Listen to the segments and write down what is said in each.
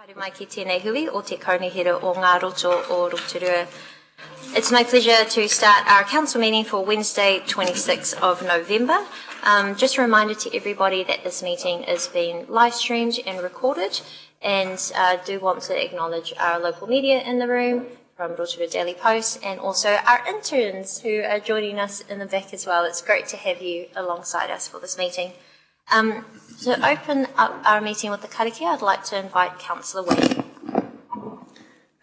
Haere mai ki tēnei hui o te kaunihera o ngā roto o Rotorua. It's my pleasure to start our council meeting for Wednesday, 26th of November. Just a reminder to everybody that this meeting is being live streamed and recorded, and do want to acknowledge our local media in the room from Rotorua Daily Post, and also our interns who are joining us in the back as well. It's great to have you alongside us for this meeting. To open up our meeting with the karakia, I'd like to invite Councillor Wing.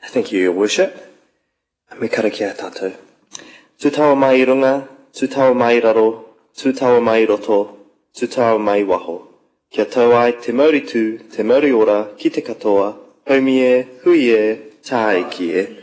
Thank you, Your Worship. Me karakia tātou. Tūtawa mai I runga, tūtawa mai raro, tūtawa mai roto, tūtawa mai waho. Kia tau ai te mauritu, te mauri ora, ki te katoa, haumi e, hui e, tā e ki e.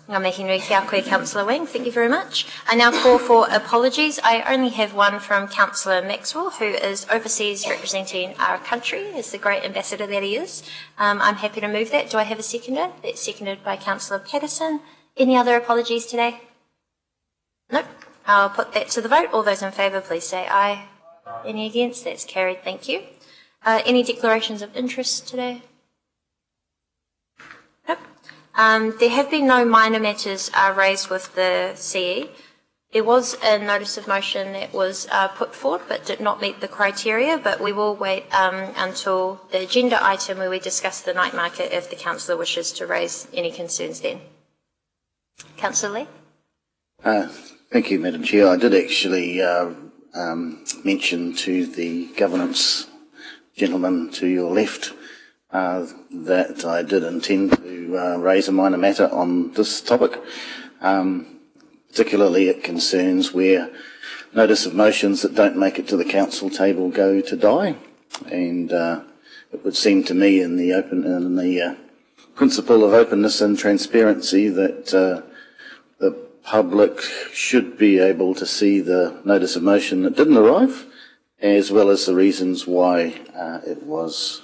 Ngā mihi nui ki a koe, Councillor Wing. Thank you very much. I now call for apologies. I only have one from Councillor Maxwell, who is overseas representing our country as the great ambassador that he is. I'm happy to move that. Do I have a seconder? That's seconded by Councillor Patterson. Any other apologies today? No. I'll put that to the vote. All those in favour, please say aye. Any against? That's carried. Thank you. Any declarations of interest today? Nope. There have been no minor matters raised with the CE. There was a notice of motion that was put forward but did not meet the criteria, but we will wait until the agenda item where we discuss the night market if the councillor wishes to raise any concerns then. Councillor Lee? Thank you, Madam Chair. I did actually mention to the governance gentleman to your left that I did intend to raise a minor matter on this topic. Particularly it concerns where notice of motions that don't make it to the council table go to die, and it would seem to me in the principle of openness and transparency that the public should be able to see the notice of motion that didn't arrive, as well as the reasons why it was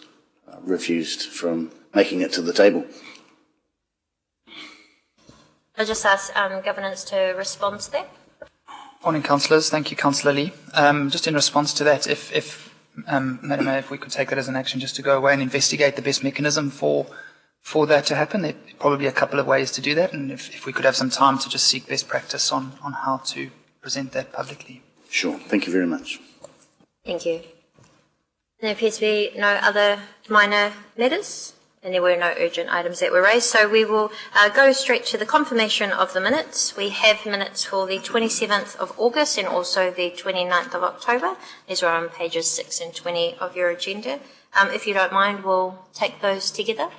refused from making it to the table. I'll just ask governance to respond to that. Morning, councillors. Thank you, Councillor Lee. Just in response to that, if Madam Mayor, if we could take that as an action just to go away and investigate the best mechanism for that to happen. There are probably a couple of ways to do that, and if we could have some time to just seek best practice on how to present that publicly. Sure. Thank you very much. Thank you. There appears to be no other minor matters, and there were no urgent items that were raised, so we will go straight to the confirmation of the minutes. We have minutes for the 27th of August and also the 29th of October. These are on pages 6 and 20 of your agenda. If you don't mind, we'll take those together.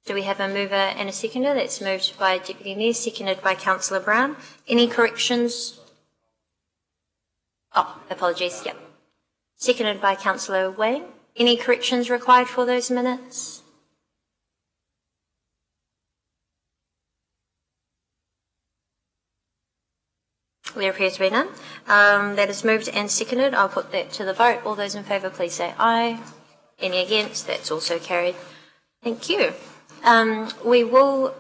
Do we have a mover and a seconder? That's moved by Deputy Mayor, seconded by Councillor Brown. Any corrections? Oh, apologies, yep. Seconded by Councillor Wayne. Any corrections required for those minutes? There appears to be none. That is moved and seconded. I'll put that to the vote. All those in favour, please say aye. Any against? That's also carried. Thank you. We will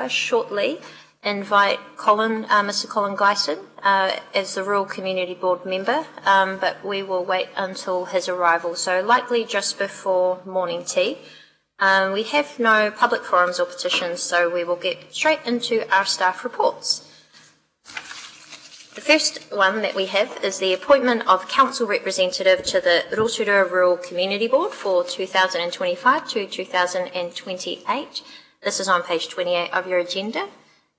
shortly invite Mr. Colin Guyson as the Rural Community Board member, but we will wait until his arrival, so likely just before morning tea. We have no public forums or petitions, so we will get straight into our staff reports. The first one that we have is the appointment of council representative to the Rotorua Rural Community Board for 2025 to 2028. This is on page 28 of your agenda.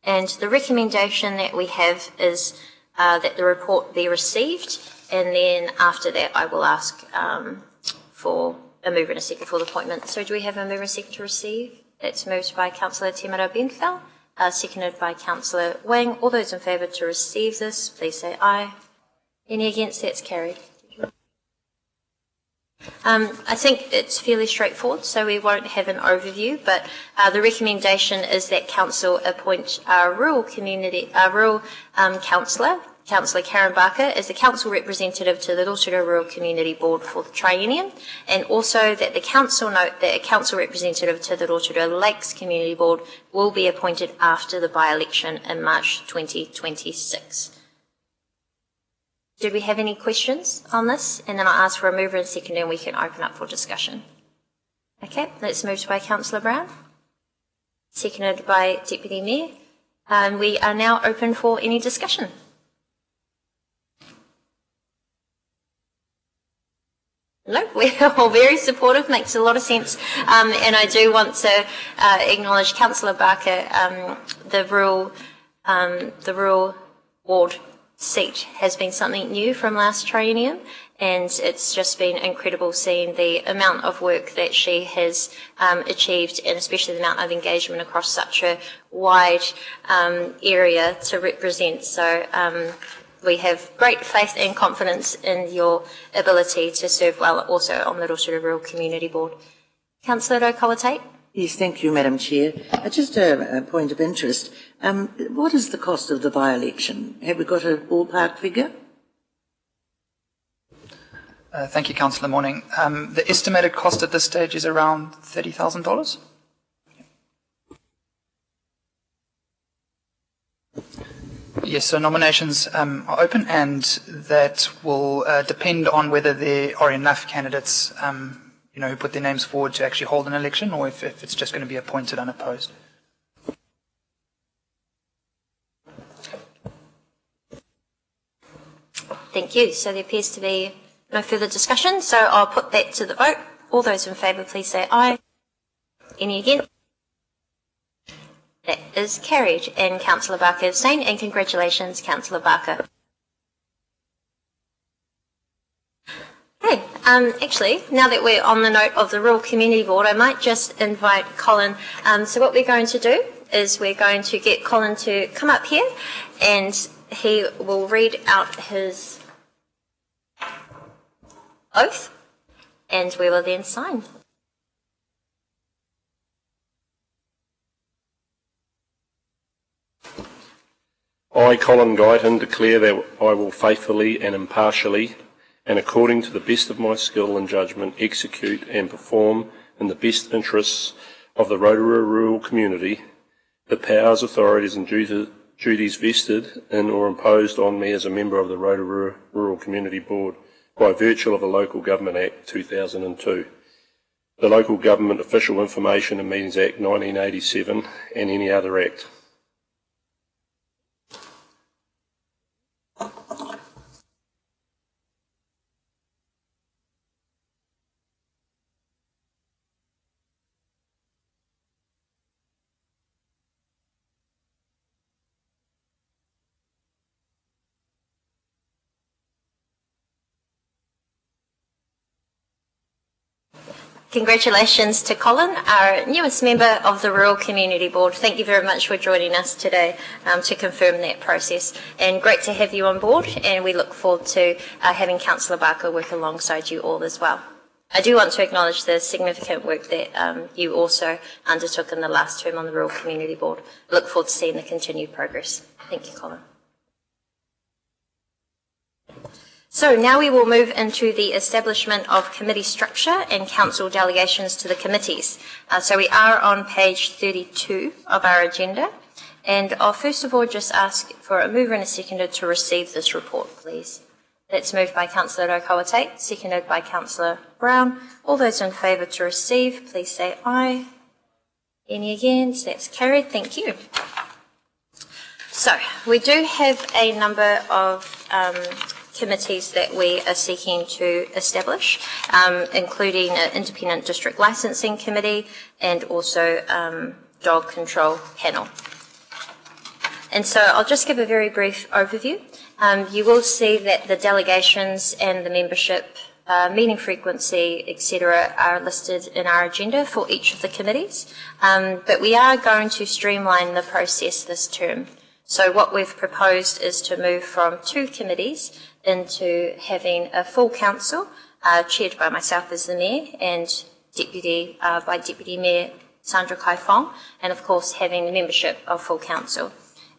And the recommendation that we have is that the report be received, and then after that I will ask for a mover and a second for the appointment. So do we have a mover and a second to receive? That's moved by Councillor Temara Benfell, seconded by Councillor Wang. All those in favour to receive this, please say aye. Any against? That's carried. I think it's fairly straightforward, so we won't have an overview, but the recommendation is that Council appoint our rural councillor, Councillor Karen Barker, as the Council representative to the Rotorua Rural Community Board for the triennium, and also that the Council note that a Council representative to the Rotorua Lakes Community Board will be appointed after the by-election in March 2026. Did we have any questions on this? And then I'll ask for a mover and seconder and we can open up for discussion. Okay, let's move by Councillor Brown, seconded by Deputy Mayor. And we are now open for any discussion. No, we're all very supportive, makes a lot of sense. And I do want to acknowledge Councillor Barker, the rural ward seat has been something new from last triennium, and it's just been incredible seeing the amount of work that she has achieved, and especially the amount of engagement across such a wide area to represent. So we have great faith and confidence in your ability to serve well also on the Rotorua Rural Community Board. Councillor O'Connor-Tate. Yes, thank you, Madam Chair. Just a point of interest. What is the cost of the by-election? Have we got a ballpark figure? Thank you, Councillor Morning. The estimated cost at this stage is around $30,000. Yes, so nominations are open, and that will depend on whether there are enough candidates who put their names forward to actually hold an election, or if it's just going to be appointed unopposed. Thank you. So there appears to be no further discussion, so I'll put that to the vote. All those in favour, please say aye. Any against? That is carried. And Councillor Barker abstained, and congratulations, Councillor Barker. Okay, actually, now that we're on the note of the Rural Community Board, I might just invite Colin. So what we're going to do is we're going to get Colin to come up here, and he will read out his oath, and we will then sign. I, Colin Guyton, declare that I will faithfully and impartially, and according to the best of my skill and judgment, execute and perform in the best interests of the Rotorua rural community the powers, authorities and duties vested in or imposed on me as a member of the Rotorua Rural Community Board by virtue of the Local Government Act 2002, the Local Government Official Information and Meetings Act 1987, and any other act. Congratulations to Colin, our newest member of the Rural Community Board. Thank you very much for joining us today to confirm that process. And great to have you on board, and we look forward to having Councillor Barker work alongside you all as well. I do want to acknowledge the significant work that you also undertook in the last term on the Rural Community Board. I look forward to seeing the continued progress. Thank you, Colin. So now we will move into the establishment of committee structure and council delegations to the committees. So we are on page 32 of our agenda, and I'll first of all just ask for a mover and a seconder to receive this report, please. That's moved by Councillor O'Connor-Tate, seconded by Councillor Brown. All those in favour to receive, please say aye. Any against? That's carried. Thank you. So we do have a number of committees that we are seeking to establish, including an independent district licensing committee and also dog control panel. And so I'll just give a very brief overview. You will see that the delegations and the membership, meeting frequency, etc., are listed in our agenda for each of the committees. But we are going to streamline the process this term. So what we've proposed is to move from 2 committees into having a full council, chaired by myself as the Mayor and by Deputy Mayor Sandra Kai-Fong, and of course having the membership of full council.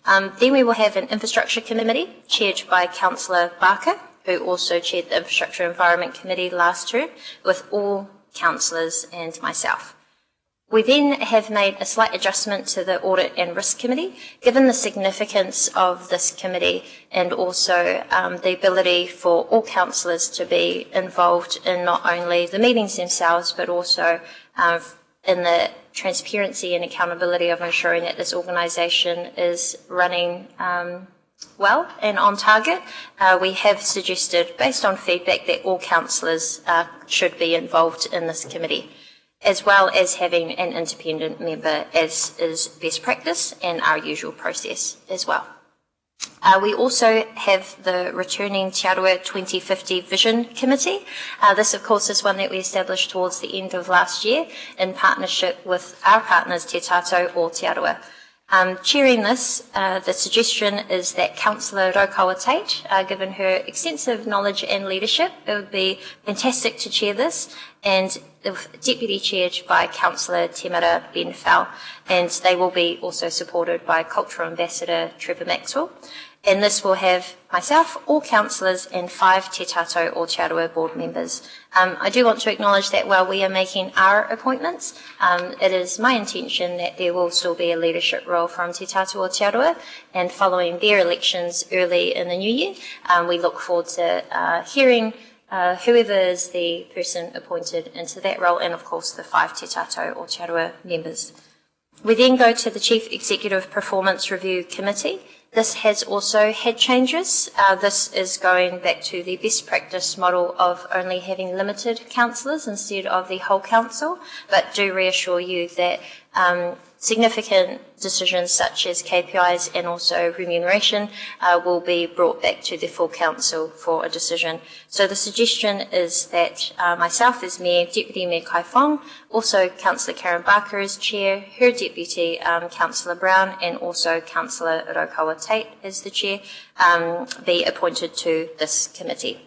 Then we will have an infrastructure committee chaired by Councillor Barker, who also chaired the Infrastructure Environment Committee last term, with all councillors and myself. We then have made a slight adjustment to the Audit and Risk Committee, given the significance of this committee and also the ability for all councillors to be involved in not only the meetings themselves, but also in the transparency and accountability of ensuring that this organisation is running well and on target. We have suggested, based on feedback, that all councillors should be involved in this committee, as well as having an independent member, as is best practice and our usual process as well. We also have the returning Te Aroha 2050 Vision Committee. This, of course, is one that we established towards the end of last year in partnership with our partners Te Tātou o Te Aroha. Chairing this, the suggestion is that Councillor Rotorua Tate, given her extensive knowledge and leadership, it would be fantastic to chair this, and deputy chaired by Councillor Temara Benfell, and they will be also supported by Cultural Ambassador Trevor Maxwell. And this will have myself, all councillors, and 5 Te Tātou o Te Aroha board members. I do want to acknowledge that while we are making our appointments, it is my intention that there will still be a leadership role from Te Tātou o Te Aroha, and following their elections early in the new year, we look forward to hearing whoever is the person appointed into that role, and of course the 5 Te Tātou o Te Aroha members. We then go to the Chief Executive Performance Review Committee. This has also had changes. This is going back to the best practice model of only having limited councillors instead of the whole council, but do reassure you that significant decisions such as KPIs and also remuneration will be brought back to the full council for a decision. So the suggestion is that myself as Mayor, Deputy Mayor Kai Fong, also Councillor Karen Barker as Chair, her Deputy Councillor Brown, and also Councillor Rotorua Tate as the Chair, be appointed to this committee.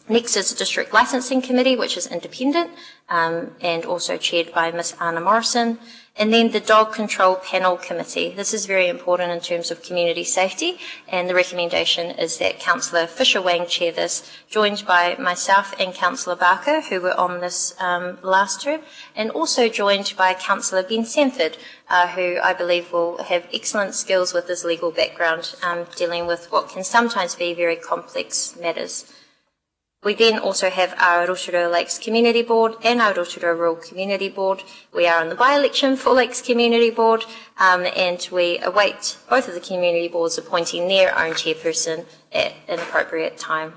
Next is the District Licensing Committee, which is independent and also chaired by Miss Anna Morrison. And then the Dog Control Panel Committee. This is very important in terms of community safety, and the recommendation is that Councillor Fisher Wang chair this, joined by myself and Councillor Barker, who were on this last term, and also joined by Councillor Ben Sanford, who I believe will have excellent skills with his legal background, dealing with what can sometimes be very complex matters. We then also have our Rotorua Lakes Community Board and our Rotorua Rural Community Board. We are on the by-election for Lakes Community Board, and we await both of the community boards appointing their own chairperson at an appropriate time.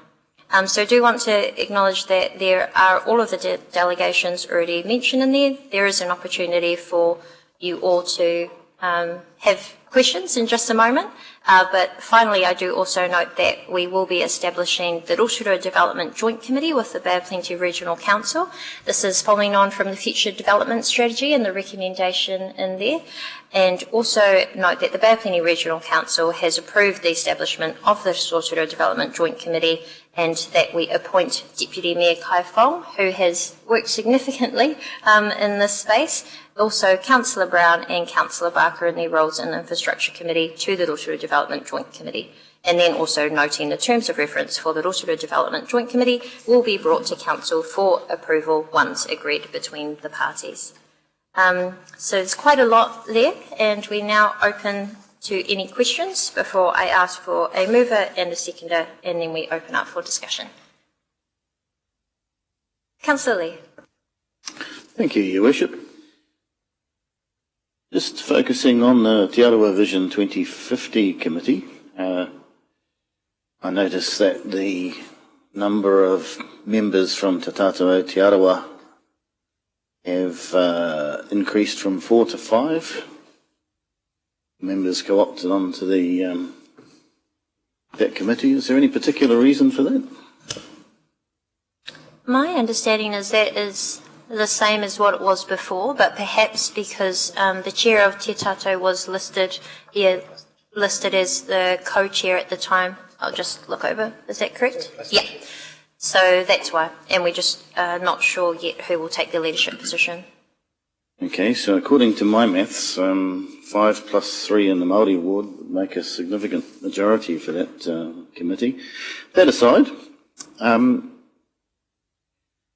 So I do want to acknowledge that there are all of the delegations already mentioned in there. There is an opportunity for you all to have questions in just a moment. But finally, I do also note that we will be establishing the Rotorua Development Joint Committee with the Bay of Plenty Regional Council. This is following on from the Future Development Strategy and the recommendation in there. And also note that the Bay of Plenty Regional Council has approved the establishment of the Rotorua Development Joint Committee, and that we appoint Deputy Mayor Kai Fong, who has worked significantly in this space, also Councillor Brown and Councillor Barker in their roles in the Infrastructure Committee to the Rotorua Development Joint Committee. And then also noting the terms of reference for the Rotorua Development Joint Committee will be brought to Council for approval once agreed between the parties. So there's quite a lot there, and we now open to any questions before I ask for a mover and a seconder, and then we open up for discussion. Councillor Lee. Thank you, Your Worship. Just focusing on the Te Aroha Vision 2050 Committee, I noticed that the number of members from Te Tātou o Te Aroha have increased from 4 to 5. Members co-opted onto the that committee. Is there any particular reason for that? My understanding is that is the same as what it was before, but perhaps because the chair of Te Tātou was listed as the co-chair at the time. I'll just look over. Is that correct? Yeah. So that's why, and we're just not sure yet who will take the leadership position. Okay, so according to my maths, 5 plus 3 in the Māori ward would make a significant majority for that committee. That aside,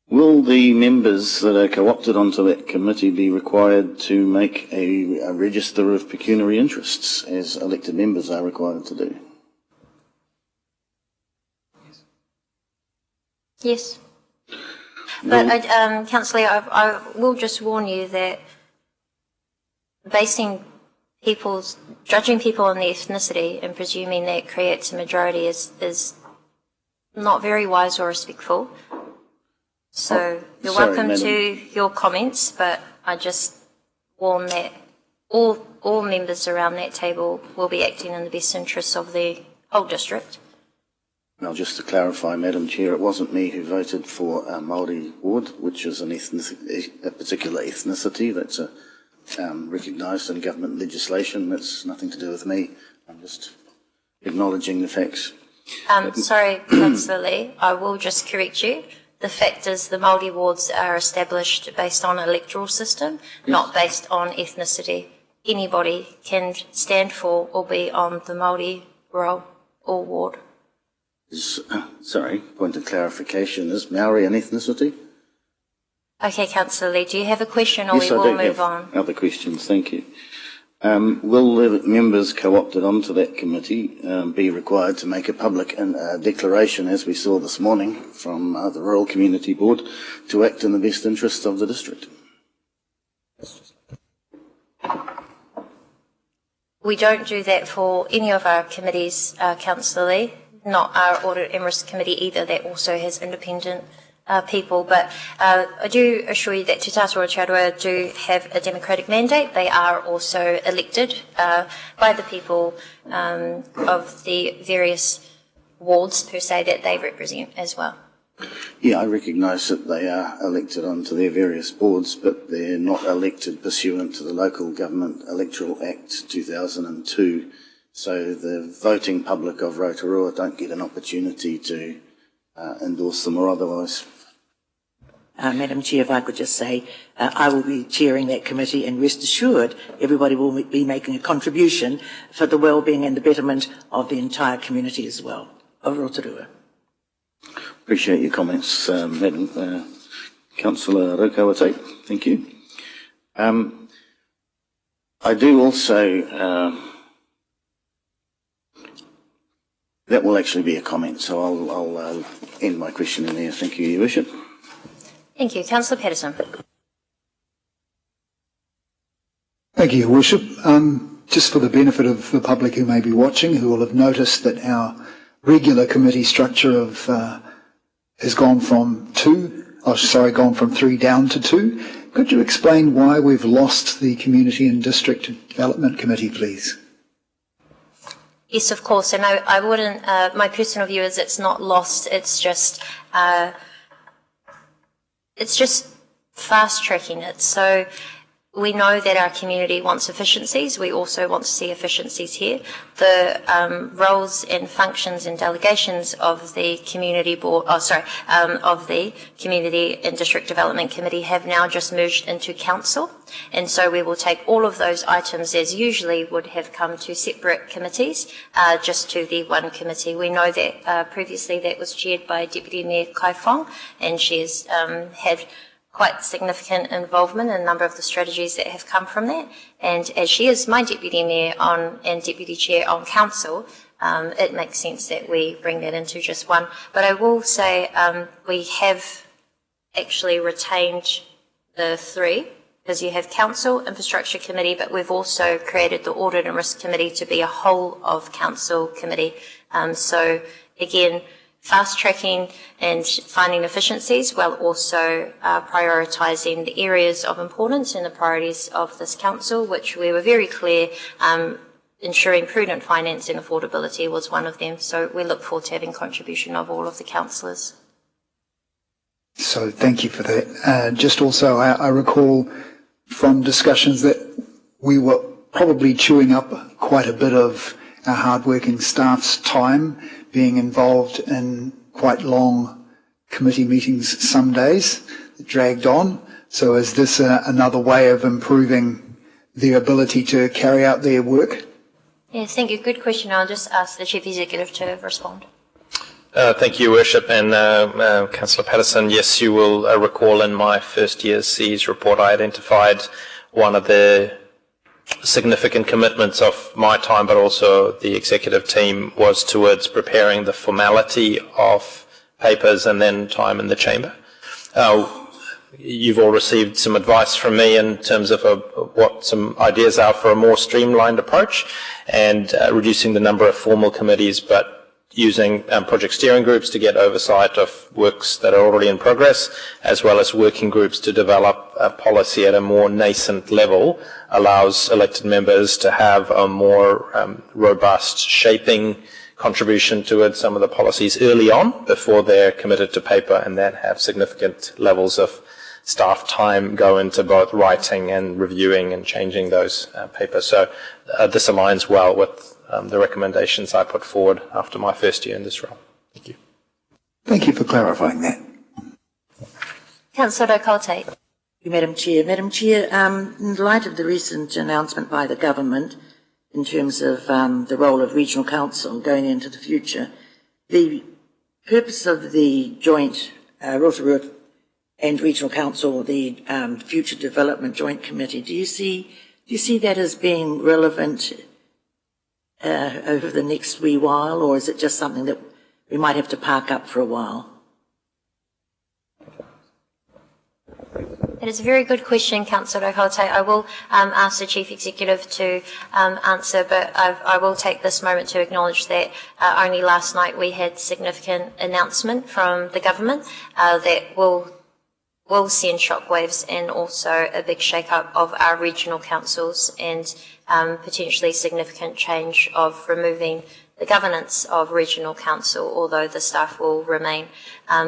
Will the members that are co-opted onto that committee be required to make a register of pecuniary interests, as elected members are required to do? Yes. But, Councillor, I will just warn you that judging people on their ethnicity and presuming that creates a majority is not very wise or respectful. So you're welcome Madam. to your comments, but I just warn that all members around that table will be acting in the best interests of the whole district. Well, just to clarify, Madam Chair, it wasn't me who voted for a Māori ward, which is a particular ethnicity that's recognised in government legislation. That's nothing to do with me. I'm just acknowledging the facts. Sorry, Councillor Lee, I will just correct you. The fact is the Māori wards are established based on electoral system, not based on ethnicity. Anybody can stand for or be on the Māori roll or ward. Sorry, point of clarification. Is Maori an ethnicity? Okay, Councillor Lee, do you have a question or Yes, we I will do move have on? other questions, thank you. Will the members co-opted onto that committee be required to make a public declaration, as we saw this morning from the Rural Community Board, to act in the best interests of the district? We don't do that for any of our committees, Councillor Lee, not our Audit and Risk Committee either, that also has independent people, but I do assure you that Te Tātou Rotorua do have a democratic mandate. They are also elected by the people of the various wards per se that they represent as well. Yeah, I recognise that they are elected onto their various boards, but they're not elected pursuant to the Local Government Electoral Act 2002. So the voting public of Rotorua don't get an opportunity to endorse them or otherwise. Madam Chair, if I could just say, I will be chairing that committee, and rest assured everybody will be making a contribution for the well-being and the betterment of the entire community as well, of Rotorua. Appreciate your comments, Madam Councillor Rokawate. Thank you. I do also... that will actually be a comment, so I'll end my question in there. Thank you, Your Worship. Thank you. Councillor Patterson. Thank you, Your Worship. Just for the benefit of the public who may be watching, who will have noticed that our regular committee structure has gone from 3 down to 2. Could you explain why we've lost the Community and District Development Committee, please? Yes, of course, and I wouldn't, my personal view is it's not lost, it's just fast-tracking it. So we know that our community wants efficiencies. We also want to see efficiencies here. The roles and functions and delegations of the community board, of the Community and District Development Committee have now just merged into council. And so we will take all of those items as usually would have come to separate committees, just to the one committee. We know that previously that was chaired by Deputy Mayor Kai Fong, and she has had quite significant involvement in a number of the strategies that have come from that. And as she is my Deputy Mayor and Deputy Chair on Council, it makes sense that we bring that into just one. But I will say we have actually retained the 3, because you have Council, Infrastructure Committee, but we've also created the Audit and Risk Committee to be a whole of Council committee. So again, fast-tracking and finding efficiencies while also prioritising the areas of importance and the priorities of this council, which we were very clear ensuring prudent finance and affordability was one of them. So we look forward to having contribution of all of the councillors. So thank you for that. Just also, I recall from discussions that we were probably chewing up quite a bit of our hard-working staff's time, being involved in quite long committee meetings some days that dragged on. So is this another way of improving their ability to carry out their work? Yes, thank you. Good question. I'll just ask the Chief Executive to respond. Thank you, Worship, and Councillor Patterson. Yes, you will recall in my first year's CES report I identified one of the significant commitments of my time, but also the executive team, was towards preparing the formality of papers and then time in the chamber. You've all received some advice from me in terms of what some ideas are for a more streamlined approach and reducing the number of formal committees, but using project steering groups to get oversight of works that are already in progress, as well as working groups to develop a policy at a more nascent level, allows elected members to have a more robust shaping contribution towards some of the policies early on before they're committed to paper, and then have significant levels of staff time go into both writing and reviewing and changing those papers. So this aligns well with the recommendations I put forward after my first year in this role. Thank you. Thank you for clarifying that. Councillor Colte. Madam Chair. Madam Chair, in light of the recent announcement by the government in terms of the role of regional council going into the future, the purpose of the joint Rotorua and regional council, the future development joint committee, do you see that as being relevant over the next wee while, or is it just something that we might have to park up for a while? It is a very good question, Councillor Colte. I will ask the Chief Executive to answer, but I will take this moment to acknowledge that only last night we had significant announcement from the government that will send shockwaves and also a big shake-up of our regional councils and potentially significant change of removing the governance of regional council, although the staff will remain.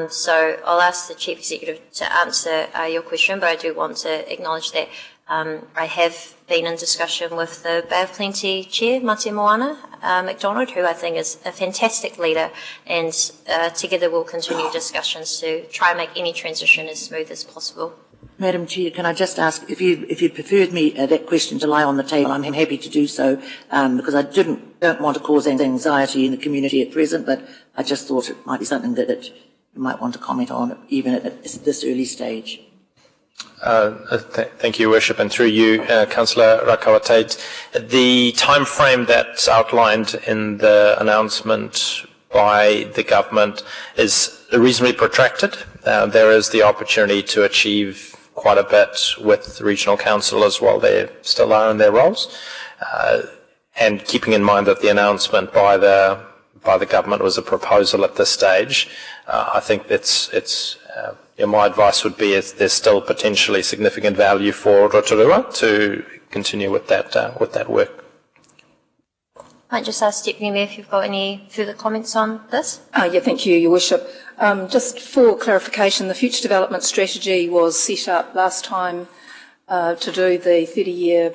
So I'll ask the Chief Executive to answer your question, but I do want to acknowledge that I have been in discussion with the Bay of Plenty Chair, Mate Moana McDonald, who I think is a fantastic leader, and together we'll continue discussions to try and make any transition as smooth as possible. Madam Chair, can I just ask, if you preferred me that question to lie on the table, I'm happy to do so, because I don't want to cause anxiety in the community at present, but I just thought it might be something that you might want to comment on, even at this early stage. Thank you, Worship, and through you, Councillor Rakawate. The time frame that's outlined in the announcement by the government is reasonably protracted. There is the opportunity to achieve quite a bit with the regional council as well. They still are in their roles, and keeping in mind that the announcement by the government was a proposal at this stage, I think my advice would be there's still potentially significant value for Rotorua to continue with that work. I might just ask Deputy Mayor if you've got any further comments on this. Yeah, thank you, Your Worship. Just for clarification, the Future Development Strategy was set up last time to do the 30-year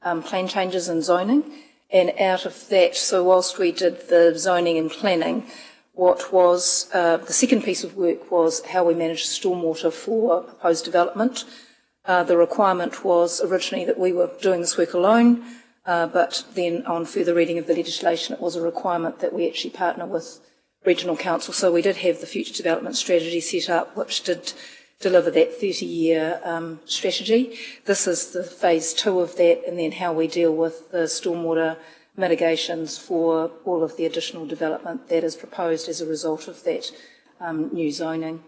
plan changes and zoning, and out of that, so whilst we did the zoning and planning, what was the second piece of work was how we managed stormwater for proposed development. The requirement was originally that we were doing this work alone, but then on further reading of the legislation, it was a requirement that we actually partner with regional council. So we did have the Future Development Strategy set up, which did deliver that 30-year strategy. This is the phase 2 of that, and then how we deal with the stormwater mitigations for all of the additional development that is proposed as a result of that new zoning.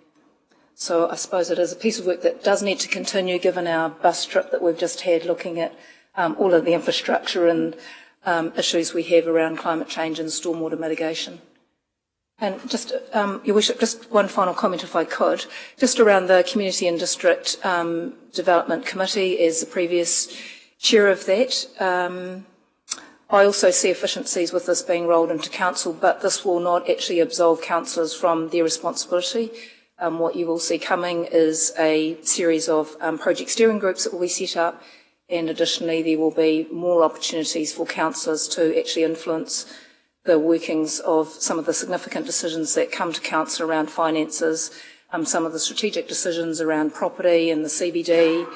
So I suppose it is a piece of work that does need to continue, given our bus trip that we've just had looking at all of the infrastructure and issues we have around climate change and stormwater mitigation. And just, Your Worship, just one final comment if I could, just around the Community and District Development Committee as the previous chair of that. I also see efficiencies with this being rolled into council, but this will not actually absolve councillors from their responsibility. What you will see coming is a series of project steering groups that will be set up, and additionally there will be more opportunities for councillors to actually influence the workings of some of the significant decisions that come to council around finances, some of the strategic decisions around property and the CBD.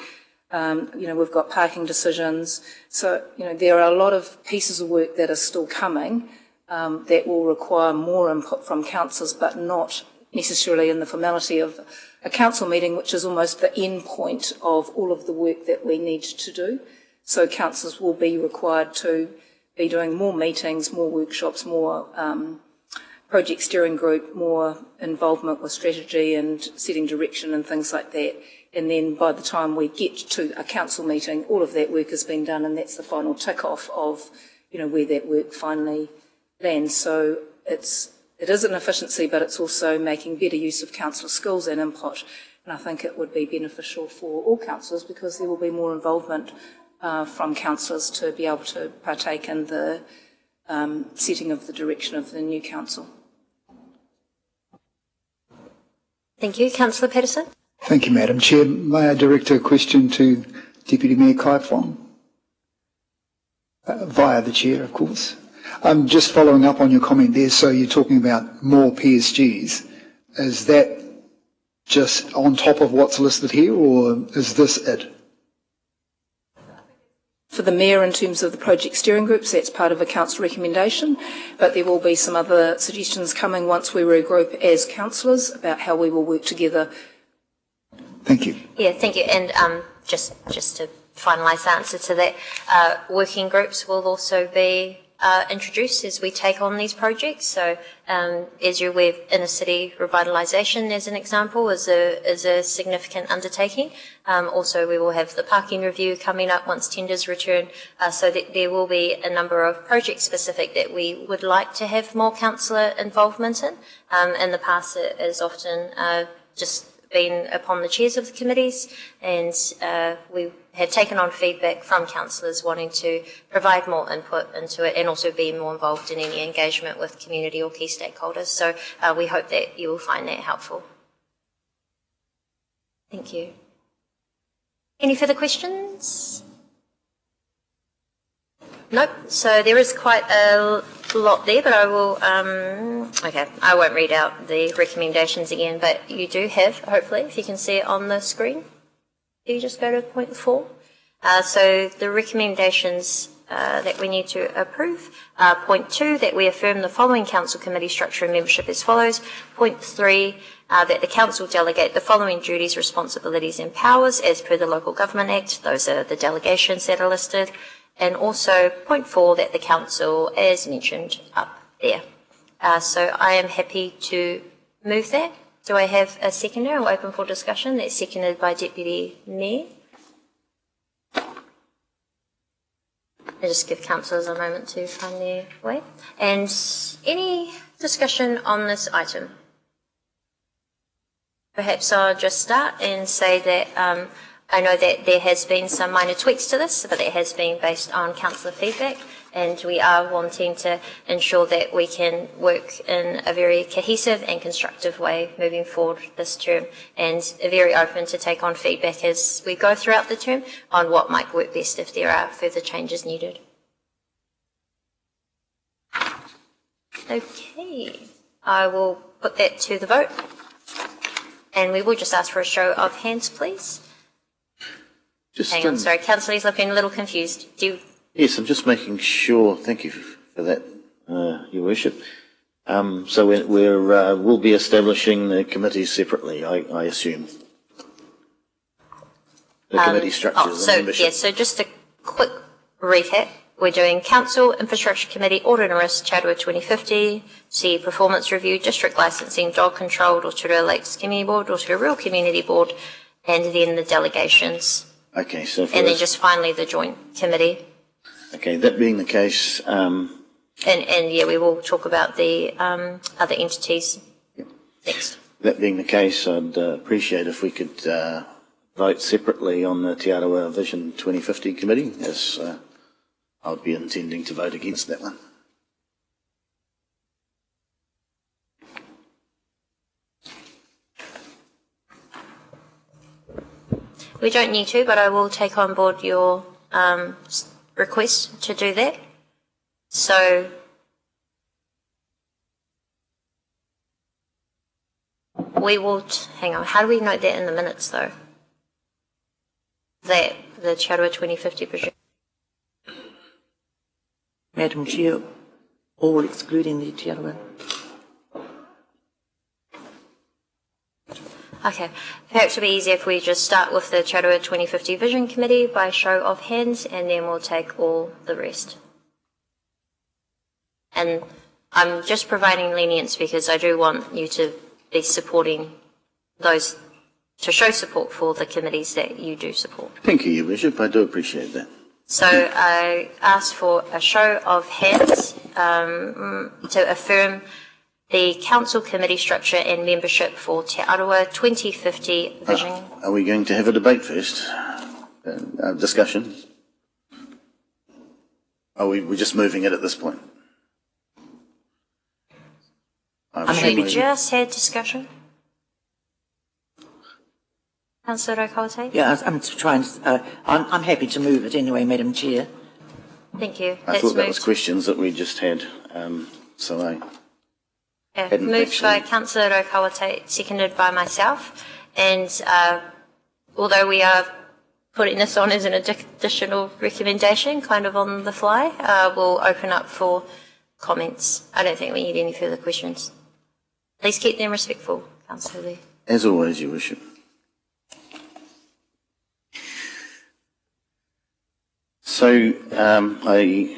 We've got parking decisions. So, there are a lot of pieces of work that are still coming that will require more input from councillors, but not necessarily in the formality of a council meeting, which is almost the end point of all of the work that we need to do. So councillors will be required to be doing more meetings, more workshops, more project steering group, more involvement with strategy and setting direction and things like that. And then by the time we get to a council meeting, all of that work has been done, and that's the final tick-off of, where that work finally lands. So it is an efficiency, but it's also making better use of councillor skills and input. And I think it would be beneficial for all councillors because there will be more involvement from councillors to be able to partake in the setting of the direction of the new council. Thank you. Councillor Patterson. Thank you, Madam Chair. May I direct a question to Deputy Mayor Kai Fong? Via the Chair, of course. Just following up on your comment there, so you're talking about more PSGs. Is that just on top of what's listed here, or is this it? For the Mayor, in terms of the project steering groups, that's part of a council recommendation, but there will be some other suggestions coming once we regroup as councillors about how we will work together. Thank you. Yeah, thank you. And just to finalise the answer to that, working groups will also be introduced as we take on these projects. So as you're aware, inner city revitalisation, as an example, is a significant undertaking. Also, we will have the parking review coming up once tenders return, so that there will be a number of project specific that we would like to have more councillor involvement in. In the past, it has often just been upon the chairs of the committees, and we had taken on feedback from councillors wanting to provide more input into it and also be more involved in any engagement with community or key stakeholders. So we hope that you will find that helpful. Thank you. Any further questions? Nope. So there is quite a lot there, but I will, okay, I won't read out the recommendations again, but you do have, hopefully, if you can see it on the screen. Do you just go to point 4? So the recommendations that we need to approve. Point 2, that we affirm the following council committee structure and membership as follows. Point 3, that the council delegate the following duties, responsibilities and powers as per the Local Government Act. Those are the delegations that are listed. And also point 4, that the council, as mentioned up there. So I am happy to move that. Do I have a seconder? I'll open for discussion. That's seconded by Deputy Mayor. I'll just give councillors a moment to find their way. And any discussion on this item? Perhaps I'll just start and say that I know that there has been some minor tweaks to this, but it has been based on councillor feedback, and we are wanting to ensure that we can work in a very cohesive and constructive way moving forward this term, and are very open to take on feedback as we go throughout the term on what might work best if there are further changes needed. Okay, I will put that to the vote, and we will just ask for a show of hands, please. Hang on, sorry, Councillor Lee's looking a little confused. Yes, I'm just making sure, thank you for that, Your Worship. So we'll be establishing the committees separately, I assume. The committee structures and membership. Yes, so just a quick recap. We're doing Council, Infrastructure Committee, Audit and Risk, Rotorua 2050, C Performance Review, District Licensing, Dog Control, Rotorua Lakes Community Board, Rotorua Rural Community Board, and then the delegations. Okay, so and then just finally the joint committee. Okay, that being the case, and yeah, we will talk about the other entities next. That being the case, I'd appreciate if we could vote separately on the Te Arawa Vision 2050 committee, as I would be intending to vote against that one. We don't need to, but I will take on board your request to do that. So we will, hang on, how do we note that in the minutes though? That the Rotorua 2050 project. Madam Chair, All excluding the Te Arawa. Okay, perhaps it would be easier if we just start with the Te Arawa 2050 Vision Committee by show of hands, and then we'll take all the rest. And I'm just providing lenience because I do want you to be supporting those, to show support for the committees that you do support. Thank you, Your Worship. I do appreciate that. So I ask for a show of hands to affirm the council committee structure and membership for Te Arawa 2050 Vision. Are we going to have a debate first? Discussion? We're just moving it at this point? We just had discussion. Councillor Okawate? Yeah, I'm trying. I'm happy to move it anyway, Madam Chair. Thank you. I thought that was questions that we just had, so I hadn't moved by actually... Councillor Okawate, seconded by myself. And although we are putting this on as an additional recommendation, kind of on the fly, we'll open up for comments. I don't think we need any further questions. Please keep them respectful, Councillor Lee. As always, Your Worship. So, I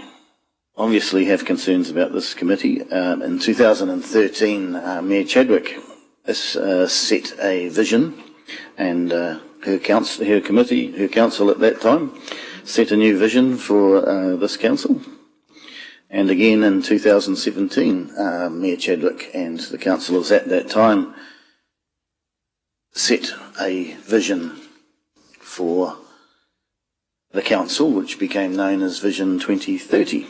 obviously have concerns about this committee. In 2013, Mayor Chadwick set a vision, and her council at that time set a new vision for this council. And again in 2017, Mayor Chadwick and the councillors at that time set a vision for the council, which became known as Vision 2030.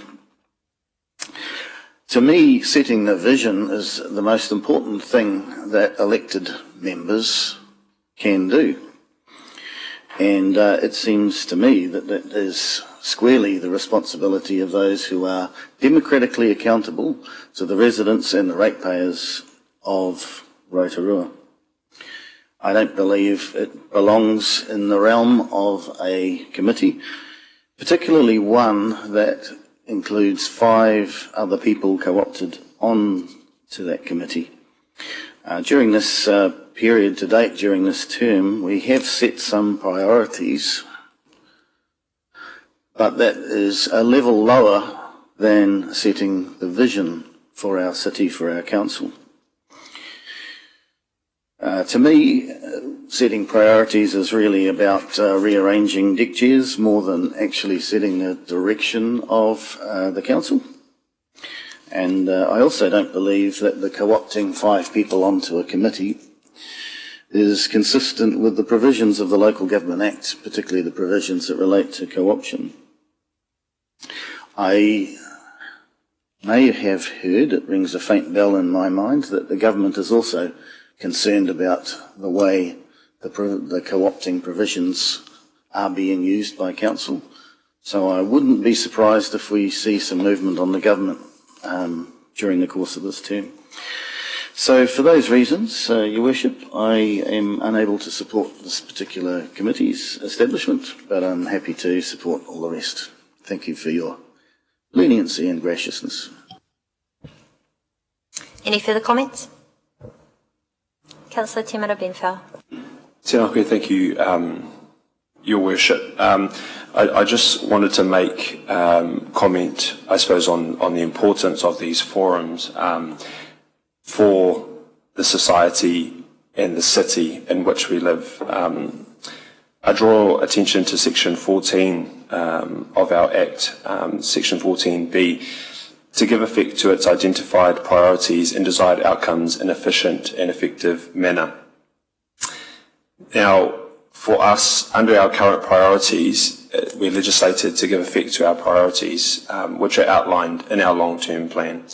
To me, setting the vision is the most important thing that elected members can do. And it seems to me that that is squarely the responsibility of those who are democratically accountable to the residents and the ratepayers of Rotorua. I don't believe it belongs in the realm of a committee, particularly one that includes 5 other people co-opted on to that committee. During this period to date, during this term, we have set some priorities, but that is a level lower than setting the vision for our city, for our council. To me, setting priorities is really about rearranging deck chairs more than actually setting the direction of the council. And I also don't believe that the co-opting 5 people onto a committee is consistent with the provisions of the Local Government Act, particularly the provisions that relate to co-option. I may have heard, it rings a faint bell in my mind, that the government is also concerned about the way the co-opting provisions are being used by council. So I wouldn't be surprised if we see some movement on the government during the course of this term. So for those reasons, Your Worship, I am unable to support this particular committee's establishment, but I'm happy to support all the rest. Thank you for your leniency and graciousness. Any further comments? Councillor Timara Benfell. Tēnā, thank you, Your Worship. I just wanted to make comment, I suppose, on the importance of these forums for the society and the city in which we live. I draw attention to Section 14 of our Act, Section 14B, to give effect to its identified priorities and desired outcomes in an efficient and effective manner. Now, for us, under our current priorities, we legislated to give effect to our priorities, which are outlined in our long-term plan.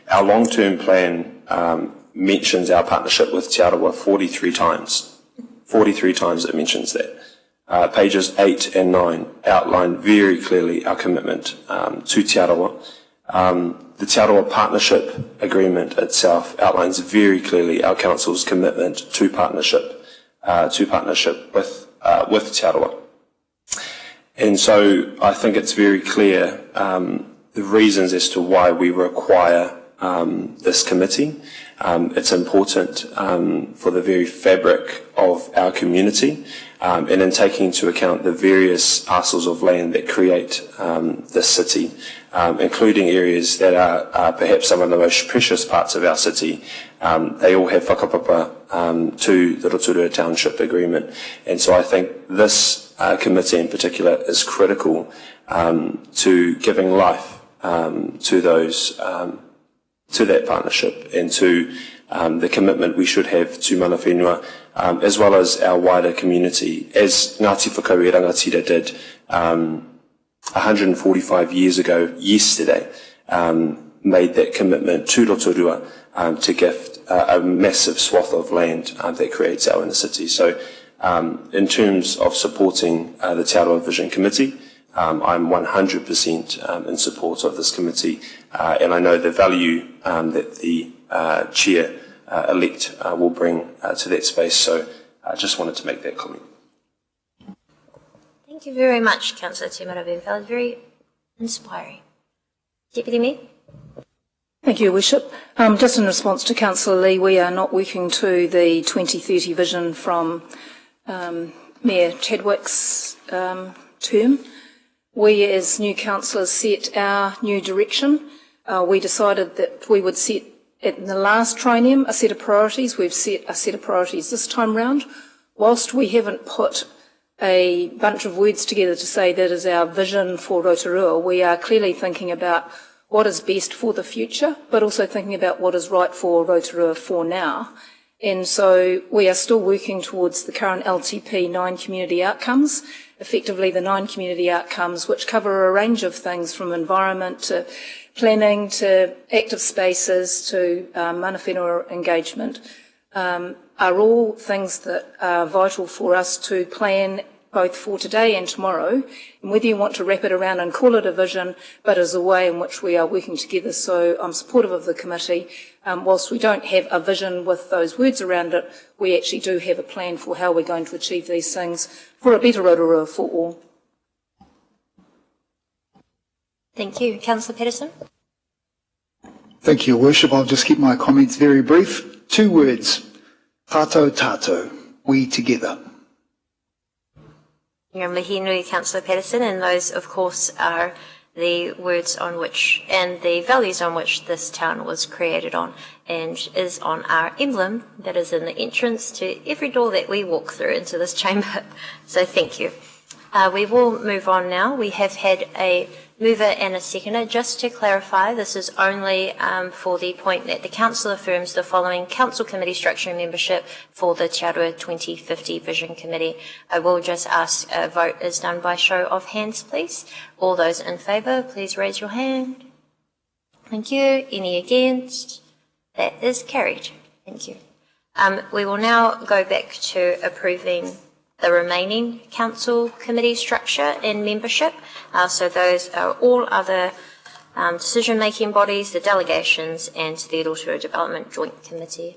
Our long-term plan mentions our partnership with Te Arawa 43 times. 43 times it mentions that. Pages 8 and 9 outline very clearly our commitment to Te Arawa. The Te Arawa Partnership Agreement itself outlines very clearly our Council's commitment to partnership with Te Arawa. And so I think it's very clear reasons as to why we require this committee. It's important for the very fabric of our community, and in taking into account the various parcels of land that create this city, including areas that are perhaps some of the most precious parts of our city. They all have whakapapa to the Rotorua Township Agreement. And so I think this committee in particular is critical to giving life to those to that partnership and to the commitment we should have to mana whenua, as well as our wider community. As Ngāti Whakau e Rangatira did 145 years ago yesterday, made that commitment to Rotorua to gift a massive swath of land that creates our inner city. So in terms of supporting the Te Aroha Vision Committee, I'm 100% in support of this committee, and I know the value that the Chair-elect will bring to that space, so I just wanted to make that comment. Thank you very much, Councillor Te Marabenfeld. That was very inspiring. Deputy Mayor? Thank you, Worship. Just in response to Councillor Lee, we are not working to the 2030 vision from Mayor Chadwick's term. We, as new councillors, set our new direction. We decided that we would set, in the last triennium, a set of priorities. We've set a set of priorities this time round. Whilst we haven't put a bunch of words together to say that is our vision for Rotorua, we are clearly thinking about what is best for the future, but also thinking about what is right for Rotorua for now. And so we are still working towards the current LTP 9 community outcomes, effectively the 9 community outcomes which cover a range of things from environment to planning to active spaces to mana whenua engagement, are all things that are vital for us to plan both for today and tomorrow, and whether you want to wrap it around and call it a vision, but as a way in which we are working together. So I'm supportive of the committee. Whilst we don't have a vision with those words around it, we actually do have a plan for how we're going to achieve these things for a better Rotorua for all. Thank you. Councillor Patterson? Thank you, Your Worship. I'll just keep my comments very brief. 2 words. Tātou tātou. We together. Ngā mihi nui, Councillor Patterson, and those, of course, are the words on which and the values on which this town was created on, and is on our emblem that is in the entrance to every door that we walk through into this chamber. So thank you. We will move on now. We have had a mover and a seconder. Just to clarify, this is only for the point that the Council affirms the following Council Committee structure and membership for the Te Aroha 2050 Vision Committee. I will just ask a vote is done by show of hands, please. All those in favour, please raise your hand. Thank you. Any against? That is carried. Thank you. We will now go back to approving the remaining Council Committee structure and membership. So those are all other decision-making bodies, the delegations, and the Rotorua Development Joint Committee.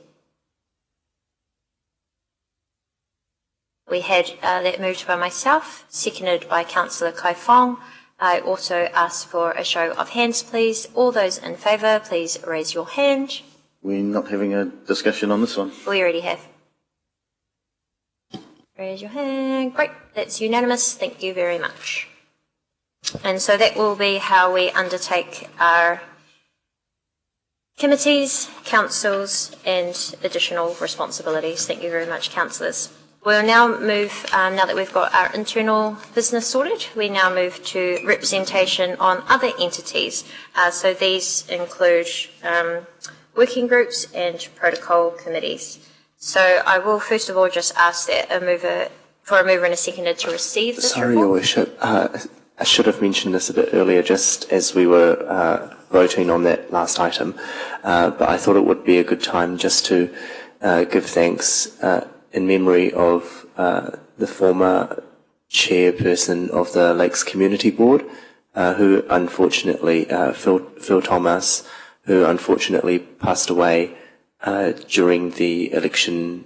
We had that moved by myself, seconded by Councillor Kai Fong. I also ask for a show of hands, please. All those in favour, please raise your hand. We're not having a discussion on this one. We already have. Raise your hand. Great. That's unanimous. Thank you very much. And so that will be how we undertake our committees, councils, and additional responsibilities. Thank you very much, councillors. We'll now move, now that we've got our internal business sorted, we now move to representation on other entities. So these include working groups and protocol committees. So I will first of all just ask that a mover and a seconder to receive this Sorry, report. Your Worship. I should have mentioned this a bit earlier, just as we were voting on that last item. But I thought it would be a good time just to give thanks in memory of the former chairperson of the Lakes Community Board, who unfortunately, Phil Thomas, who unfortunately passed away during the election,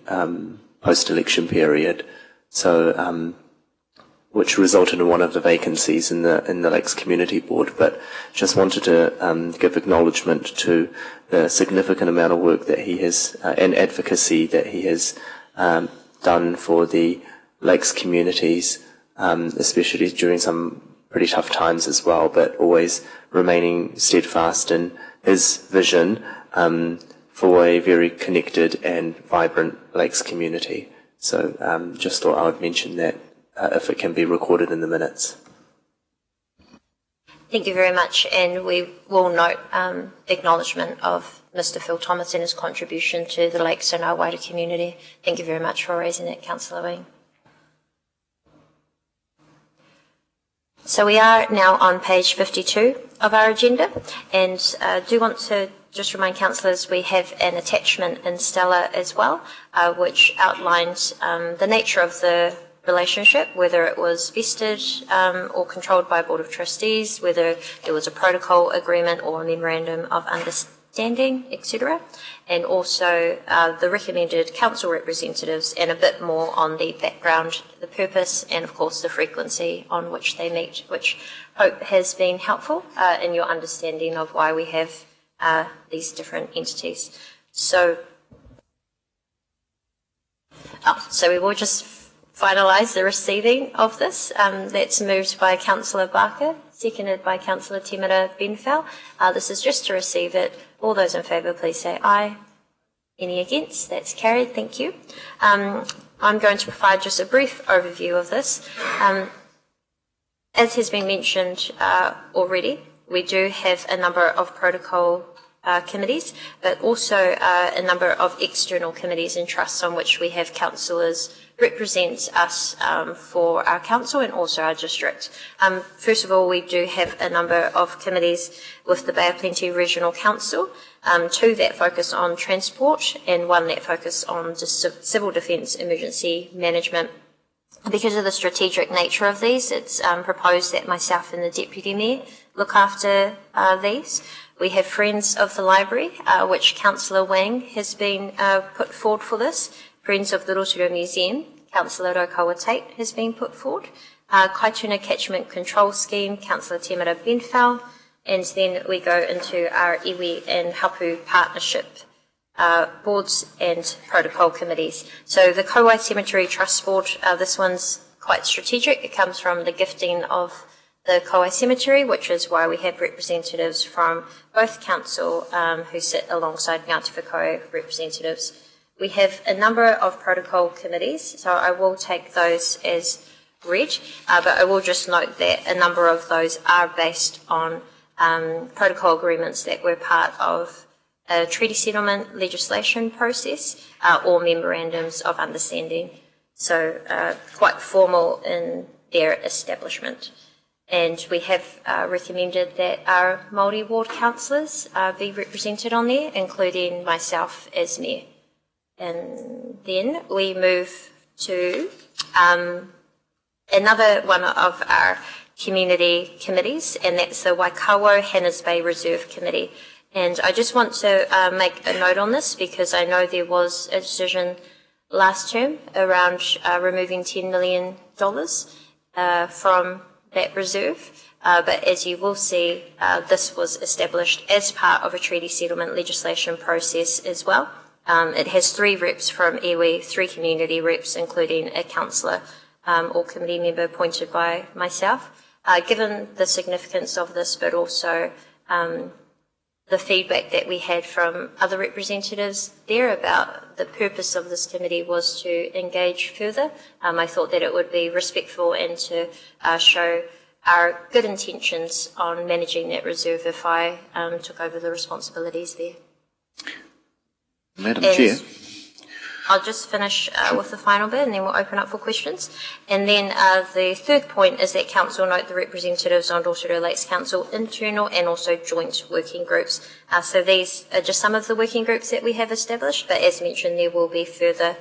post-election period. So which resulted in one of the vacancies in the Lakes Community Board. But just wanted to give acknowledgement to the significant amount of work that he has and advocacy that he has done for the Lakes communities, especially during some pretty tough times as well, but always remaining steadfast in his vision for a very connected and vibrant Lakes community. So just thought I would mention that if it can be recorded in the minutes. Thank you very much, and we will note acknowledgement of Mr. Phil Thomas and his contribution to the Lakes and our wider community. Thank you very much for raising that, Councillor Wing. So we are now on page 52 of our agenda, and I do want to just remind councillors we have an attachment in Stella as well, which outlines the nature of the relationship, whether it was vested or controlled by a Board of Trustees, whether there was a protocol agreement or a memorandum of understanding, etc. And also the recommended council representatives and a bit more on the background, the purpose, and of course the frequency on which they meet, which I hope has been helpful in your understanding of why we have these different entities. So we will just finalise the receiving of this. That's moved by Councillor Barker, seconded by Councillor Temera Benfell. This is just to receive it. All those in favour, please say aye. Any against? That's carried. Thank you. I'm going to provide just a brief overview of this. As has been mentioned already, we do have a number of protocol committees, but also a number of external committees and trusts on which we have councillors represent us for our council and also our district. First of all, we do have a number of committees with the Bay of Plenty Regional Council, two that focus on transport and one that focus on civil defence emergency management. Because of the strategic nature of these, it's proposed that myself and the Deputy Mayor look after these. We have Friends of the Library, which Councillor Wang has been put forward for this. Friends of the Rotorua Museum, Councillor Raukawa Tate has been put forward. Kaituna Catchment Control Scheme, Councillor Temera Benfell. And then we go into our iwi and hapu partnership boards and protocol committees. So the Kauai Cemetery Trust Board, this one's quite strategic. It comes from the gifting of the Kauai Cemetery, which is why we have representatives from both council who sit alongside Ngāti Whakao representatives. We have a number of protocol committees, so I will take those as read, but I will just note that a number of those are based on protocol agreements that were part of a treaty settlement legislation process or memorandums of understanding. So quite formal in their establishment. And we have recommended that our Māori ward councillors be represented on there, including myself as Mayor. And then we move to another one of our community committees, and that's the Waikawa Hannahs Bay Reserve Committee. And I just want to make a note on this because I know there was a decision last term around removing $10 million from that reserve. But as you will see, this was established as part of a treaty settlement legislation process as well. It has 3 reps from iwi, 3 community reps, including a councillor or committee member appointed by myself. Given the significance of this, but also the feedback that we had from other representatives there about the purpose of this committee was to engage further, I thought that it would be respectful and to show our good intentions on managing that reserve if I took over the responsibilities there. Madam Chair. I'll just finish with the final bit and then we'll open up for questions. And then the third point is that Council note the representatives on Rotorua Lakes Council internal and also joint working groups. So these are just some of the working groups that we have established, but as mentioned there will be further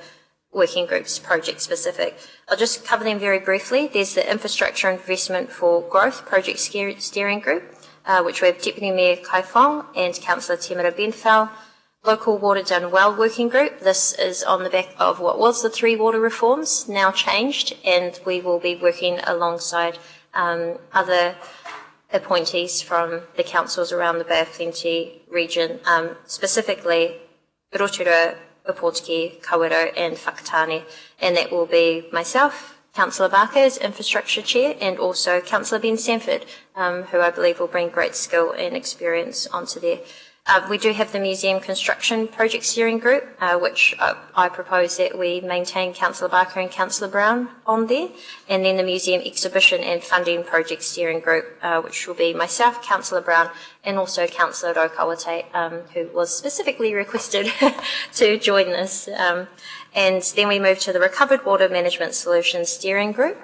working groups project specific. I'll just cover them very briefly. There's the Infrastructure Investment for Growth Project Steering Group, which we have Deputy Mayor Kai Fong and Councillor Temera Benfell. Local Water Done Well Working Group. This is on the back of what was the 3 water reforms, now changed, and we will be working alongside other appointees from the councils around the Bay of Plenty region, specifically Rotorua, Opotiki, Kawero and Whakatane, and that will be myself, Councillor Barker as Infrastructure Chair, and also Councillor Ben Sanford, who I believe will bring great skill and experience onto there. We do have the Museum Construction Project Steering Group, which I propose that we maintain Councillor Barker and Councillor Brown on there, and then the Museum Exhibition and Funding Project Steering Group, which will be myself, Councillor Brown, and also Councillor Rokawate, who was specifically requested to join this. And then we move to the Recovered Water Management Solutions Steering Group.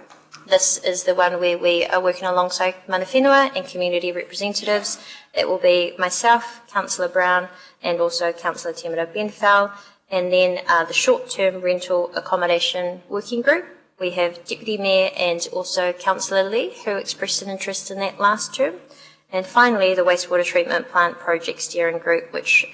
This is the one where we are working alongside mana whenua and community representatives. It will be myself, Councillor Brown, and also Councillor Temera Benfell. And then the Short-Term Rental Accommodation Working Group. We have Deputy Mayor and also Councillor Lee, who expressed an interest in that last term. And finally, the Wastewater Treatment Plant Project Steering Group, which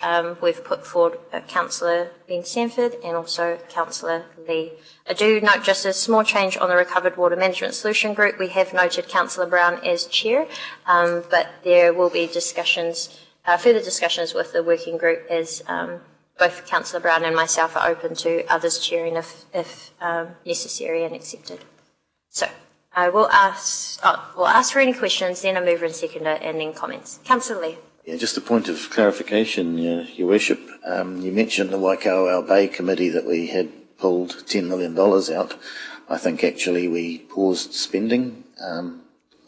we've put forward Councillor Ben Sanford and also Councillor Lee. I do note just a small change on the Recovered Water Management Solution Group. We have noted Councillor Brown as Chair, but there will be discussions, further discussions with the working group as both Councillor Brown and myself are open to others chairing if necessary and accepted. So I will ask for any questions, then a mover and seconder, and then comments. Councillor Lee. Yeah, just a point of clarification, Your Worship. You mentioned the Waikawa Bay Committee that we had pulled $10 million out. I think actually we paused spending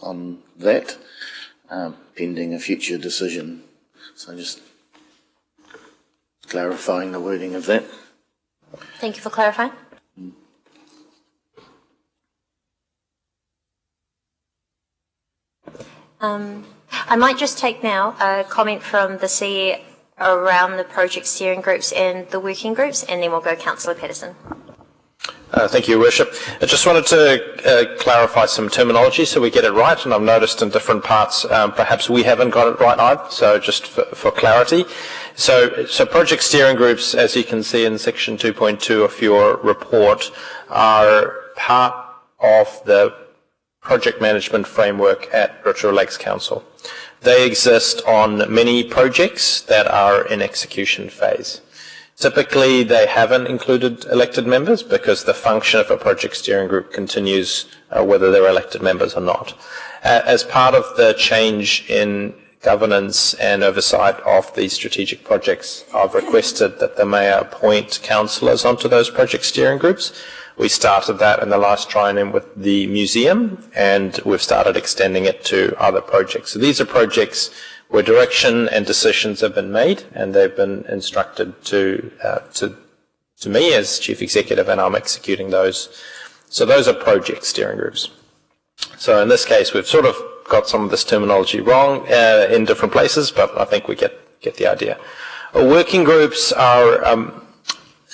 on that, pending a future decision. So just clarifying the wording of that. Thank you for clarifying. I might just take now a comment from the CE around the project steering groups and the working groups, and then we'll go Councillor Patterson. Thank you, Your Worship. I just wanted to clarify some terminology so we get it right, and I've noticed in different parts perhaps we haven't got it right either, so just for clarity. So project steering groups, as you can see in section 2.2 of your report, are part of the project management framework at Rotorua Lakes Council. They exist on many projects that are in execution phase. Typically, they haven't included elected members because the function of a project steering group continues whether they're elected members or not. As part of the change in governance and oversight of these strategic projects, I've requested that the Mayor appoint councillors onto those project steering groups. We started that in the last triennium with the museum, and we've started extending it to other projects. So these are projects where direction and decisions have been made, and they've been instructed to me as Chief Executive, and I'm executing those. So those are project steering groups. So in this case, we've sort of got some of this terminology wrong in different places, but I think we get the idea. Working groups are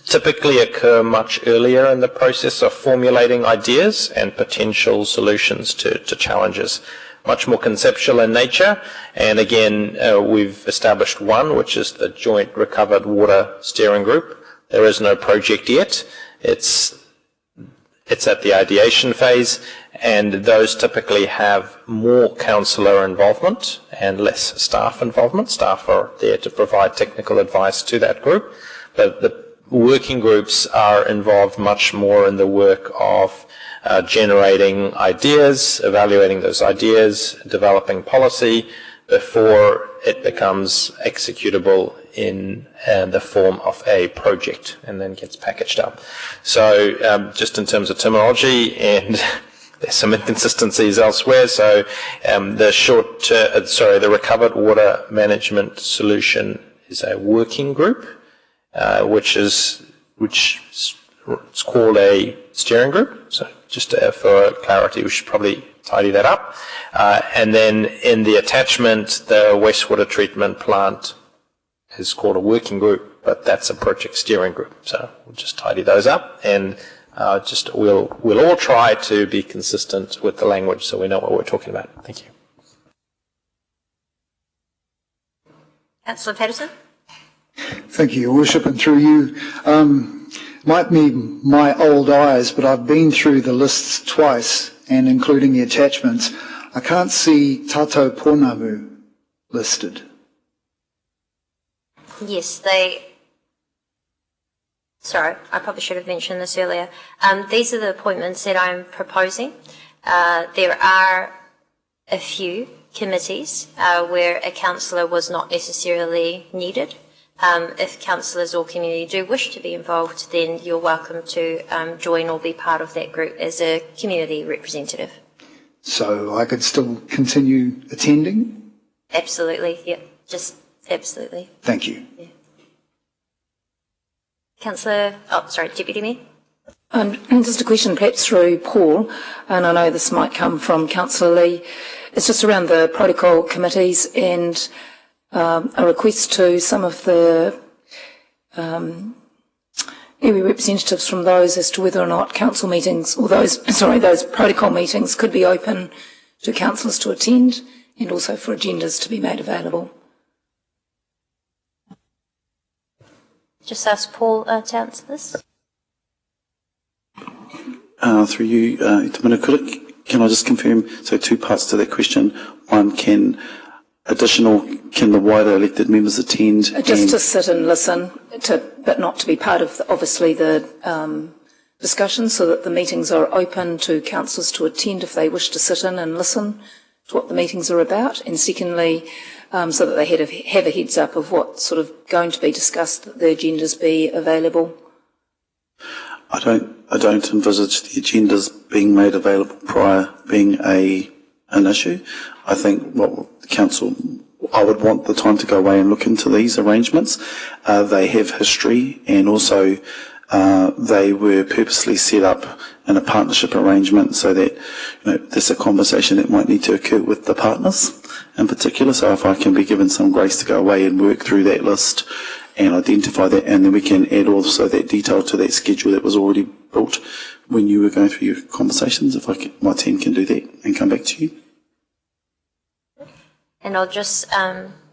typically occur much earlier in the process of formulating ideas and potential solutions to challenges. Much more conceptual in nature, and again, we've established one, which is the Joint Recovered Water Steering Group. There is no project yet. It's at the ideation phase, and those typically have more councillor involvement and less staff involvement. Staff are there to provide technical advice to that group, but the working groups are involved much more in the work of generating ideas, evaluating those ideas, developing policy before it becomes executable in the form of a project and then gets packaged up. So just in terms of terminology, and there's some inconsistencies elsewhere, so the Recovered Water Management Solution is a working group, which is called a steering group. So just for clarity, we should probably tidy that up. And then in the attachment, the wastewater treatment plant is called a working group, but that's a project steering group. So we'll just tidy those up, and we'll all try to be consistent with the language so we know what we're talking about. Thank you. Councillor Patterson. Thank you, Your Worship, and through you. Might be my old eyes, but I've been through the lists twice, and including the attachments. I can't see Tato Ponamu listed. Yes, sorry, I probably should have mentioned this earlier. These are the appointments that I'm proposing. There are a few committees where a councillor was not necessarily needed. If councillors or community do wish to be involved, then you're welcome to join or be part of that group as a community representative. So I could still continue attending? Absolutely, yeah, just absolutely. Thank you. Yeah. Councillor, Deputy Mayor. And just a question perhaps through Paul, and I know this might come from Councillor Lee. It's just around the protocol committees and a request to some of the iwi representatives from those as to whether or not council meetings, or those protocol meetings could be open to councillors to attend and also for agendas to be made available. Just ask Paul to answer this. Through you, can I just confirm, so two parts to that question. One, can the wider elected members attend? Just to sit and listen, but not to be part of, obviously, the discussion, so that the meetings are open to councillors to attend if they wish to sit in and listen to what the meetings are about. And secondly, so that they have a heads up of what's sort of going to be discussed, that the agendas be available. I don't envisage the agendas being made available prior being an issue. I think what the council, I would want the time to go away and look into these arrangements. They have history, and also they were purposely set up in a partnership arrangement so that there's a conversation that might need to occur with the partners in particular. So if I can be given some grace to go away and work through that list and identify that, and then we can add also that detail to that schedule that was already built when you were going through your conversations. If my team can do that and come back to you. And I'll just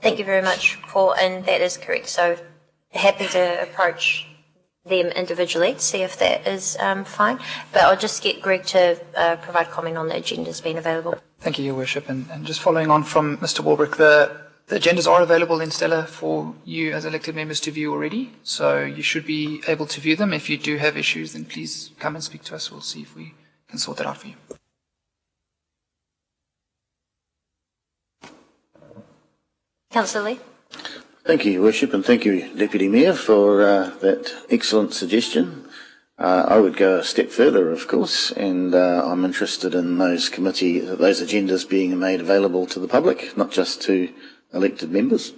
thank you very much, Paul, and that is correct. So happy to approach them individually to see if that is fine. But I'll just get Greg to provide comment on the agendas being available. Thank you, Your Worship. And just following on from Mr. Warbrick, the agendas are available in Stella for you as elected members to view already, so you should be able to view them. If you do have issues, then please come and speak to us. We'll see if we can sort that out for you. Councillor Lee. Thank you, Your Worship, and thank you, Deputy Mayor, for that excellent suggestion. I would go a step further, of course, and I'm interested in those agendas being made available to the public, not just to elected members.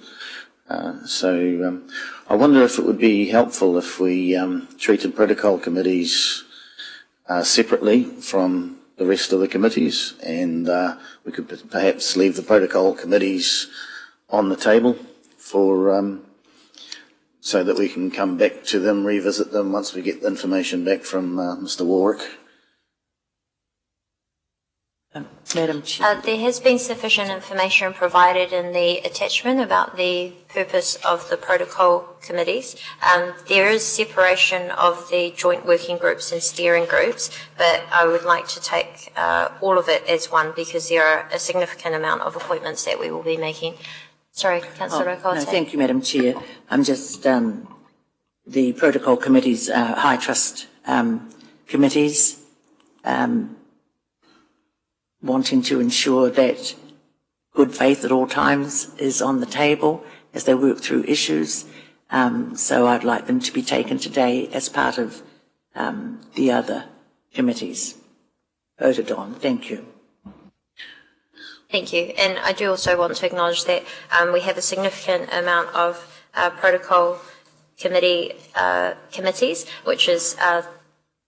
So I wonder if it would be helpful if we treated protocol committees separately from the rest of the committees, and we could perhaps leave the protocol committees on the table for so that we can come back to them, revisit them once we get the information back from Mr. Warwick. Madam Chair. There has been sufficient information provided in the attachment about the purpose of the protocol committees. There is separation of the joint working groups and steering groups, but I would like to take all of it as one because there are a significant amount of appointments that we will be making. Sorry, Councillor Rokote. No, thank you, Madam Chair. I'm just the protocol committees, high trust committees, wanting to ensure that good faith at all times is on the table as they work through issues. So I'd like them to be taken today as part of the other committees voted on. Thank you. Thank you. And I do also want to acknowledge that we have a significant amount of protocol committees, which is a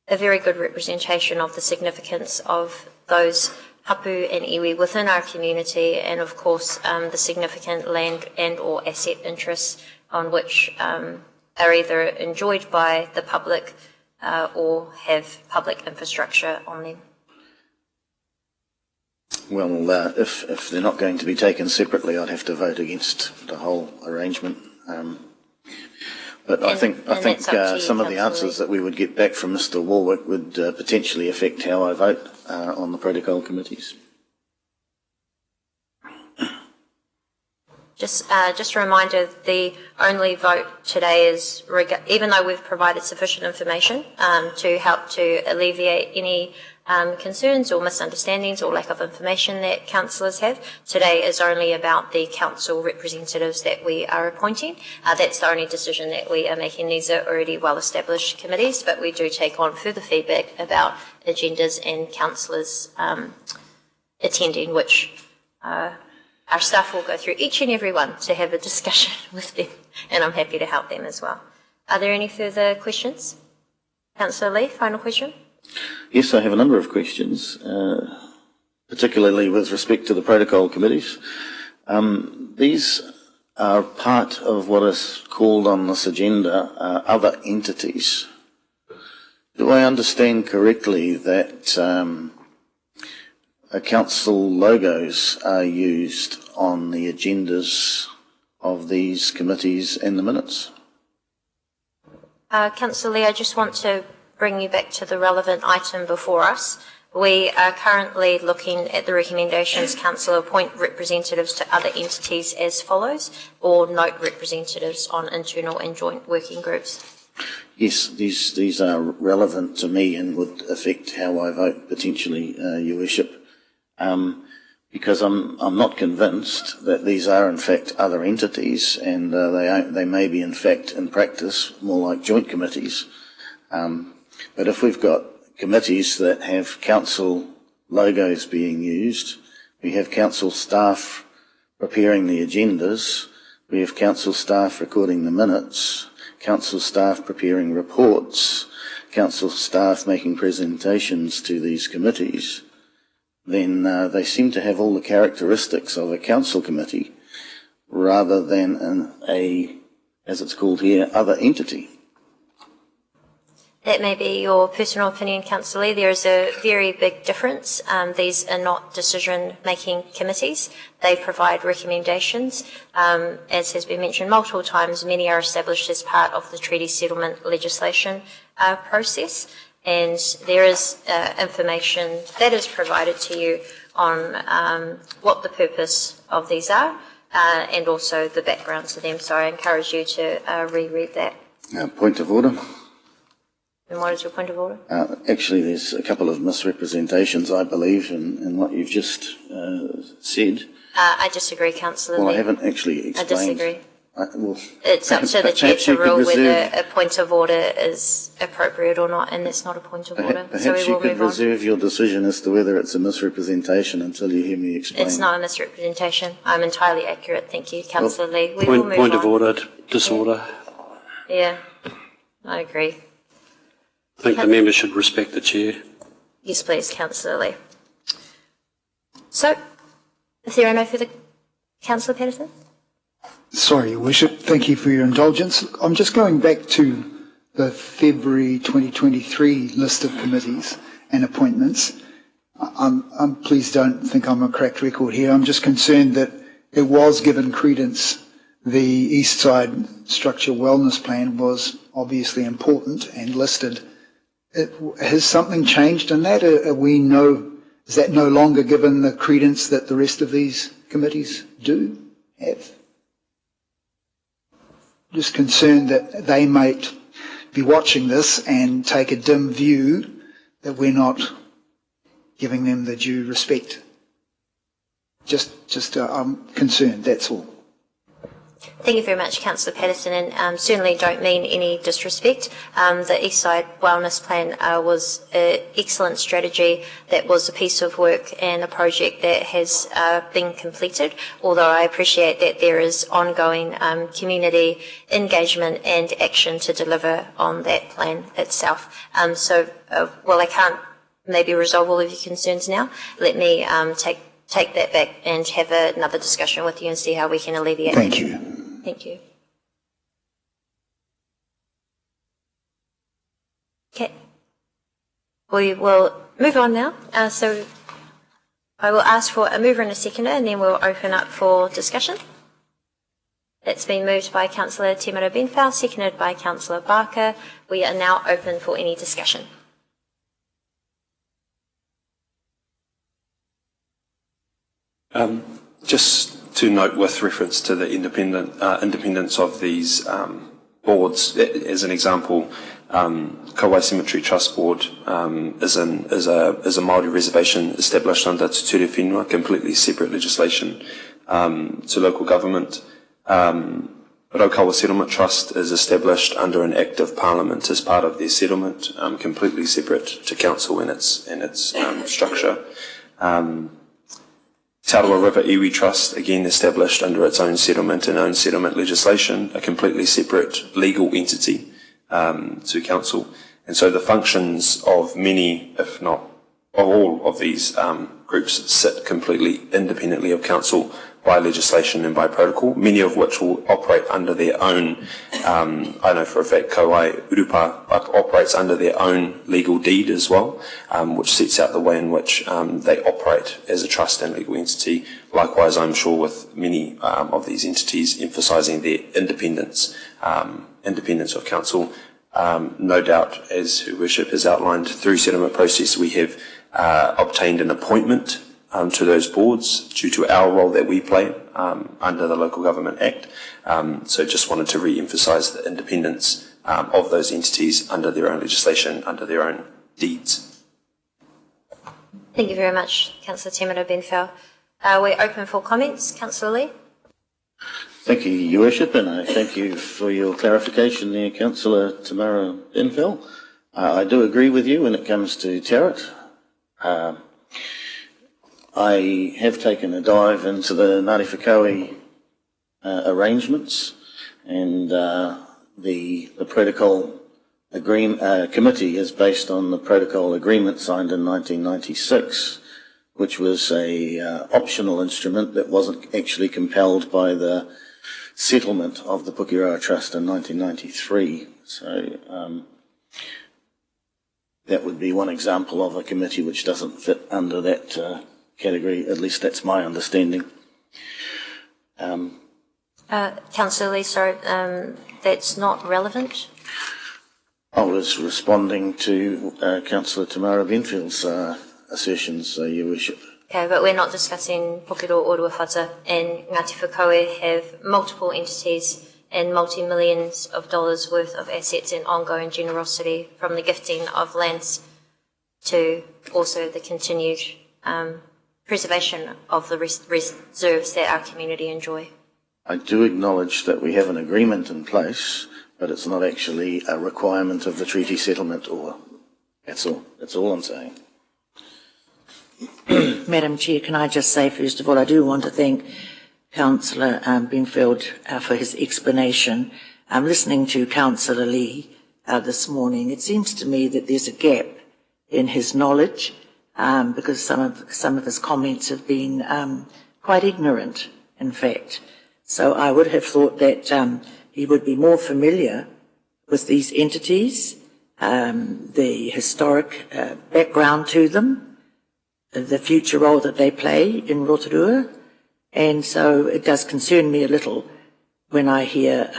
very good representation of the significance of those hapu and iwi within our community, and of course the significant land and or asset interests on which are either enjoyed by the public or have public infrastructure on them. Well, if they're not going to be taken separately, I'd have to vote against the whole arrangement. But I think that's up to you, some of the Councillor answers that we would get back from Mr. Warwick would potentially affect how I vote on the protocol committees. Just a reminder, the only vote today is, even though we've provided sufficient information to help to alleviate any concerns or misunderstandings or lack of information that councillors have, today is only about the council representatives that we are appointing. That's the only decision that we are making. These are already well-established committees, but we do take on further feedback about agendas and councillors attending, which our staff will go through each and every one to have a discussion with them, and I'm happy to help them as well. Are there any further questions? Councillor Lee, final question? Yes, I have a number of questions, particularly with respect to the protocol committees. These are part of what is called on this agenda other entities. Do I understand correctly that council logos are used on the agendas of these committees and the minutes? Councillor Lee, I just want to bring you back to the relevant item before us. We are currently looking at the recommendations. Council appoint representatives to other entities as follows, or note representatives on internal and joint working groups. Yes, these are relevant to me and would affect how I vote potentially, Your Worship. Because I'm not convinced that these are in fact other entities, and they may be in fact in practice more like joint committees. But if we've got committees that have council logos being used, we have council staff preparing the agendas, we have council staff recording the minutes, council staff preparing reports, council staff making presentations to these committees, then they seem to have all the characteristics of a council committee rather than as it's called here, other entity. That may be your personal opinion, Councillor Lee. There is a very big difference. These are not decision-making committees. They provide recommendations. As has been mentioned multiple times, many are established as part of the treaty settlement legislation process. And there is information that is provided to you on what the purpose of these are and also the background to them. So I encourage you to reread that. Point of order. And what is your point of order? Actually, there's a couple of misrepresentations, I believe, in what you've just said. I disagree, Councillor Lee. Well, I haven't actually explained. I disagree. It's up to the Chair to rule whether a point of order is appropriate or not, and it's not a point of order. Perhaps so we will you could move reserve your decision as to whether it's a misrepresentation until you hear me explain. It's not a misrepresentation. I'm entirely accurate. Thank you, Councillor Lee. We will move point on. of order, disorder. Yeah, I agree. I think the member should respect the chair. Yes, please, Councillor Lee. So, if there are no further... Councillor Patterson? Sorry, Your Worship. Thank you for your indulgence. I'm just going back to the February 2023 list of committees and appointments. Please don't think I'm a cracked record here. I'm just concerned that it was given credence. The East Side Structure Wellness Plan was obviously important and listed. Has something changed in that? Is that no longer given the credence that the rest of these committees do have? Just concerned that they might be watching this and take a dim view that we're not giving them the due respect. I'm concerned, that's all. Thank you very much, Councillor Patterson, and certainly don't mean any disrespect. The Eastside Wellness Plan was an excellent strategy that was a piece of work and a project that has been completed, although I appreciate that there is ongoing community engagement and action to deliver on that plan itself. While I can't maybe resolve all of your concerns now, let me take that back and have another discussion with you and see how we can alleviate Thank that. you. Thank you. Okay. We will move on now. So I will ask for a mover and a seconder, and then we'll open up for discussion. That's been moved by Councillor Temero Benfau, seconded by Councillor Barker. We are now open for any discussion. Just to note with reference to the independence of these boards, as an example, Kauai Cemetery Trust Board is a Māori reservation established under Te Ture Whenua, completely separate legislation to local government. Rotorua Settlement Trust is established under an Act of Parliament as part of their settlement, completely separate to council in its structure. Taurua River Iwi Trust, again established under its own settlement and own settlement legislation, a completely separate legal entity to council. And so the functions of many, if not of all of these groups, sit completely independently of council by legislation and by protocol, many of which will operate under their own, I know for a fact Kauai Urupa operates under their own legal deed as well, which sets out the way in which they operate as a trust and legal entity. Likewise, I'm sure with many of these entities emphasising their independence of council. No doubt, as Her Worship has outlined, through settlement process we have obtained an appointment to those boards due to our role that we play under the Local Government Act. So just wanted to re-emphasise the independence of those entities under their own legislation, under their own deeds. Thank you very much, Councillor Temero Benfau. We're open for comments. Councillor Lee. Thank you, Your Worship, and I thank you for your clarification there, Councillor Temero Benfau. I do agree with you when it comes to Tarrant. I have taken a dive into the Ngāti Whakaui arrangements, and the protocol committee is based on the protocol agreement signed in 1996, which was a optional instrument that wasn't actually compelled by the settlement of the Pukeroa Trust in 1993. So that would be one example of a committee which doesn't fit under that category. At least that's my understanding. Councillor Lee, sorry, that's not relevant. I was responding to Councillor Temero Benfield's assertions, Your Worship. Okay, but we're not discussing Pukeroa Orua Whata, and Ngāti Whakaui have multiple entities and multi-millions of dollars worth of assets and ongoing generosity, from the gifting of lands to also the continued preservation of the reserves that our community enjoy. I do acknowledge that we have an agreement in place, but it's not actually a requirement of the treaty settlement, or that's all. That's all I'm saying. Madam Chair, can I just say, first of all, I do want to thank Councillor Benfield for his explanation. I'm listening to Councillor Lee this morning. It seems to me that there's a gap in his knowledge, because some of his comments have been quite ignorant, in fact. So I would have thought that he would be more familiar with these entities, the historic background to them, the future role that they play in Rotorua. And so it does concern me a little when I hear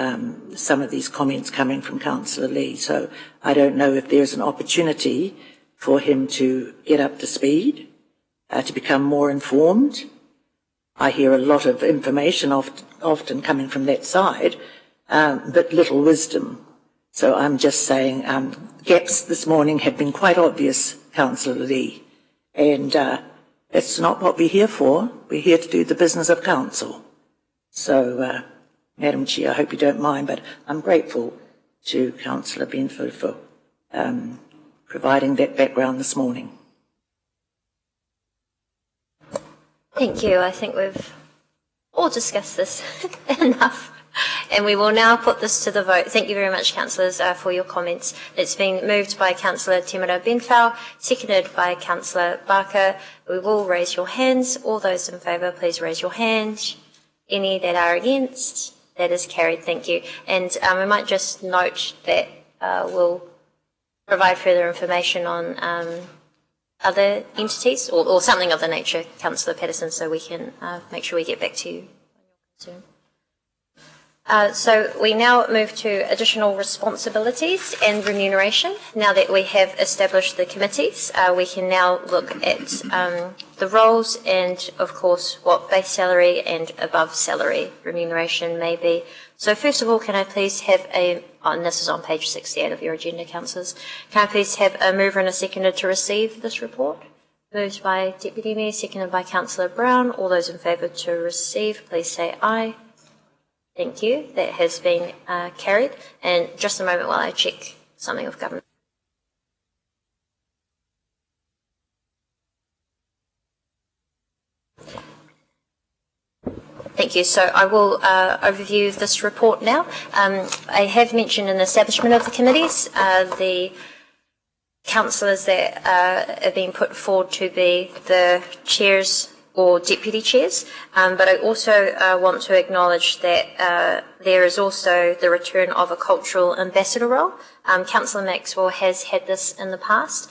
some of these comments coming from Councillor Lee. So I don't know if there's an opportunity for him to get up to speed, to become more informed. I hear a lot of information often coming from that side, but little wisdom. So I'm just saying gaps this morning have been quite obvious, Councillor Lee. And that's not what we're here for. We're here to do the business of council. So, Madam Chair, I hope you don't mind, but I'm grateful to Councillor Benford for providing that background this morning. Thank you. I think we've all discussed this enough. And we will now put this to the vote. Thank you very much, councillors, for your comments. It's been moved by Councillor Temero Benfau, seconded by Councillor Barker. We will raise your hands. All those in favour, please raise your hand. Any that are against? That is carried. Thank you. And we might just note that we'll provide further information on other entities or something of the nature, Councillor Patterson, so we can make sure we get back to you on your concern. So we now move to additional responsibilities and remuneration. Now that we have established the committees, we can now look at the roles and, of course, what base salary and above salary remuneration may be. So first of all, can I please have and this is on page 68 of your agenda, councillors, can I please have a mover and a seconder to receive this report? Moved by Deputy Mayor, seconded by Councillor Brown. All those in favour to receive, please say aye. Thank you. That has been carried. And just a moment while I check something of government. Thank you. So I will overview this report now. I have mentioned in the establishment of the committees the councillors that are being put forward to be the chairs or deputy chairs, but I also want to acknowledge that there is also the return of a cultural ambassador role. Councillor Maxwell has had this in the past,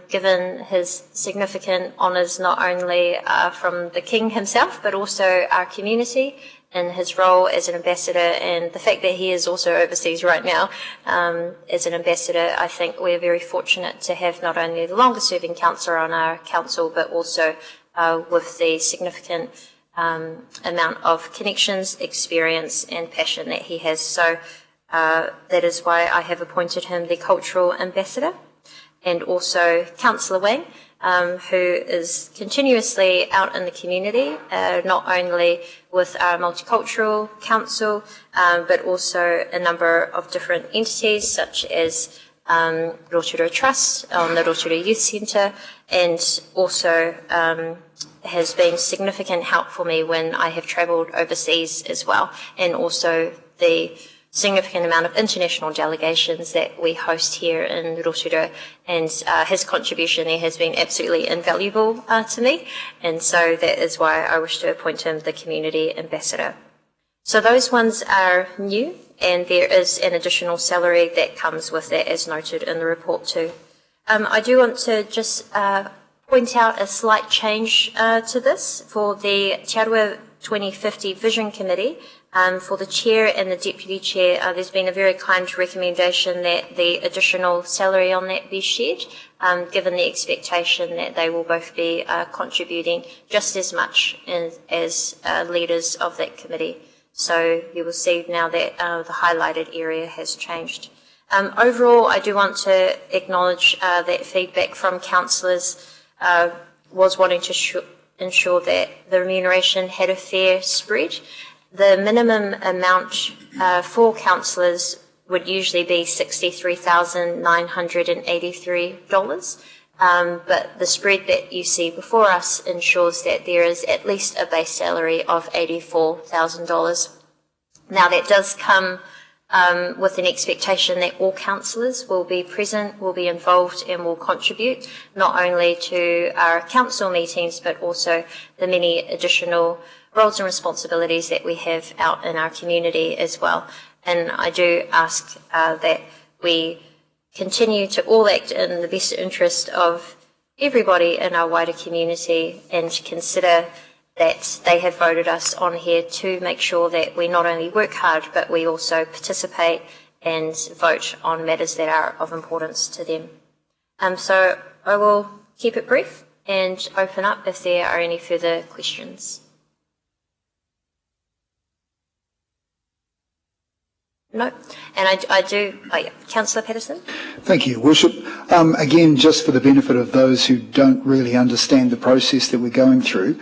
given his significant honours not only from the King himself, but also our community in his role as an ambassador, and the fact that he is also overseas right now as an ambassador. I think we're very fortunate to have not only the longest serving councillor on our council, but also with the significant amount of connections, experience and passion that he has. So that is why I have appointed him the Cultural Ambassador. And also Councillor Wang, who is continuously out in the community, not only with our Multicultural Council, but also a number of different entities such as Rotorua Trust on the Rotorua Youth Centre, and also has been significant help for me when I have travelled overseas as well, and also the significant amount of international delegations that we host here in Rotorua, and his contribution there has been absolutely invaluable to me, and so that is why I wish to appoint him the Community Ambassador. So those ones are new, and there is an additional salary that comes with that, as noted in the report too. I do want to just point out a slight change to this for the Te Aroha 2050 Vision Committee. For the chair and the deputy chair, there's been a very kind recommendation that the additional salary on that be shared, given the expectation that they will both be contributing just as much as leaders of that committee. So you will see now that the highlighted area has changed. Overall, I do want to acknowledge that feedback from councillors was wanting to ensure that the remuneration had a fair spread. The minimum amount for councillors would usually be $63,983, but the spread that you see before us ensures that there is at least a base salary of $84,000. Now that does come with an expectation that all councillors will be present, will be involved and will contribute not only to our council meetings but also the many additional roles and responsibilities that we have out in our community as well. And I do ask that we continue to all act in the best interest of everybody in our wider community and consider that they have voted us on here to make sure that we not only work hard but we also participate and vote on matters that are of importance to them. So I will keep it brief and open up if there are any further questions. No, and I do. Oh yeah, Councillor Patterson. Thank you, Worship. Again, just for the benefit of those who don't really understand the process that we're going through,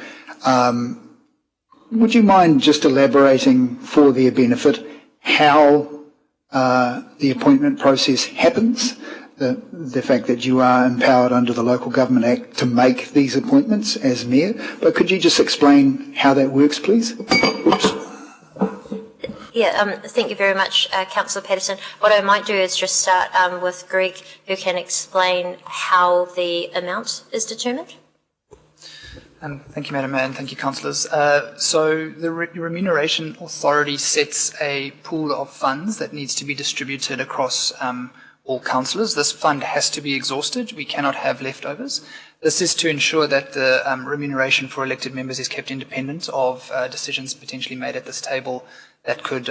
would you mind just elaborating for their benefit how the appointment process happens? The fact that you are empowered under the Local Government Act to make these appointments as Mayor, but could you just explain how that works, please? Oops. Yeah, thank you very much, Councillor Patterson. What I might do is just start with Greg, who can explain how the amount is determined. Thank you, Madam Mayor, and thank you, councillors. So the Remuneration Authority sets a pool of funds that needs to be distributed across all councillors. This fund has to be exhausted. We cannot have leftovers. This is to ensure that the remuneration for elected members is kept independent of decisions potentially made at this table that could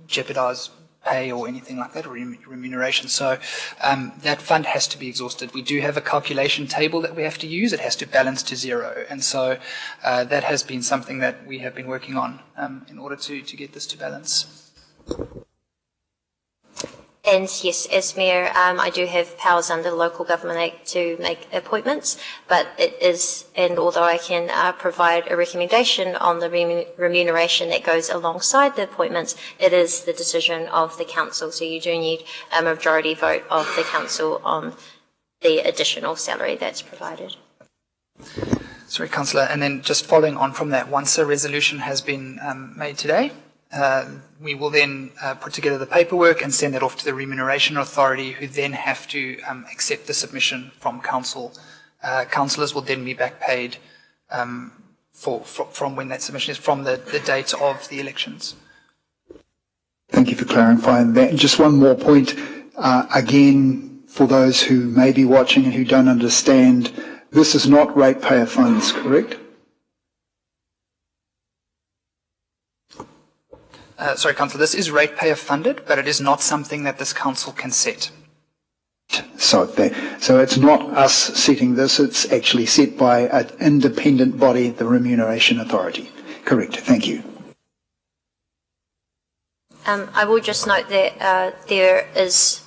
jeopardise pay or anything like that, or remuneration. So that fund has to be exhausted. We do have a calculation table that we have to use. It has to balance to zero. And so that has been something that we have been working on in order to get this to balance. And yes, as Mayor, I do have powers under the Local Government Act to make appointments, but it is, and although I can provide a recommendation on the remuneration that goes alongside the appointments, it is the decision of the Council, so you do need a majority vote of the Council on the additional salary that's provided. Sorry, Councillor, and then just following on from that, once a resolution has been made today, we will then put together the paperwork and send that off to the Remuneration Authority, who then have to accept the submission from Council. Councillors will then be back paid from when that submission is, from the date of the elections. Thank you for clarifying that. And just one more point, again, for those who may be watching and who don't understand, this is not ratepayer funds, correct? Sorry, Councillor, this is ratepayer funded, but it is not something that this Council can set. So it's not us setting this, it's actually set by an independent body, the Remuneration Authority. Correct, thank you. I will just note that there is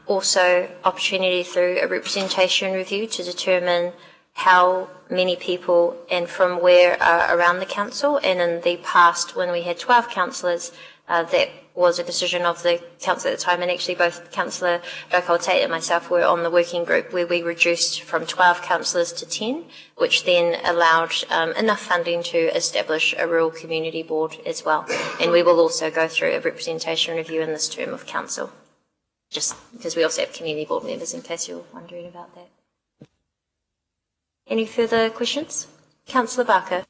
also opportunity through a representation review to determine how many people and from where are around the council, and in the past when we had 12 councillors, that was a decision of the council at the time, and actually both Councillor Rotorua Tate and myself were on the working group where we reduced from 12 councillors to 10, which then allowed enough funding to establish a rural community board as well. And we will also go through a representation review in this term of council, just because we also have community board members in case you're wondering about that. Any further questions? Councillor Barker.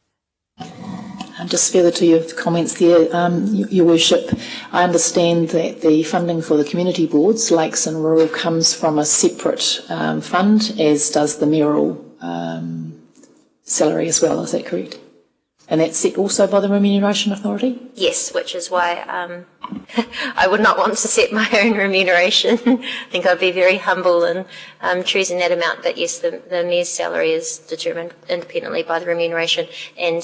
Just further to your comments there, Your Worship, I understand that the funding for the community boards, Lakes and Rural, comes from a separate fund, as does the mayoral salary as well. Is that correct? And that's set also by the Remuneration Authority? Yes, which is why I would not want to set my own remuneration. I think I'd be very humble in choosing that amount. But yes, the mayor's salary is determined independently by the remuneration, and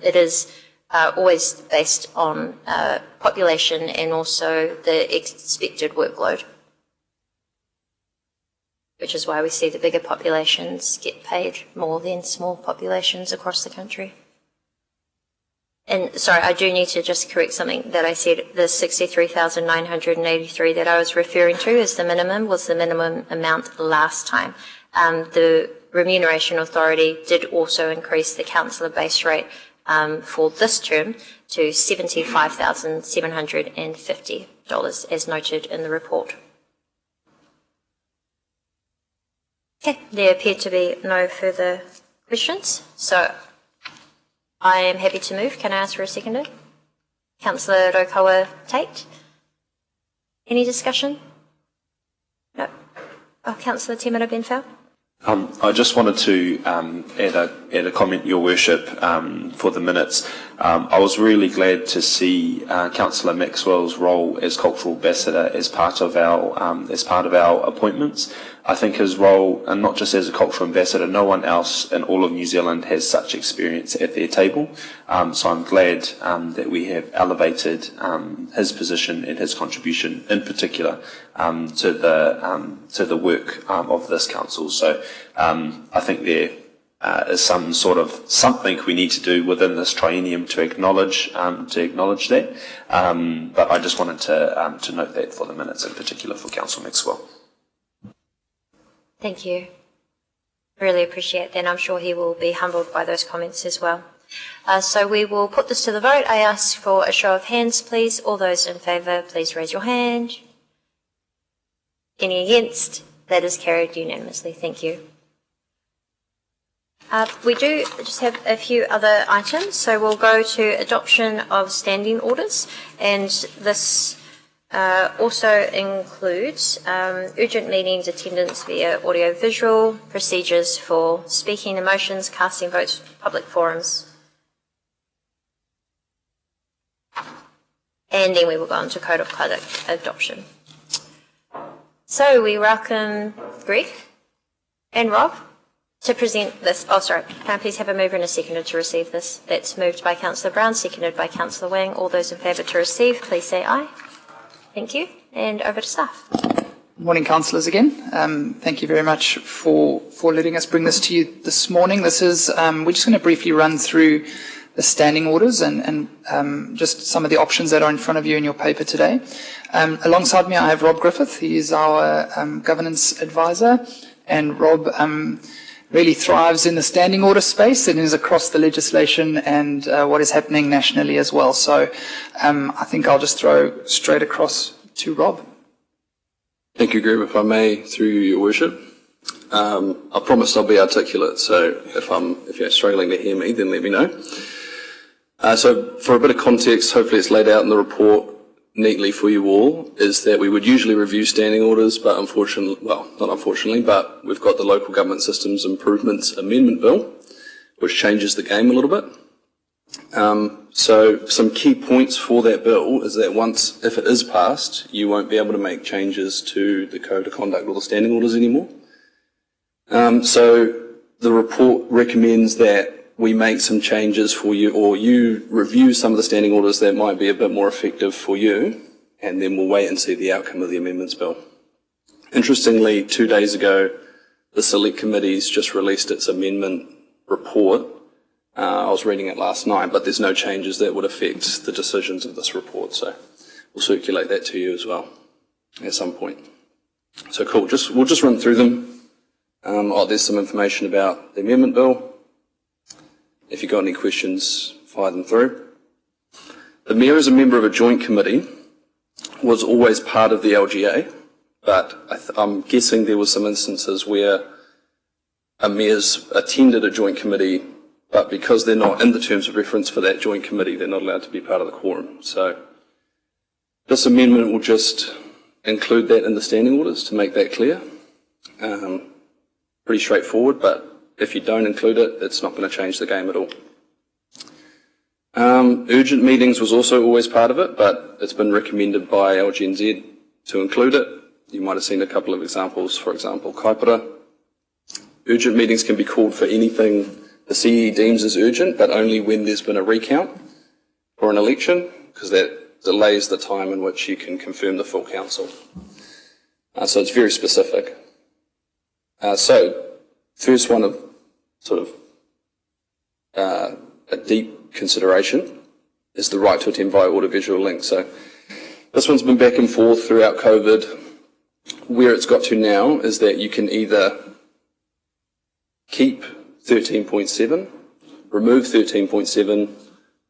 it is always based on population and also the expected workload, which is why we see the bigger populations get paid more than small populations across the country. And sorry, I do need to just correct something that I said. The 63,983 that I was referring to as the minimum was the minimum amount last time. The Remuneration Authority did also increase the councillor base rate for this term to $75,750, as noted in the report. Okay, there appear to be no further questions, so I am happy to move. Can I ask for a seconder? Councillor Rotorua Tate. Any discussion? No. Oh, Councillor Temera Benfell. I just wanted to add a comment, Your Worship, for the minutes. I was really glad to see Councillor Maxwell's role as cultural ambassador as part of our appointments. I think his role, and not just as a cultural ambassador, no one else in all of New Zealand has such experience at their table. So I'm glad that we have elevated his position and his contribution, in particular, to the work of this council. So I think there is some sort of something we need to do within this triennium to acknowledge that. But I just wanted to note that for the minutes, in particular for Councillor Maxwell. Thank you. Really appreciate that, and I'm sure he will be humbled by those comments as well. So we will put this to the vote. I ask for a show of hands, please. All those in favour, please raise your hand. Any against? That is carried unanimously. Thank you. We do just have a few other items, so we'll go to adoption of standing orders, and this also includes urgent meetings, attendance via audio-visual, procedures for speaking, motions, casting votes, public forums. and then we will go on to Code of Conduct adoption. So we welcome Greg and Rob to present this. Oh, sorry. Can I please have a mover and a seconder to receive this? That's moved by Councillor Brown, seconded by Councillor Wang. All those in favour to receive, please say aye. Thank you. And over to staff. Morning, councillors again. Thank you very much for letting us bring this to you this morning. This is, we're just going to briefly run through the standing orders and just some of the options that are in front of you in your paper today. Alongside me, I have Rob Griffith. He is our governance advisor, and Rob really thrives in the standing order space and is across the legislation and what is happening nationally as well. So I think I'll just throw straight across to Rob. Thank you, Greg. If I may, through your worship, I promise I'll be articulate. So if you're struggling to hear me, then let me know. So for a bit of context, hopefully it's laid out in the report neatly for you all, is that we would usually review standing orders, but unfortunately, well, not unfortunately, but we've got the Local Government Systems Improvements Amendment Bill, which changes the game a little bit. So some key points for that bill is that once, if it is passed, you won't be able to make changes to the Code of Conduct or the standing orders anymore. So the report recommends that we make some changes for you, or you review some of the standing orders that might be a bit more effective for you, and then we'll wait and see the outcome of the amendments bill. Interestingly, 2 days ago, the Select Committee's just released its amendment report. I was reading it last night, but there's no changes that would affect the decisions of this report, so we'll circulate that to you as well at some point. So cool, we'll just run through them. There's some information about the amendment bill. If you've got any questions, fire them through. The Mayor, as a member of a joint committee, was always part of the LGA, but I'm guessing there were some instances where a Mayor's attended a joint committee, but because they're not in the terms of reference for that joint committee, they're not allowed to be part of the quorum. So this amendment will just include that in the standing orders to make that clear. Pretty straightforward, but if you don't include it, it's not going to change the game at all. Urgent meetings was also always part of it, but it's been recommended by LGNZ to include it. You might have seen a couple of examples, for example, kaipara. Urgent meetings can be called for anything the CE deems as urgent, but only when there's been a recount or an election, because that delays the time in which you can confirm the full council. So it's very specific. So first one of sort of a deep consideration is the right to attend via audiovisual link. So this one's been back and forth throughout COVID. Where it's got to now is that you can either keep 13.7, remove 13.7,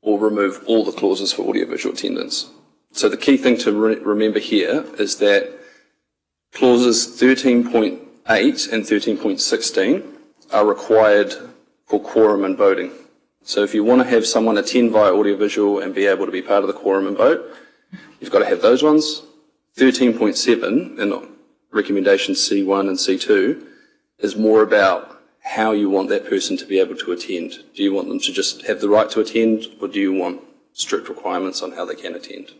or remove all the clauses for audiovisual attendance. So the key thing to remember here is that clauses 13.8 and 13.16 are required for quorum and voting. So if you want to have someone attend via audiovisual and be able to be part of the quorum and vote, you've got to have those ones. 13.7 and recommendation C1 and C2 is more about how you want that person to be able to attend. Do you want them to just have the right to attend, or do you want strict requirements on how they can attend?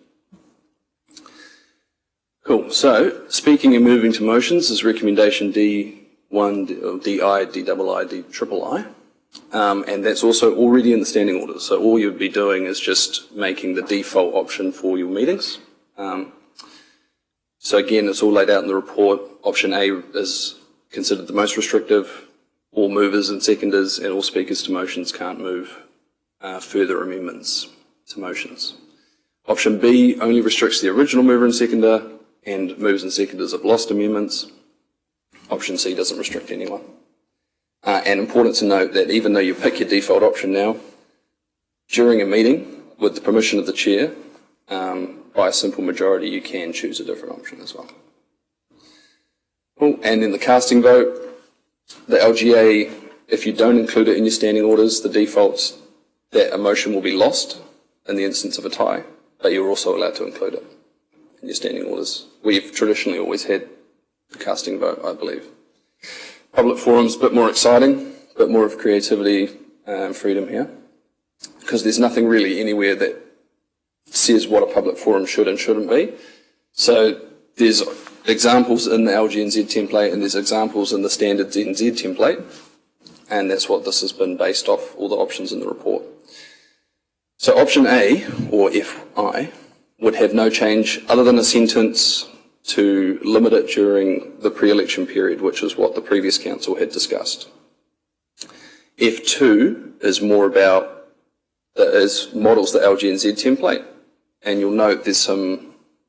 Cool. So speaking and moving to motions is recommendation D1, DI, DII, DIII. And that's also already in the standing order. So all you'd be doing is just making the default option for your meetings. So again, it's all laid out in the report. Option A is considered the most restrictive. All movers and seconders and all speakers to motions can't move further amendments to motions. Option B only restricts the original mover and seconder, and movers and seconders have lost amendments. Option C doesn't restrict anyone. And important to note that even though you pick your default option now, during a meeting, with the permission of the chair, by a simple majority, you can choose a different option as well. Cool. And in the casting vote, the LGA, if you don't include it in your standing orders, the default's that a motion will be lost in the instance of a tie, but you're also allowed to include it in your standing orders. We've traditionally always had the casting vote, I believe. Public forum's a bit more exciting, a bit more of creativity and freedom here, because there's nothing really anywhere that says what a public forum should and shouldn't be. So there's examples in the LGNZ template and there's examples in the standards NZ template, and that's what this has been based off, all the options in the report. So option A, or FI, would have no change other than a sentence to limit it during the pre-election period, which is what the previous council had discussed. F2 is more about, models the LGNZ template, and you'll note there's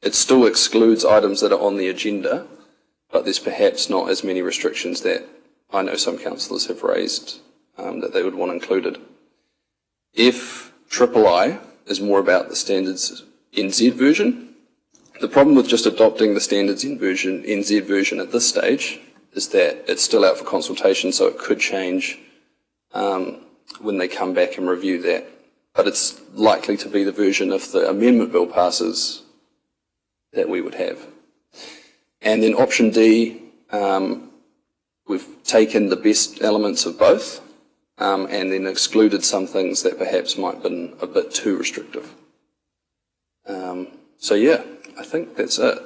it still excludes items that are on the agenda, but there's perhaps not as many restrictions that I know some councillors have raised that they would want included. III is more about the standards NZ version. The problem with just adopting the standards NZ version at this stage is that it's still out for consultation, so it could change when they come back and review that. But it's likely to be the version, if the amendment bill passes, that we would have. And then option D, we've taken the best elements of both and then excluded some things that perhaps might have been a bit too restrictive. So yeah, I think that's it.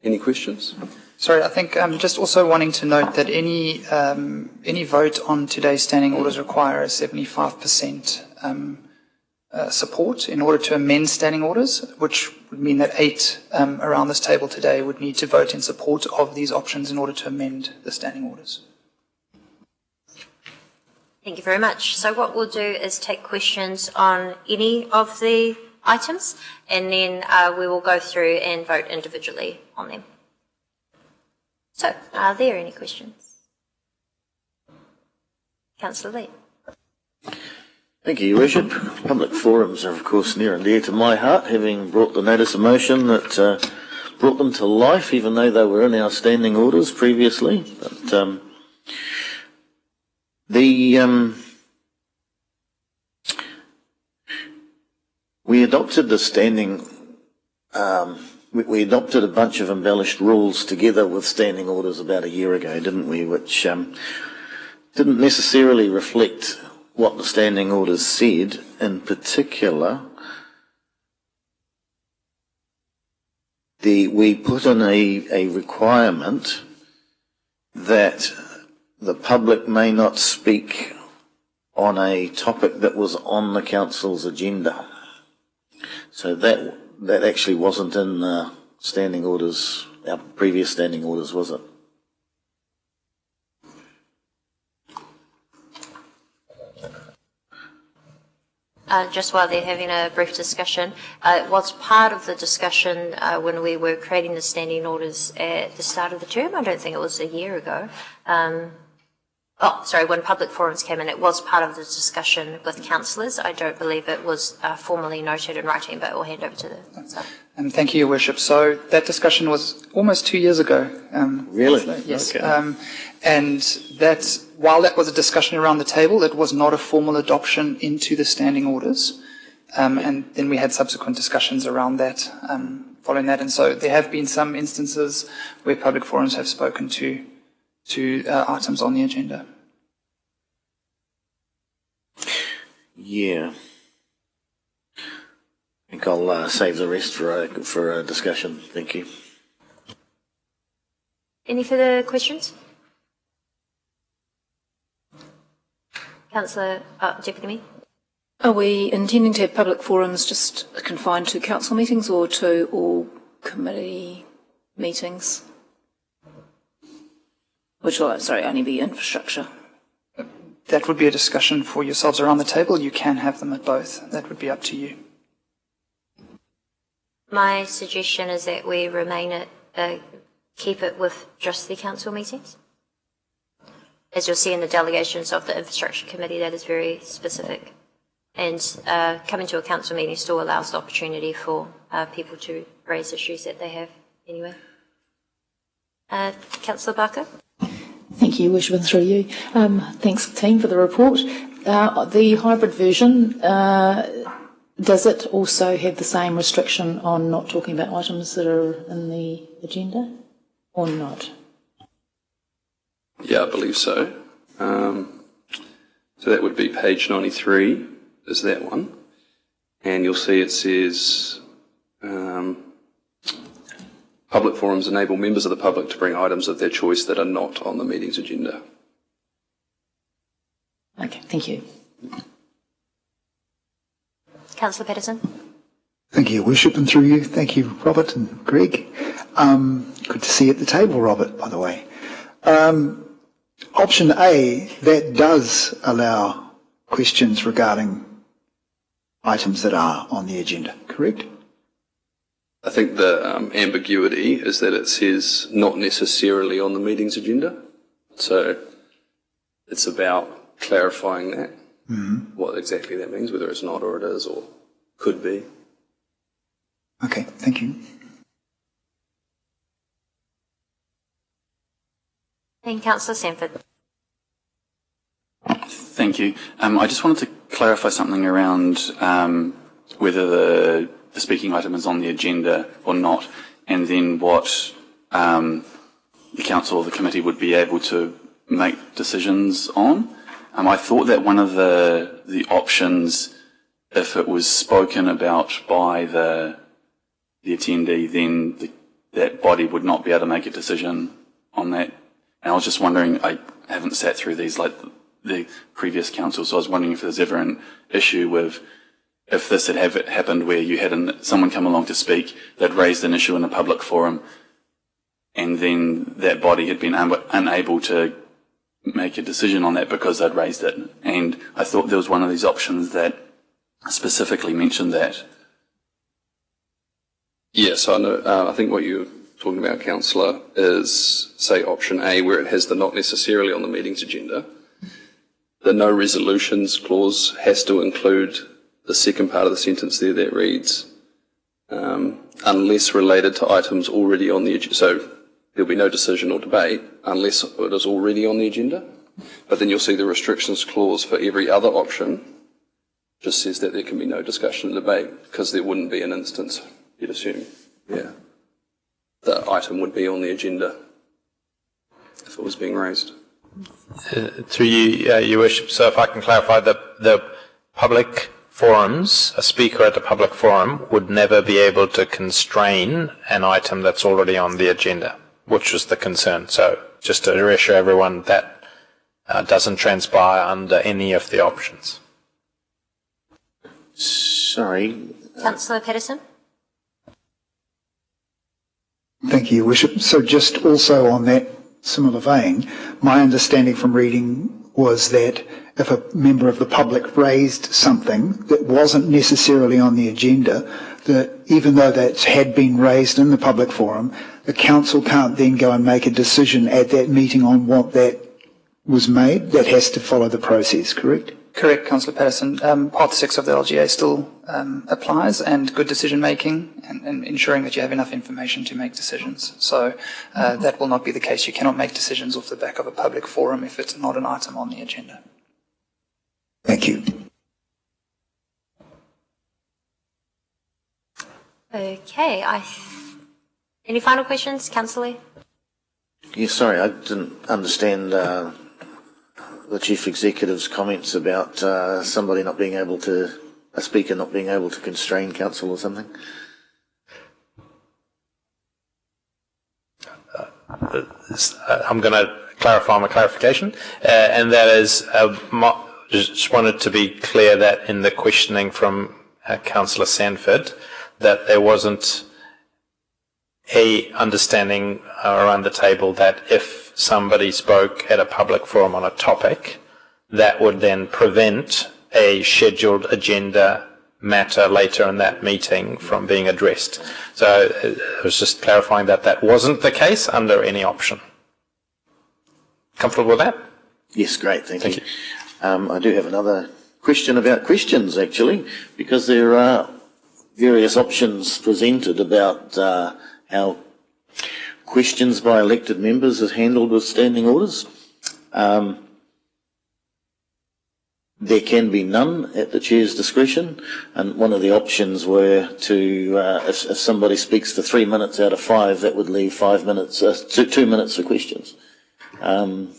Any questions? Sorry, I think I'm just also wanting to note that any vote on today's standing orders require a 75% support in order to amend standing orders, which would mean that 8 around this table today would need to vote in support of these options in order to amend the standing orders. Thank you very much. So what we'll do is take questions on any of the items, and then we will go through and vote individually on them. So, are there any questions? Councillor Lee. Thank you, Your Worship. Public forums are, of course, near and dear to my heart, having brought the notice of motion that brought them to life, even though they were in our standing orders previously. But we adopted the standing. We adopted a bunch of embellished rules together with standing orders about a year ago, didn't we? Which didn't necessarily reflect what the standing orders said. In particular, we put in a requirement that the public may not speak on a topic that was on the council's agenda. So that actually wasn't in the standing orders, our previous standing orders, was it? Just while they're having a brief discussion, it was part of the discussion when we were creating the standing orders at the start of the term. I don't think it was a year ago. When public forums came in, it was part of the discussion with councillors. I don't believe it was formally noted in writing, but we'll hand over to the staff. Thank you, Your Worship. So that discussion was almost 2 years ago. Really? Yes. Okay. And while that was a discussion around the table, it was not a formal adoption into the standing orders. And then we had subsequent discussions around that following that. And so there have been some instances where public forums have spoken to items on the agenda. Yeah. I think I'll save the rest for a discussion. Thank you. Any further questions? Councillor Deputy Mayor. Are we intending to have public forums just confined to council meetings or to all committee meetings? Which will, only be infrastructure? That would be a discussion for yourselves around the table. You can have them at both. That would be up to you. My suggestion is that we keep it with just the council meetings. As you'll see in the delegations of the infrastructure committee, that is very specific. And coming to a council meeting still allows the opportunity for people to raise issues that they have anyway. Councillor Barker? Thank you, Worship, and through you. Thanks, team, for the report. The hybrid version, does it also have the same restriction on not talking about items that are in the agenda, or not? Yeah, I believe so. So that would be page 93, is that one. And you'll see it says Public forums enable members of the public to bring items of their choice that are not on the meeting's agenda. Okay, thank you. Councillor Patterson. Thank you, Your Worship, and through you, thank you, Robert and Greg. Good to see you at the table, Robert, by the way. Option A, that does allow questions regarding items that are on the agenda, correct? I think the ambiguity is that it says not necessarily on the meeting's agenda. So it's about clarifying that, what exactly that means, whether it's not or it is or could be. Okay, thank you. And Councillor Sanford. Thank you. I just wanted to clarify something around whether the speaking item is on the agenda or not, and then what the council or the committee would be able to make decisions on. I thought that one of the options, if it was spoken about by the attendee, then that body would not be able to make a decision on that. And I was just wondering, I haven't sat through these like the previous council, so I was wondering if there's ever an issue with if this had happened where you had someone come along to speak, they'd raised an issue in a public forum, and then that body had been unable to make a decision on that because they'd raised it. And I thought there was one of these options that specifically mentioned that. Yes, I know. I think what you're talking about, Councillor, is, say, option A, where it has the not necessarily on the meeting's agenda. The no resolutions clause has to include the second part of the sentence there that reads, unless related to items already on the agenda. So there'll be no decision or debate unless it is already on the agenda. But then you'll see the restrictions clause for every other option just says that there can be no discussion and debate because there wouldn't be an instance, you'd assume. Yeah. The item would be on the agenda if it was being raised. Through you, Your Worship, so if I can clarify, the public forums, a speaker at a public forum would never be able to constrain an item that's already on the agenda, which was the concern. So just to reassure everyone, that doesn't transpire under any of the options. Sorry. Councillor Patterson. Thank you, Your Worship. So just also on that similar vein, my understanding from reading was that if a member of the public raised something that wasn't necessarily on the agenda, that even though that had been raised in the public forum, the council can't then go and make a decision at that meeting on what that was made. That has to follow the process, correct? Correct, Councillor Patterson. Part 6 of the LGA still applies, and good decision making and ensuring that you have enough information to make decisions. So that will not be the case. You cannot make decisions off the back of a public forum if it's not an item on the agenda. Thank you. Okay. Any final questions, Councillor? Yeah, sorry, I didn't understand the Chief Executive's comments about somebody not being able to, a speaker not being able to constrain council or something. I'm going to clarify my clarification, and that is, just wanted to be clear that in the questioning from Councillor Sanford, that there wasn't a understanding around the table that if somebody spoke at a public forum on a topic, that would then prevent a scheduled agenda matter later in that meeting from being addressed. So I was just clarifying that that wasn't the case under any option. Comfortable with that? Yes, great, thank you. I do have another question about questions, actually, because there are various options presented about how questions by elected members is handled with standing orders. There can be none at the chair's discretion, and one of the options were to, if somebody speaks for 3 minutes out of 5, that would leave 5 minutes, 2 minutes for questions. That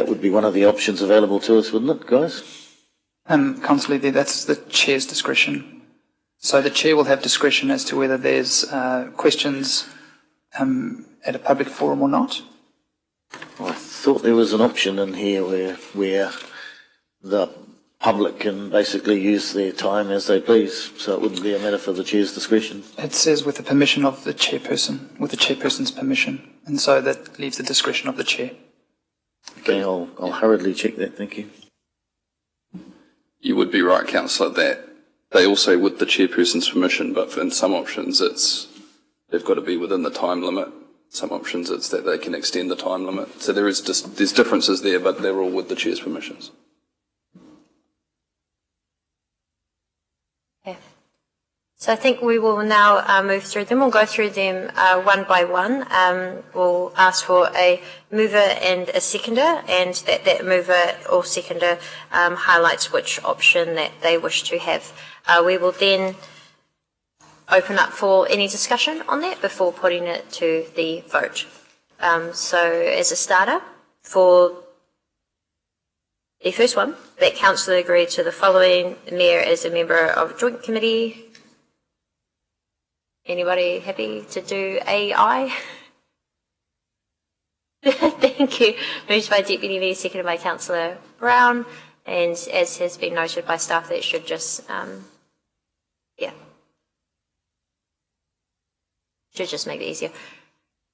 would be one of the options available to us, wouldn't it, guys? Councillor, that's the chair's discretion. So the chair will have discretion as to whether there's questions at a public forum or not. I thought there was an option in here where the public can basically use their time as they please, so it wouldn't be a matter for the chair's discretion. It says with the permission of the chairperson, with the chairperson's permission, and so that leaves the discretion of the chair. Okay, I'll hurriedly check that, thank you. You would be right, Councillor, that they also with the chairperson's permission, but in some options they've got to be within the time limit. Some options it's that they can extend the time limit. So there's differences there, but they're all with the chair's permissions. Okay. So I think we will now move through them. We'll go through them one by one. We'll ask for a mover and a seconder, and that mover or seconder highlights which option that they wish to have. We will then open up for any discussion on that before putting it to the vote. So as a starter, for the first one, that councillor agreed to the following: Mayor as a member of Joint Committee. Anybody happy to do AI? Thank you. Moved by Deputy Mayor, seconded by Councillor Brown, and as has been noted by staff, that should just, should just make it easier.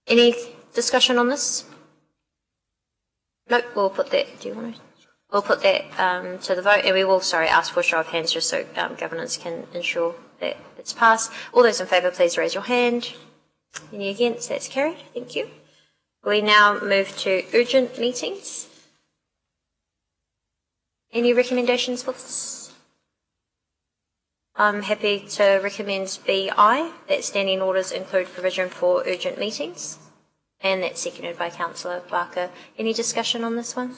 Any discussion on this? Nope, we'll put that, do you want to? We'll put that to the vote, and we will, ask for a show of hands just so governance can ensure that it's passed. All those in favour, please raise your hand. Any against? That's carried. Thank you. We now move to urgent meetings. Any recommendations for this? I'm happy to recommend BI, that standing orders include provision for urgent meetings, and that's seconded by Councillor Barker. Any discussion on this one?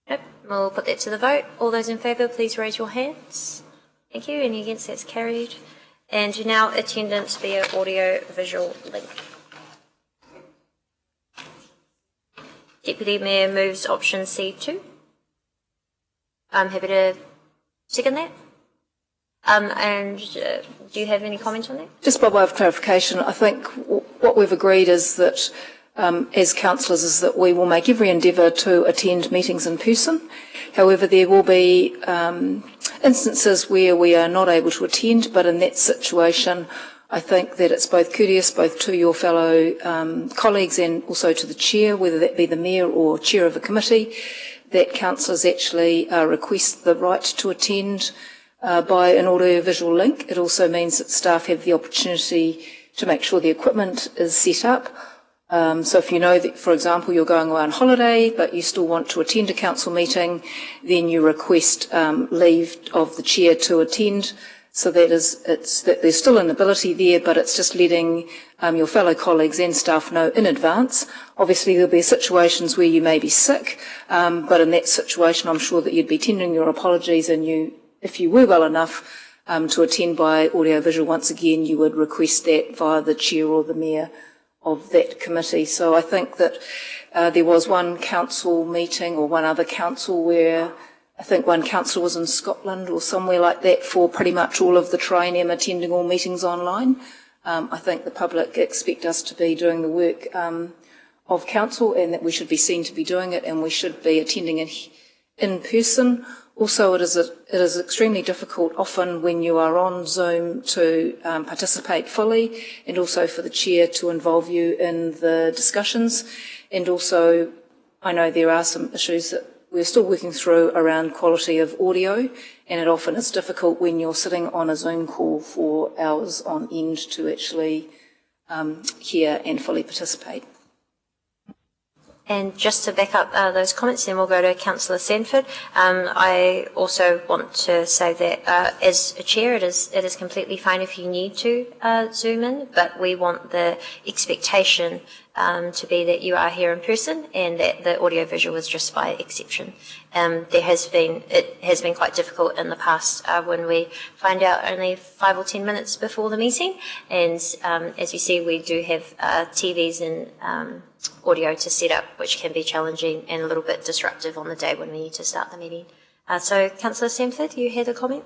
Nope. We'll put that to the vote. All those in favour, please raise your hands. Thank you. Any against? That's carried. And now attendance via audio visual link. Deputy Mayor moves option C2. I'm happy to second that. And do you have any comment on that? Just by way of clarification, I think what we've agreed is that as councillors is that we will make every endeavour to attend meetings in person. However, there will be instances where we are not able to attend, but in that situation, I think that it's both courteous, both to your fellow colleagues and also to the chair, whether that be the mayor or chair of a committee, that councillors actually request the right to attend by an audio-visual link. It also means that staff have the opportunity to make sure the equipment is set up. So if you know that, for example, you're going away on holiday, but you still want to attend a council meeting, then you request leave of the chair to attend. So that there's still an ability there, but it's just letting your fellow colleagues and staff know in advance. Obviously, there'll be situations where you may be sick, but in that situation, I'm sure that you'd be tendering your apologies, and if you were well enough to attend by audio-visual, once again, you would request that via the chair or the mayor of that committee. So I think that there was one council meeting or one other council where I think one council was in Scotland or somewhere like that for pretty much all of the Tri-NEM attending all meetings online. I think the public expect us to be doing the work of council, and that we should be seen to be doing it, and we should be attending it in person. Also, it is extremely difficult often when you are on Zoom to participate fully, and also for the chair to involve you in the discussions. And also, I know there are some issues that we're still working through around quality of audio, and it often is difficult when you're sitting on a Zoom call for hours on end to actually hear and fully participate. And just to back up those comments, then we'll go to Councillor Sanford. I also want to say that as a chair, it is completely fine if you need to Zoom in, but we want the expectation to be that you are here in person, and that the audio-visual is just by exception. It has been quite difficult in the past when we find out only 5 or 10 minutes before the meeting, and as you see, we do have TVs and audio to set up, which can be challenging and a little bit disruptive on the day when we need to start the meeting. So, Councillor Sanford, you had a comment?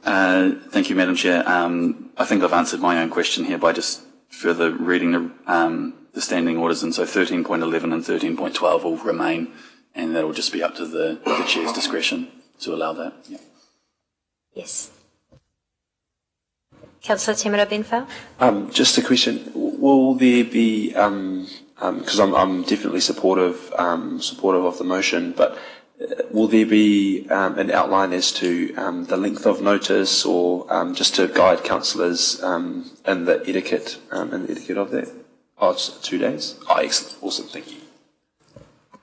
Thank you, Madam Chair. I think I've answered my own question here by just further reading the standing orders, and so 13.11 and 13.12 will remain, and that will just be up to the Chair's discretion to allow that. Yeah. Yes. Councillor Temera Benfell? Just a question. Will there be, because I'm definitely supportive of the motion, but will there be an outline as to the length of notice, or just to guide councillors in the etiquette of that? Oh, it's 2 days. Oh, excellent, awesome, thank you.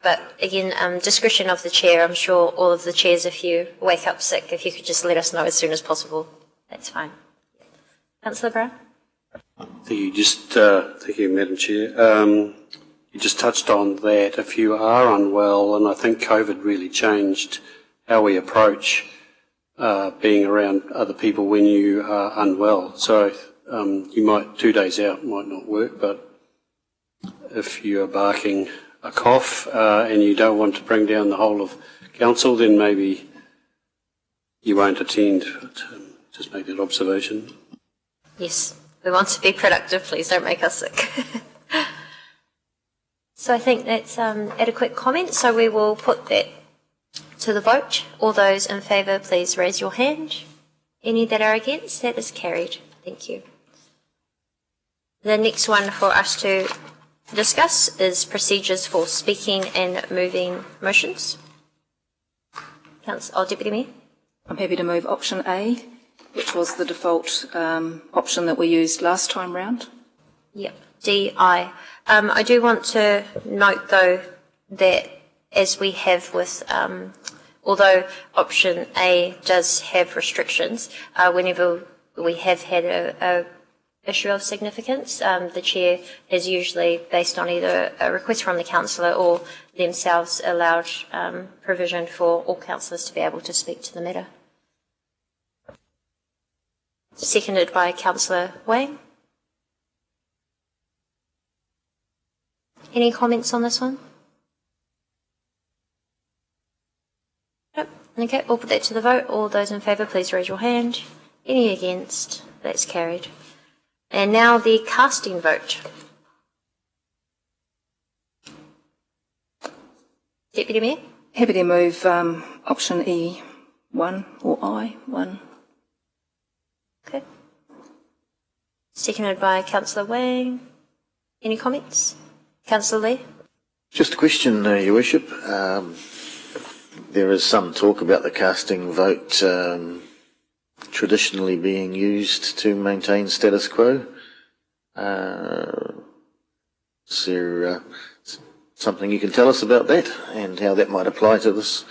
But again, discretion of the chair. I'm sure all of the chairs, if you wake up sick, if you could just let us know as soon as possible, that's fine. Councillor Brown? Thank you, Madam Chair. You just touched on that if you are unwell, and I think COVID really changed how we approach being around other people when you are unwell. So 2 days out might not work, but if you are barking a cough and you don't want to bring down the whole of council, then maybe you won't attend. But, just make that observation. Yes, we want to be productive. Please don't make us sick. So I think that's adequate comment. So we will put that to the vote. All those in favour, please raise your hand. Any that are against? That is carried. Thank you. The next one for us to discuss is procedures for speaking and moving motions. Deputy Mayor. I'm happy to move option A, which was the default option that we used last time round. Yep, DI. I do want to note, though, that as we have with, although option A does have restrictions, whenever we have had a issue of significance, the chair has usually, based on either a request from the councillor or themselves, allowed provision for all councillors to be able to speak to the matter. Seconded by Councillor Wang. Any comments on this one? Nope. Okay, we'll put that to the vote. All those in favour, please raise your hand. Any against? That's carried. And now the casting vote. Deputy Mayor? Happy to move option E1 or I1. Okay. Seconded by Councillor Wang. Any comments? Councillor Lee? Just a question, Your Worship. There is some talk about the casting vote traditionally being used to maintain status quo. Is there something you can tell us about that and how that might apply to this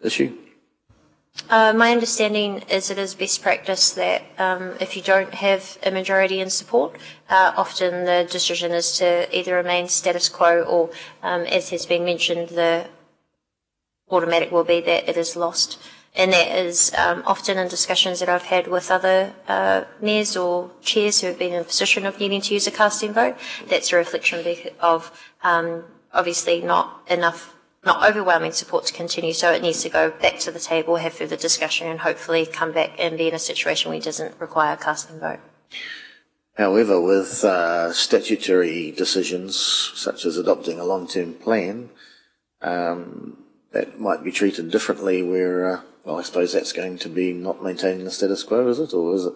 issue? My understanding is it is best practice that if you don't have a majority in support, often the decision is to either remain status quo or, as has been mentioned, the automatic will be that it is lost. And that is often in discussions that I've had with other mayors or chairs who have been in a position of needing to use a casting vote. That's a reflection of obviously not overwhelming support to continue, so it needs to go back to the table, have further discussion, and hopefully come back and be in a situation where it doesn't require a casting vote. However, with statutory decisions, such as adopting a long-term plan, that might be treated differently where, well, I suppose that's going to be not maintaining the status quo, is it, or is it?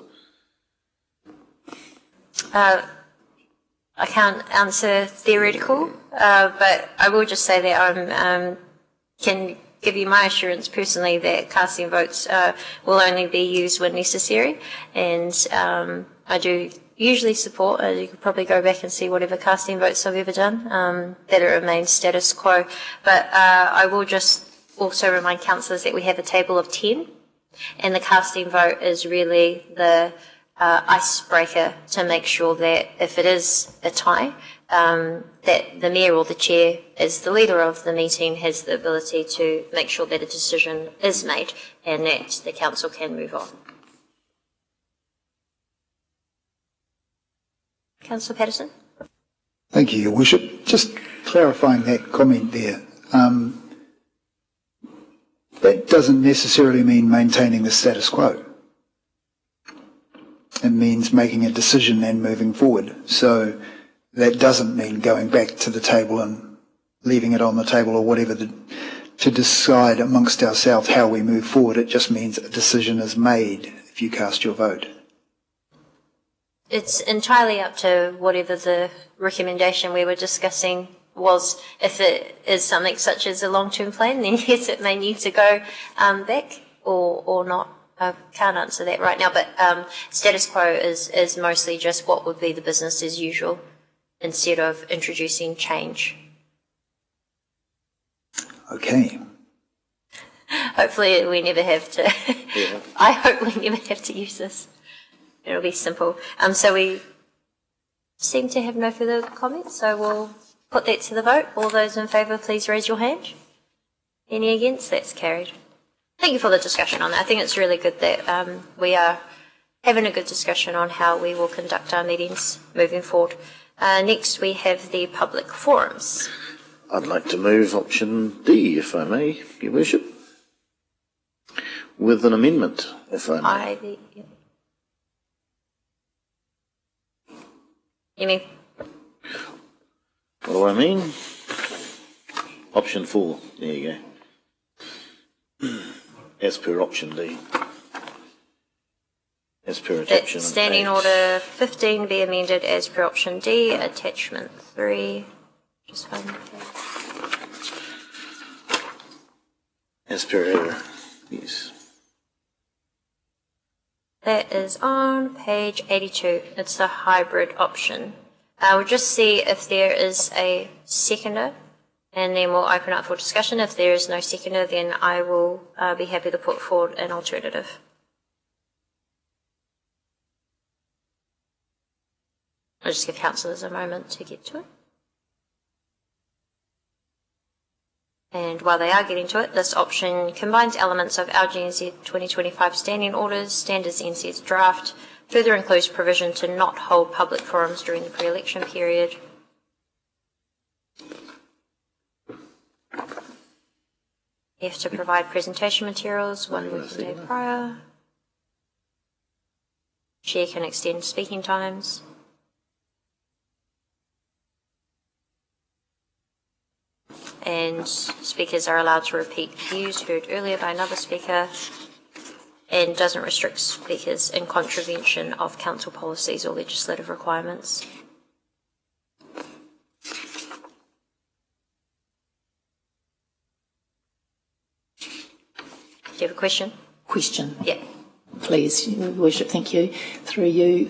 I can't answer theoretical, but I will just say that I can give you my assurance personally that casting votes will only be used when necessary, and I do usually support, you could probably go back and see whatever casting votes I've ever done, that it remains status quo. But I will just also remind councillors that we have a table of 10, and the casting vote is really the icebreaker to make sure that if it is a tie, that the mayor or the chair, as the leader of the meeting, has the ability to make sure that a decision is made and that the council can move on. Councillor Patterson? Thank you, Your Worship. Just clarifying that comment there. That doesn't necessarily mean maintaining the status quo. It means making a decision and moving forward. So that doesn't mean going back to the table and leaving it on the table or whatever to decide amongst ourselves how we move forward. It just means a decision is made if you cast your vote. It's entirely up to whatever the recommendation we were discussing was. If it is something such as a long-term plan, then yes, it may need to go back or not. I can't answer that right now, but status quo is mostly just what would be the business as usual instead of introducing change. Okay. Hopefully we never have to. Yeah. I hope we never have to use this. It'll be simple. So we seem to have no further comments, so we'll put that to the vote. All those in favour, please raise your hand. Any against? That's carried. Thank you for the discussion on that. I think it's really good that we are having a good discussion on how we will conduct our meetings moving forward. Next, we have the public forums. I'd like to move option D, if I may, Your Worship, with an amendment, if I may. You mean? What do I mean? Option 4, there you go. As per option D. As per attachment. Standing order 15 be amended as per option D, attachment 3. Just find that. As per error, yes. That is on page 82. It's the hybrid option. We'll just see if there is a seconder, and then we'll open up for discussion. If there is no seconder, then I will be happy to put forward an alternative. I'll just give councillors a moment to get to it. And while they are getting to it, this option combines elements of LGNZ 2025 standing orders, standards NZ's draft, further includes provision to not hold public forums during the pre-election period. You have to provide presentation materials 1 working day prior. Chair can extend speaking times. And speakers are allowed to repeat views heard earlier by another speaker, and doesn't restrict speakers in contravention of council policies or legislative requirements. Do you have a question? Question. Yeah. Please, Your Worship, thank you. Through you.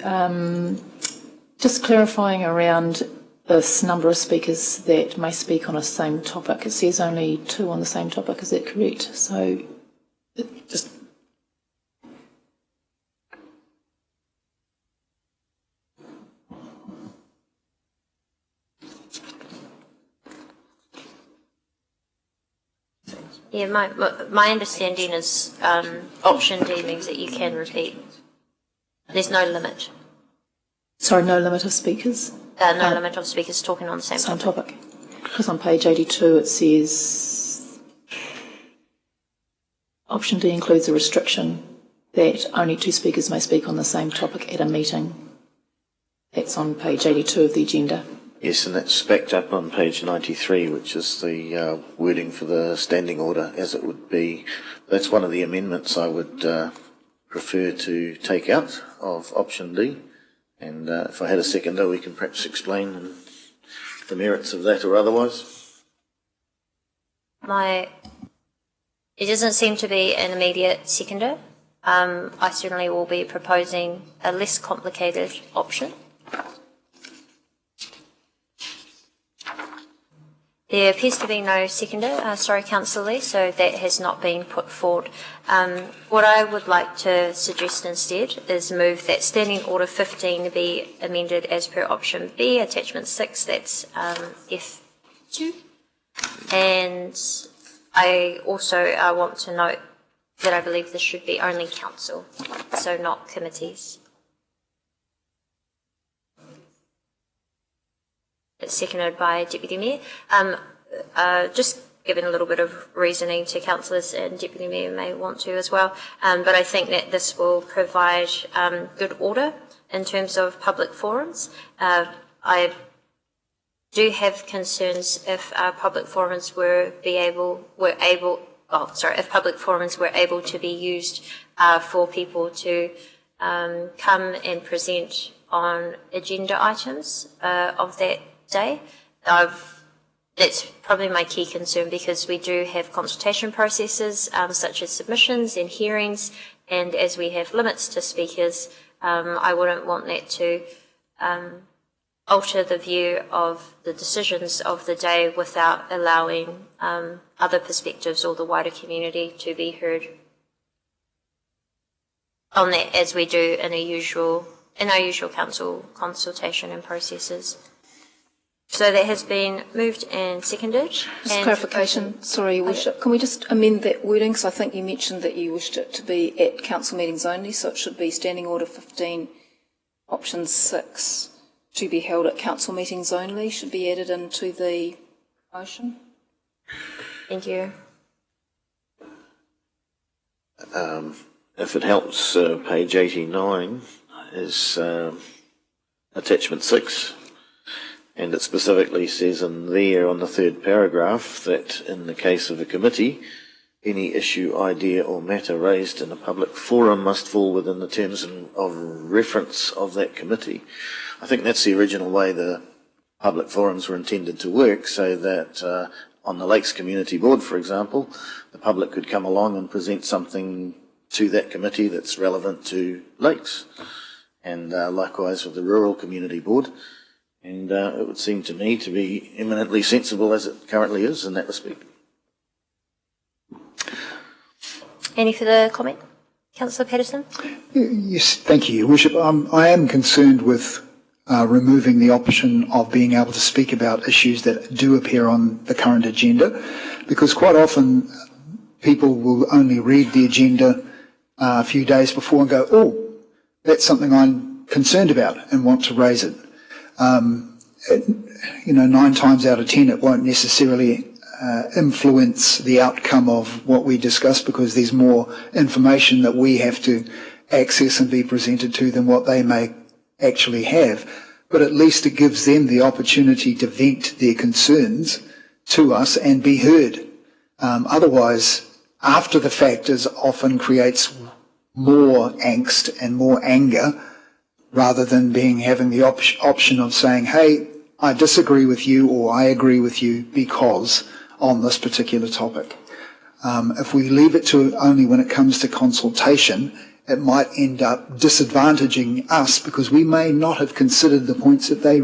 Just clarifying around this number of speakers that may speak on a same topic. It says only 2 on the same topic, is that correct? So, just... Yeah, my understanding is option D means that you can repeat. There's no limit. Sorry, no limit of speakers? No limit of speakers talking on the same topic. Because on page 82 it says option D includes a restriction that only 2 speakers may speak on the same topic at a meeting. That's on page 82 of the agenda. Yes, and that's backed up on page 93, which is the wording for the standing order as it would be. That's one of the amendments I would prefer to take out of option D. And if I had a seconder, we can perhaps explain the merits of that or otherwise. It doesn't seem to be an immediate seconder. I certainly will be proposing a less complicated option. There appears to be no seconder, sorry Councillor Lee, so that has not been put forward. What I would like to suggest instead is move that Standing Order 15 be amended as per option B, attachment 6, that's F2. And I also want to note that I believe this should be only council, so not committees. It's seconded by Deputy Mayor. Just given a little bit of reasoning to councillors, and Deputy Mayor may want to as well. But I think that this will provide good order in terms of public forums. I do have concerns if public forums if public forums were able to be used for people to come and present on agenda items of that day. That's probably my key concern, because we do have consultation processes such as submissions and hearings, and as we have limits to speakers, I wouldn't want that to alter the view of the decisions of the day without allowing other perspectives or the wider community to be heard on that, as we do in our usual council consultation and processes. So that has been moved and seconded. Just clarification, sorry, Your Worship. Can we just amend that wording? Because I think you mentioned that you wished it to be at council meetings only, so it should be Standing Order 15, Option 6, to be held at council meetings only, should be added into the motion. Thank you. If it helps, page 89 is attachment 6. And it specifically says in there on the third paragraph that in the case of a committee, any issue, idea or matter raised in a public forum must fall within the terms of reference of that committee. I think that's the original way the public forums were intended to work, so that on the Lakes Community Board, for example, the public could come along and present something to that committee that's relevant to lakes. And likewise with the Rural Community Board. And it would seem to me to be eminently sensible as it currently is in that respect. Any further comment? Councillor Patterson? Yes, thank you, Your Worship. I am concerned with removing the option of being able to speak about issues that do appear on the current agenda, because quite often people will only read the agenda a few days before and go, oh, that's something I'm concerned about and want to raise it. 9 times out of 10 it won't necessarily influence the outcome of what we discuss, because there's more information that we have to access and be presented to than what they may actually have. But at least it gives them the opportunity to vent their concerns to us and be heard. Otherwise, after the fact often creates more angst and more anger, rather than having the option of saying, hey, I disagree with you or I agree with you because on this particular topic. If we leave it to only when it comes to consultation, it might end up disadvantaging us because we may not have considered the points that they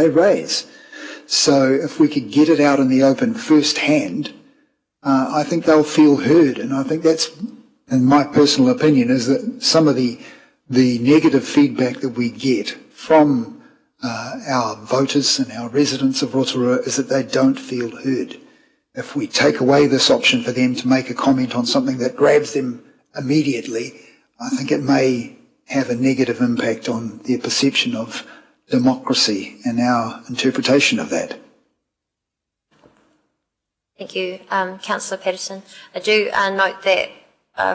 raise. So if we could get it out in the open firsthand, I think they'll feel heard. And I think that's, in my personal opinion, is that some of the negative feedback that we get from our voters and our residents of Rotorua is that they don't feel heard. If we take away this option for them to make a comment on something that grabs them immediately, I think it may have a negative impact on their perception of democracy and our interpretation of that. Thank you, Councillor Patterson. I do note that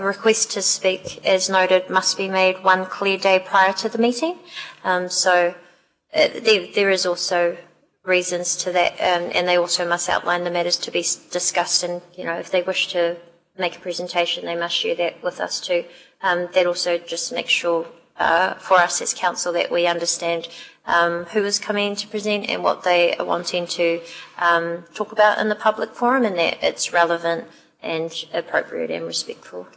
request to speak, as noted, must be made one clear day prior to the meeting. There is also reasons to that, and they also must outline the matters to be discussed. And if they wish to make a presentation, they must share that with us too. That also just makes sure for us as council that we understand who is coming to present and what they are wanting to talk about in the public forum, and that it's relevant and appropriate and respectful.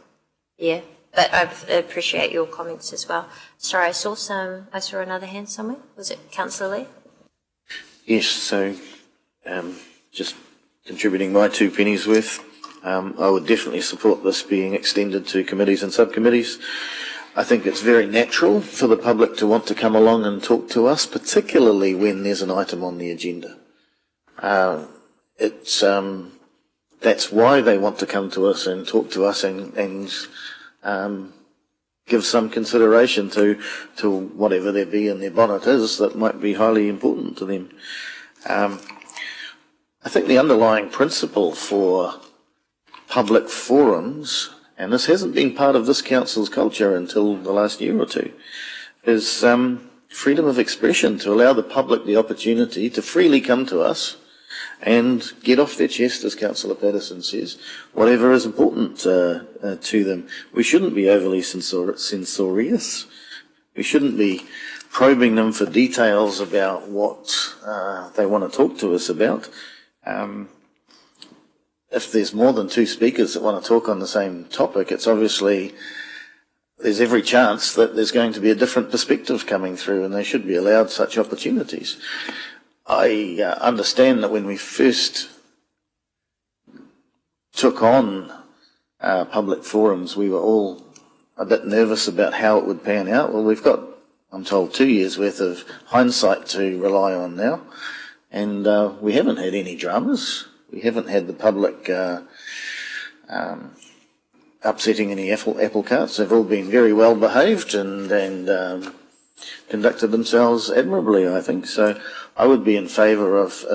Yeah, but I appreciate your comments as well. Sorry, I saw another hand somewhere. Was it Councillor Lee? Yes, so just contributing my 2 pennies worth, I would definitely support this being extended to committees and subcommittees. I think it's very natural for the public to want to come along and talk to us, particularly when there's an item on the agenda. That's why they want to come to us and talk to us and give some consideration to whatever there be in their bonnet is that might be highly important to them. I I think the underlying principle for public forums, and this hasn't been part of this council's culture until the last year or two, is freedom of expression, to allow the public the opportunity to freely come to us and get off their chest, as Councillor Patterson says, whatever is important to them. We shouldn't be overly censorious. We shouldn't be probing them for details about what they want to talk to us about. If there's more than two speakers that want to talk on the same topic, it's obviously, there's every chance that there's going to be a different perspective coming through, and they should be allowed such opportunities. I understand that when we first took on public forums, we were all a bit nervous about how it would pan out. Well, we've got, I'm told, 2 years' worth of hindsight to rely on now, and we haven't had any dramas. We haven't had the public upsetting any apple carts. They've all been very well behaved and conducted themselves admirably, I think. So I would be in favour of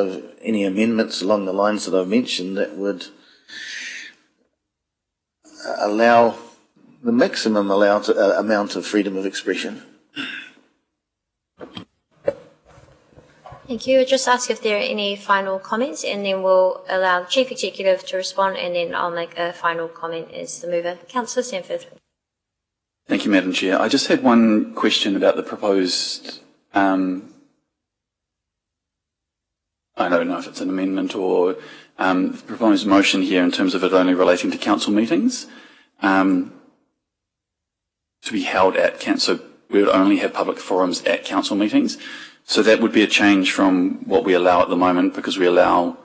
any amendments along the lines that I've mentioned that would allow the maximum amount of freedom of expression. Thank you. I'll just ask if there are any final comments, and then we'll allow the Chief Executive to respond, and then I'll make a final comment as the mover. Councillor Sanford. Thank you, Madam Chair. I just had one question about the proposed, I don't know if it's an amendment or the proposed motion here in terms of it only relating to council meetings, to be held at council. So we would only have public forums at council meetings. So that would be a change from what we allow at the moment, because we allow,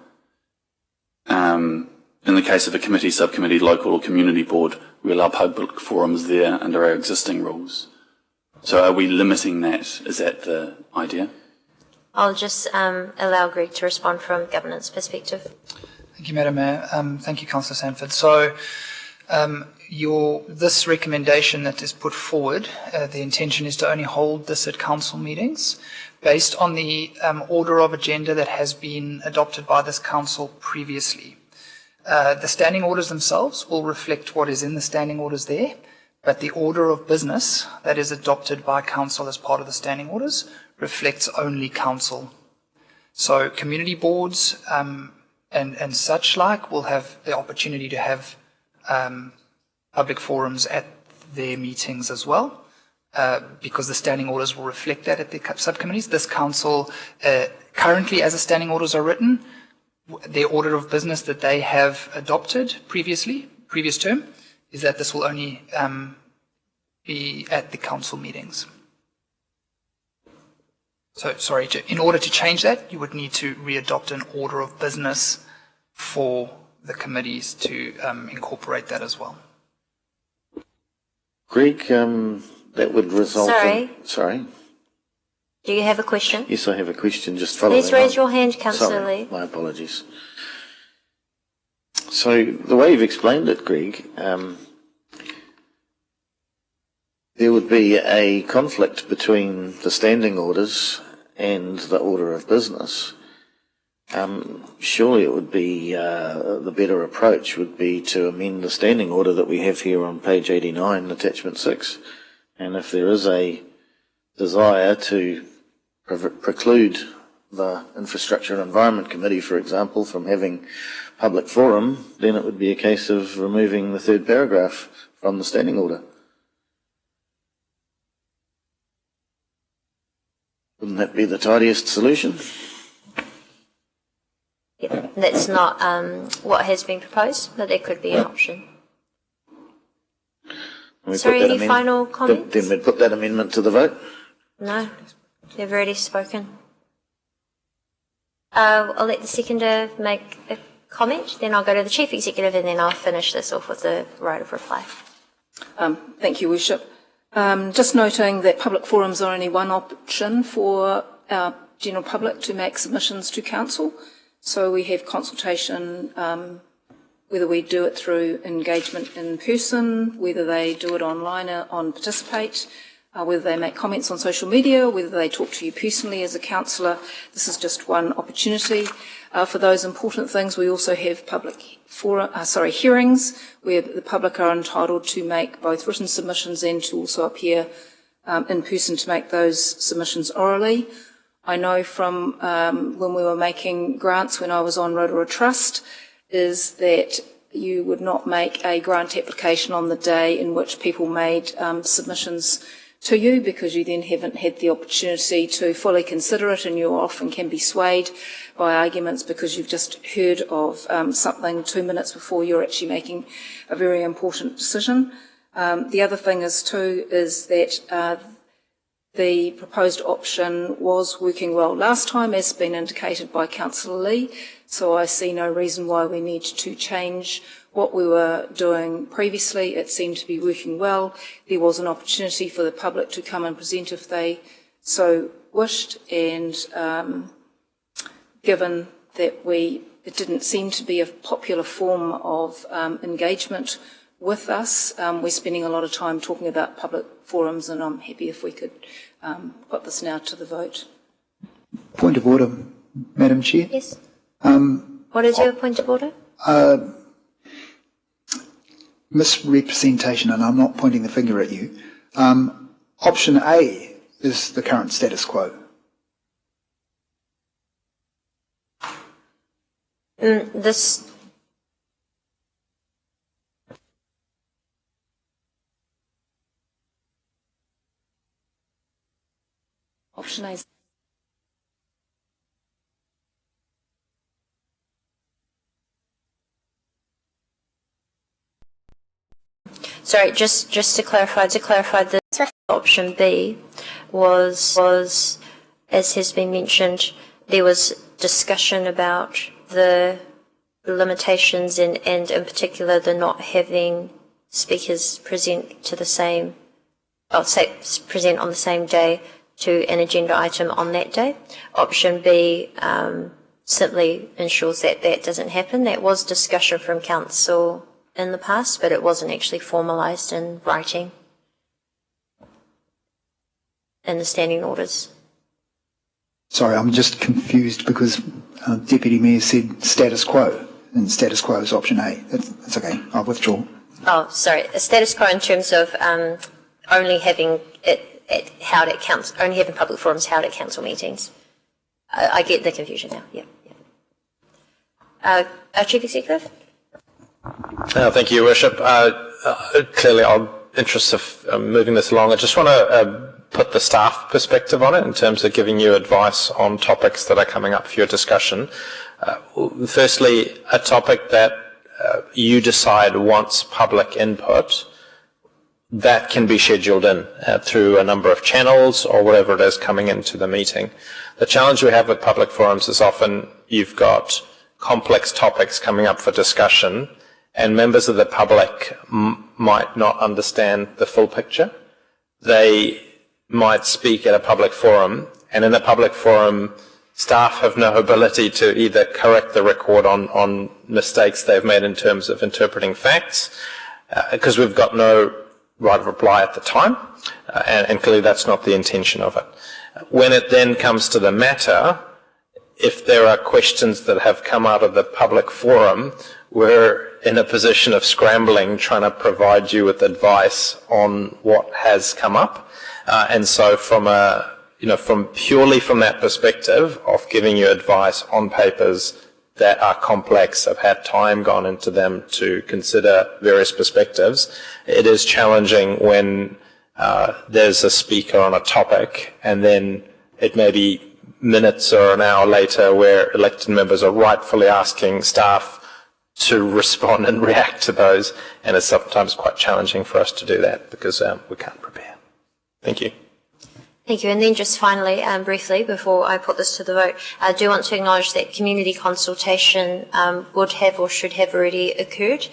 in the case of a committee, subcommittee, local or community board, we allow public forums there under our existing rules. So are we limiting that? Is that the idea? I'll just allow Greg to respond from governance perspective. Thank you, Madam Mayor. Thank you, Councillor Sanford. So this recommendation that is put forward, the intention is to only hold this at council meetings based on the order of agenda that has been adopted by this council previously. The standing orders themselves will reflect what is in the standing orders there, but the order of business that is adopted by council as part of the standing orders reflects only council. So community boards and such like will have the opportunity to have public forums at their meetings as well, because the standing orders will reflect that at the subcommittees. This council, currently as the standing orders are written, their order of business that they have adopted previous term, is that this will only be at the council meetings. So, sorry, in order to change that, you would need to readopt an order of business for the committees to incorporate that as well. Greg, that would result in... Sorry? Do you have a question? Yes, I have a question. Just following Please raise your hand, Councillor Lee. My apologies. So, the way you've explained it, Greg, there would be a conflict between the standing orders and the order of business. Surely it would be, the better approach would be to amend the standing order that we have here on page 89, attachment 6. And if there is a desire to preclude the Infrastructure and Environment Committee, for example, from having public forum, then it would be a case of removing the third paragraph from the standing order. Wouldn't that be the tidiest solution? Yeah, that's not what has been proposed, but there could be an option. Sorry, any final comments? Then we'd put that amendment to the vote? No, they've already spoken. I'll let the seconder make a comment, then I'll go to the Chief Executive, and then I'll finish this off with the right of reply. Thank you, Worship. Just noting that public forums are only one option for our general public to make submissions to Council. So we have consultation, whether we do it through engagement in person, whether they do it online on Participate. whether they make comments on social media, whether they talk to you personally as a councillor. This is just one opportunity. For those important things, we also have hearings where the public are entitled to make both written submissions and to also appear in person to make those submissions orally. I know from when we were making grants when I was on Rotorua Trust is that you would not make a grant application on the day in which people made submissions to you, because you then haven't had the opportunity to fully consider it, and you often can be swayed by arguments because you've just heard of something 2 minutes before you're actually making a very important decision. The other thing is that the proposed option was working well last time, as been indicated by Councillor Lee, so I see no reason why we need to change what we were doing previously. It seemed to be working well. There was an opportunity for the public to come and present if they so wished, and given that it didn't seem to be a popular form of engagement with us, we're spending a lot of time talking about public forums, and I'm happy if we could put this now to the vote. Point of order, Madam Chair. Yes. What is your point of order? Misrepresentation, and I'm not pointing the finger at you. Option A is the current status quo. This Option A. Sorry, just to clarify, the option B was, as has been mentioned, there was discussion about the limitations and in particular the not having speakers present to the same, present on the same day to an agenda item on that day. Option B simply ensures that that doesn't happen. That was discussion from council in the past, but it wasn't actually formalised in writing in the standing orders. Sorry, I'm just confused because Deputy Mayor said status quo, and status quo is option A. That's okay, I'll withdraw. Oh, sorry, a status quo in terms of only having it held at council, only having public forums held at council meetings. I get the confusion now. Yeah. Our Chief Executive. Thank you, Your Worship. Clearly, in interest of moving this along, I just want to put the staff perspective on it in terms of giving you advice on topics that are coming up for your discussion. Firstly, a topic that you decide wants public input, that can be scheduled in through a number of channels or whatever it is coming into the meeting. The challenge we have with public forums is often you've got complex topics coming up for discussion, and members of the public might not understand the full picture. They might speak at a public forum, and in a public forum, staff have no ability to either correct the record on mistakes they've made in terms of interpreting facts, because we've got no right of reply at the time, and clearly that's not the intention of it. When it then comes to the matter, if there are questions that have come out of the public forum, we're in a position of scrambling, trying to provide you with advice on what has come up. And so from purely from that perspective of giving you advice on papers that are complex, have had time gone into them to consider various perspectives, it is challenging when there's a speaker on a topic and then it may be minutes or an hour later where elected members are rightfully asking staff to respond and react to those, and it's sometimes quite challenging for us to do that because we can't prepare. Thank you. Thank you. And then just finally, briefly, before I put this to the vote, I do want to acknowledge that community consultation would have or should have already occurred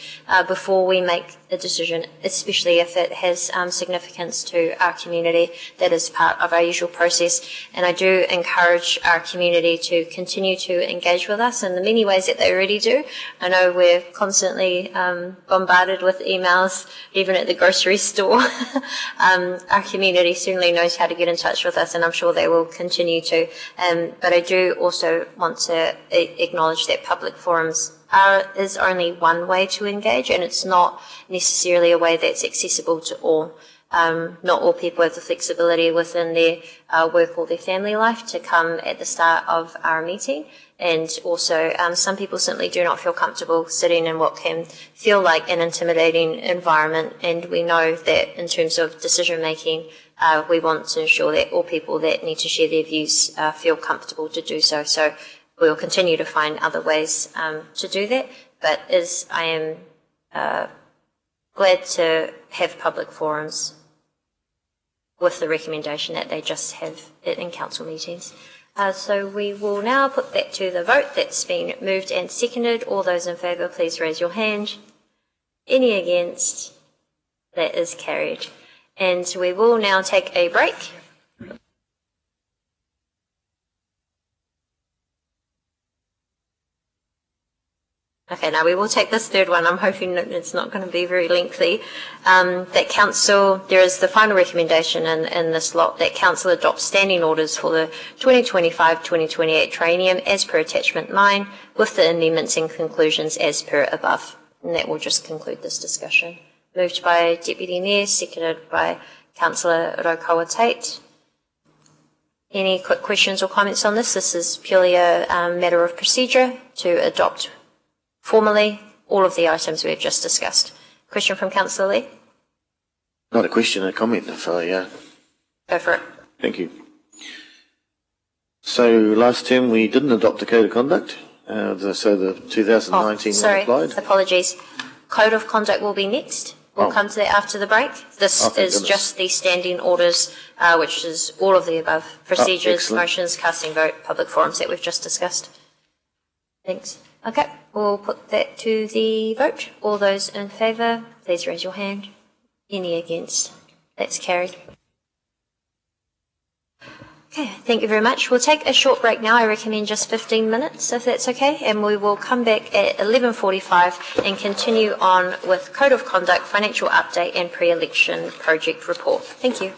before we make a decision, especially if it has significance to our community. That is part of our usual process, and I do encourage our community to continue to engage with us in the many ways that they already do. I know we're constantly bombarded with emails, even at the grocery store. Our community certainly knows how to get in touch with us, and I'm sure they will continue to. But I do also want to acknowledge that public forums is only one way to engage, and it's not necessarily a way that's accessible to all. Not all people have the flexibility within their work or their family life to come at the start of our meeting, and also some people simply do not feel comfortable sitting in what can feel like an intimidating environment, and we know that in terms of decision making, we want to ensure that all people that need to share their views feel comfortable to do so. So we will continue to find other ways to do that, but I am glad to have public forums with the recommendation that they just have it in council meetings. So we will now put that to the vote. That's been moved and seconded. All those in favour, please raise your hand. Any against? That is carried. And we will now take a break. Okay, now we will take this third one. I'm hoping that it's not going to be very lengthy. That council, there is the final recommendation in this lot that council adopts standing orders for the 2025-2028 triennium as per attachment 9 with the amendments and conclusions as per above. And that will just conclude this discussion. Moved by Deputy Mayor, seconded by Councillor Rotorua Tate. Any quick questions or comments on this? This is purely a matter of procedure to adopt formally all of the items we have just discussed. Question from Councillor Lee? Not a question, a comment, if I... Go for it. Thank you. So last term we didn't adopt a code of conduct, so the 2019 sorry, one applied. Apologies. Code of conduct will be next. We'll come to that after the break. This is just the standing orders, which is all of the above. Procedures, motions, casting vote, public forums that we've just discussed. Thanks. Okay, we'll put that to the vote. All those in favour, please raise your hand. Any against? That's carried. Okay, thank you very much. We'll take a short break now. I recommend just 15 minutes, if that's okay, and we will come back at 11:45 and continue on with Code of Conduct, Financial Update and Pre-Election Project Report. Thank you.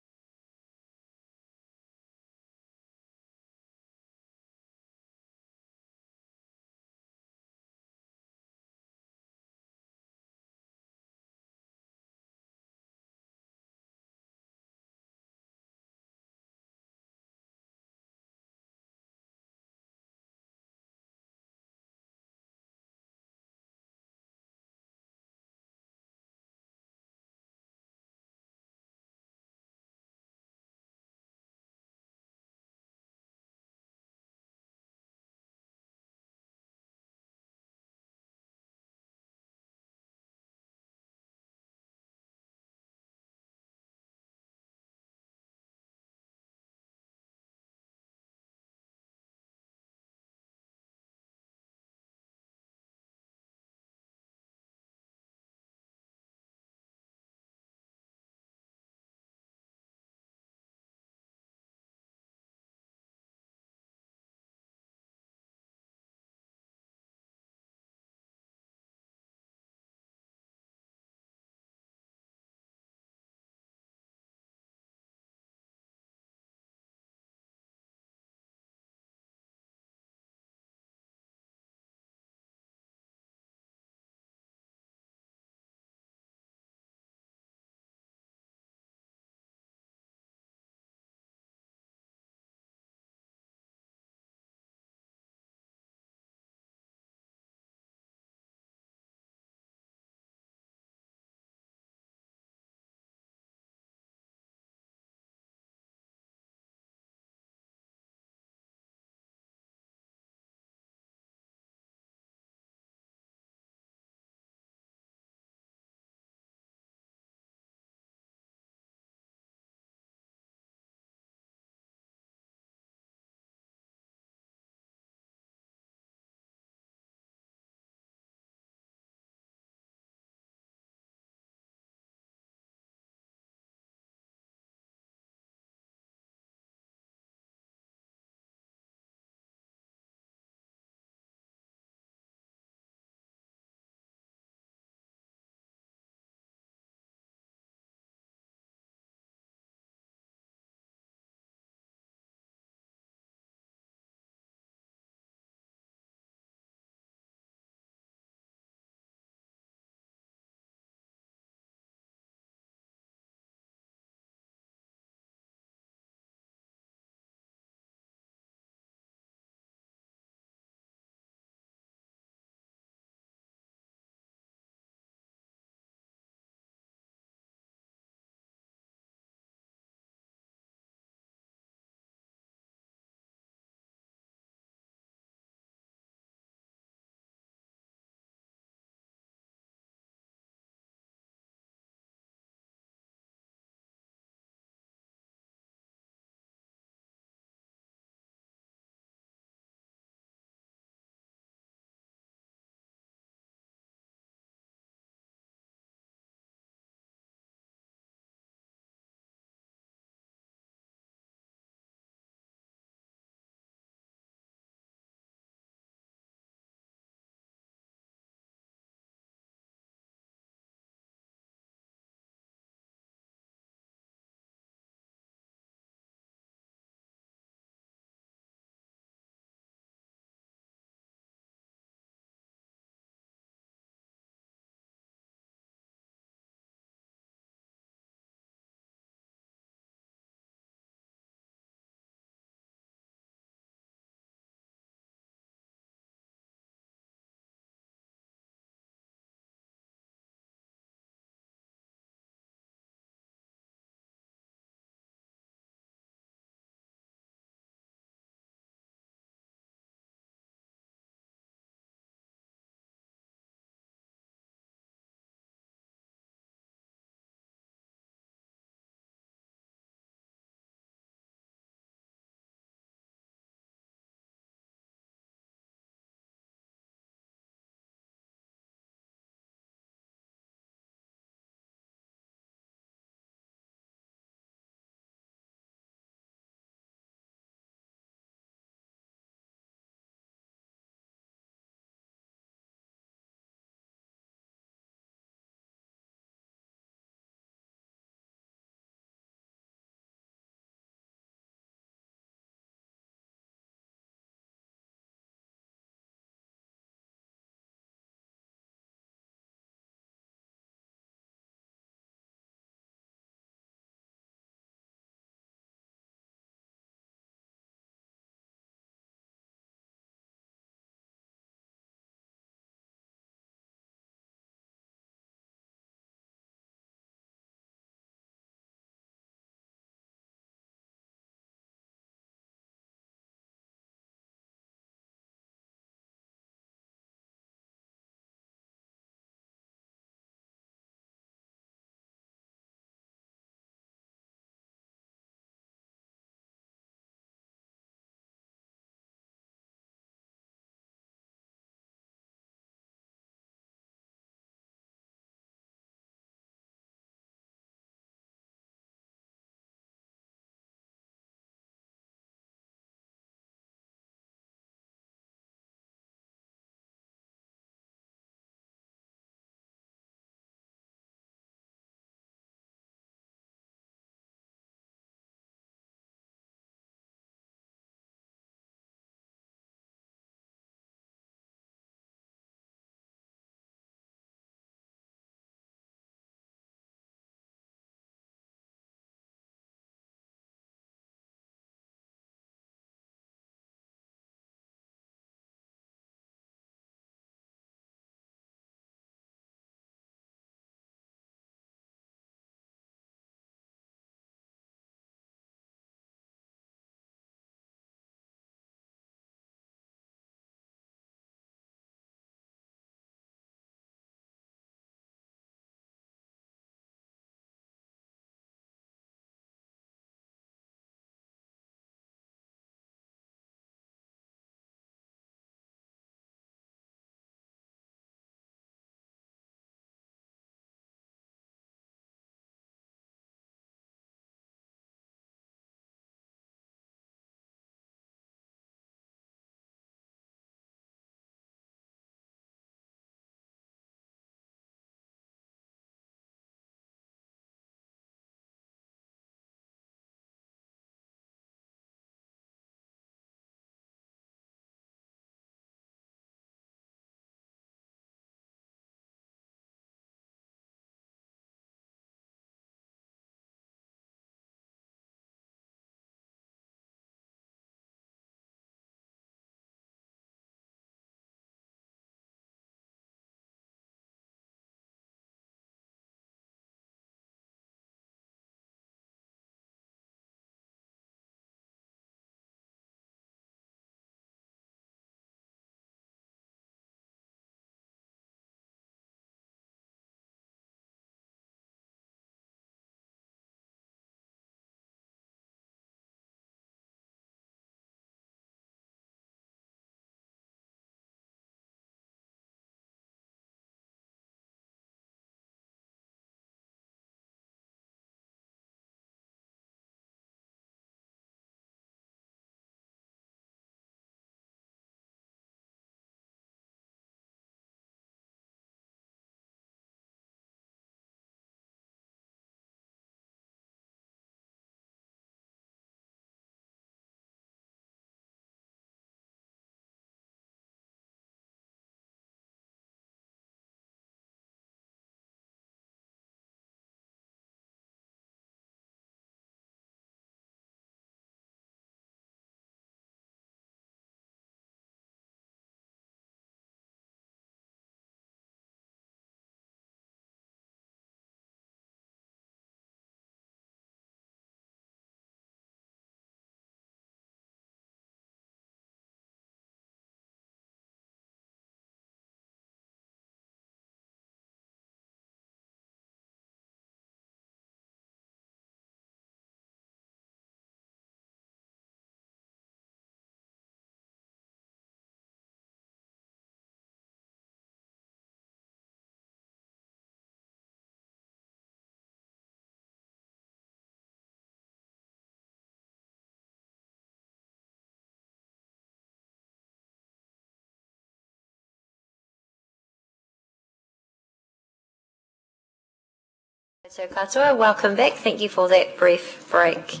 So katoa, welcome back. Thank you for that brief break.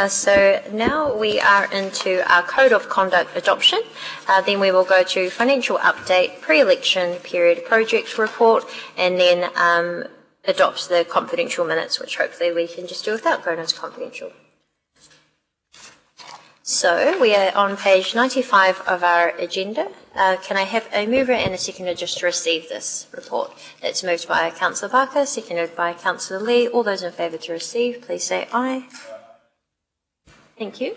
So now we are into our Code of Conduct adoption. Then we will go to financial update, pre-election period project report, and then adopt the confidential minutes, which hopefully we can just do without going into confidential. So we are on page 95 of our agenda. Can I have a mover and a seconder just to receive this report? It's moved by Councillor Barker, seconded by Councillor Lee. All those in favour to receive, please say aye. Thank you.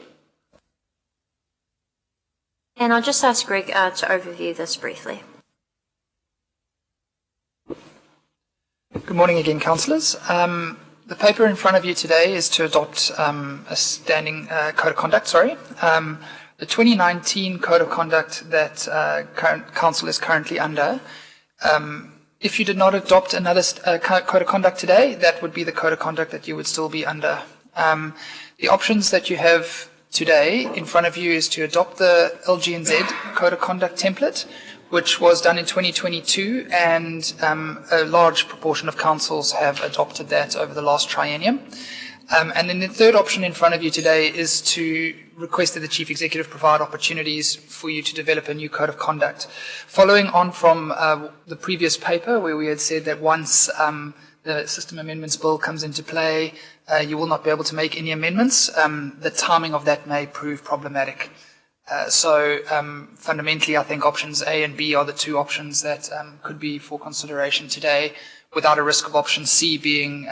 And I'll just ask Greg to overview this briefly. Good morning again, councillors. The paper in front of you today is to adopt a standing code of conduct. The 2019 code of conduct that current council is currently under. If you did not adopt another code of conduct today, that would be the code of conduct that you would still be under. The options that you have today in front of you is to adopt the LG&Z code of conduct template, which was done in 2022, and a large proportion of councils have adopted that over the last triennium. And then the third option in front of you today is to request that the Chief Executive provide opportunities for you to develop a new code of conduct. Following on from the previous paper, where we had said that once the System Amendments Bill comes into play, you will not be able to make any amendments. The timing of that may prove problematic. So fundamentally, I think options A and B are the two options that could be for consideration today, without a risk of option C being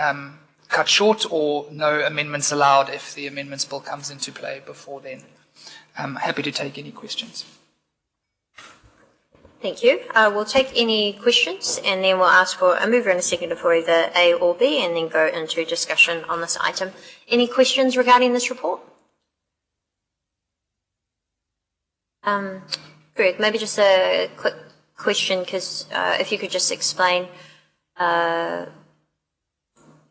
cut short or no amendments allowed if the Amendments Bill comes into play before then. I'm happy to take any questions. Thank you. We'll take any questions and then we'll ask for a mover and a seconder for either A or B and then go into discussion on this item. Any questions regarding this report? Greg, maybe just a quick question, because if you could just explain,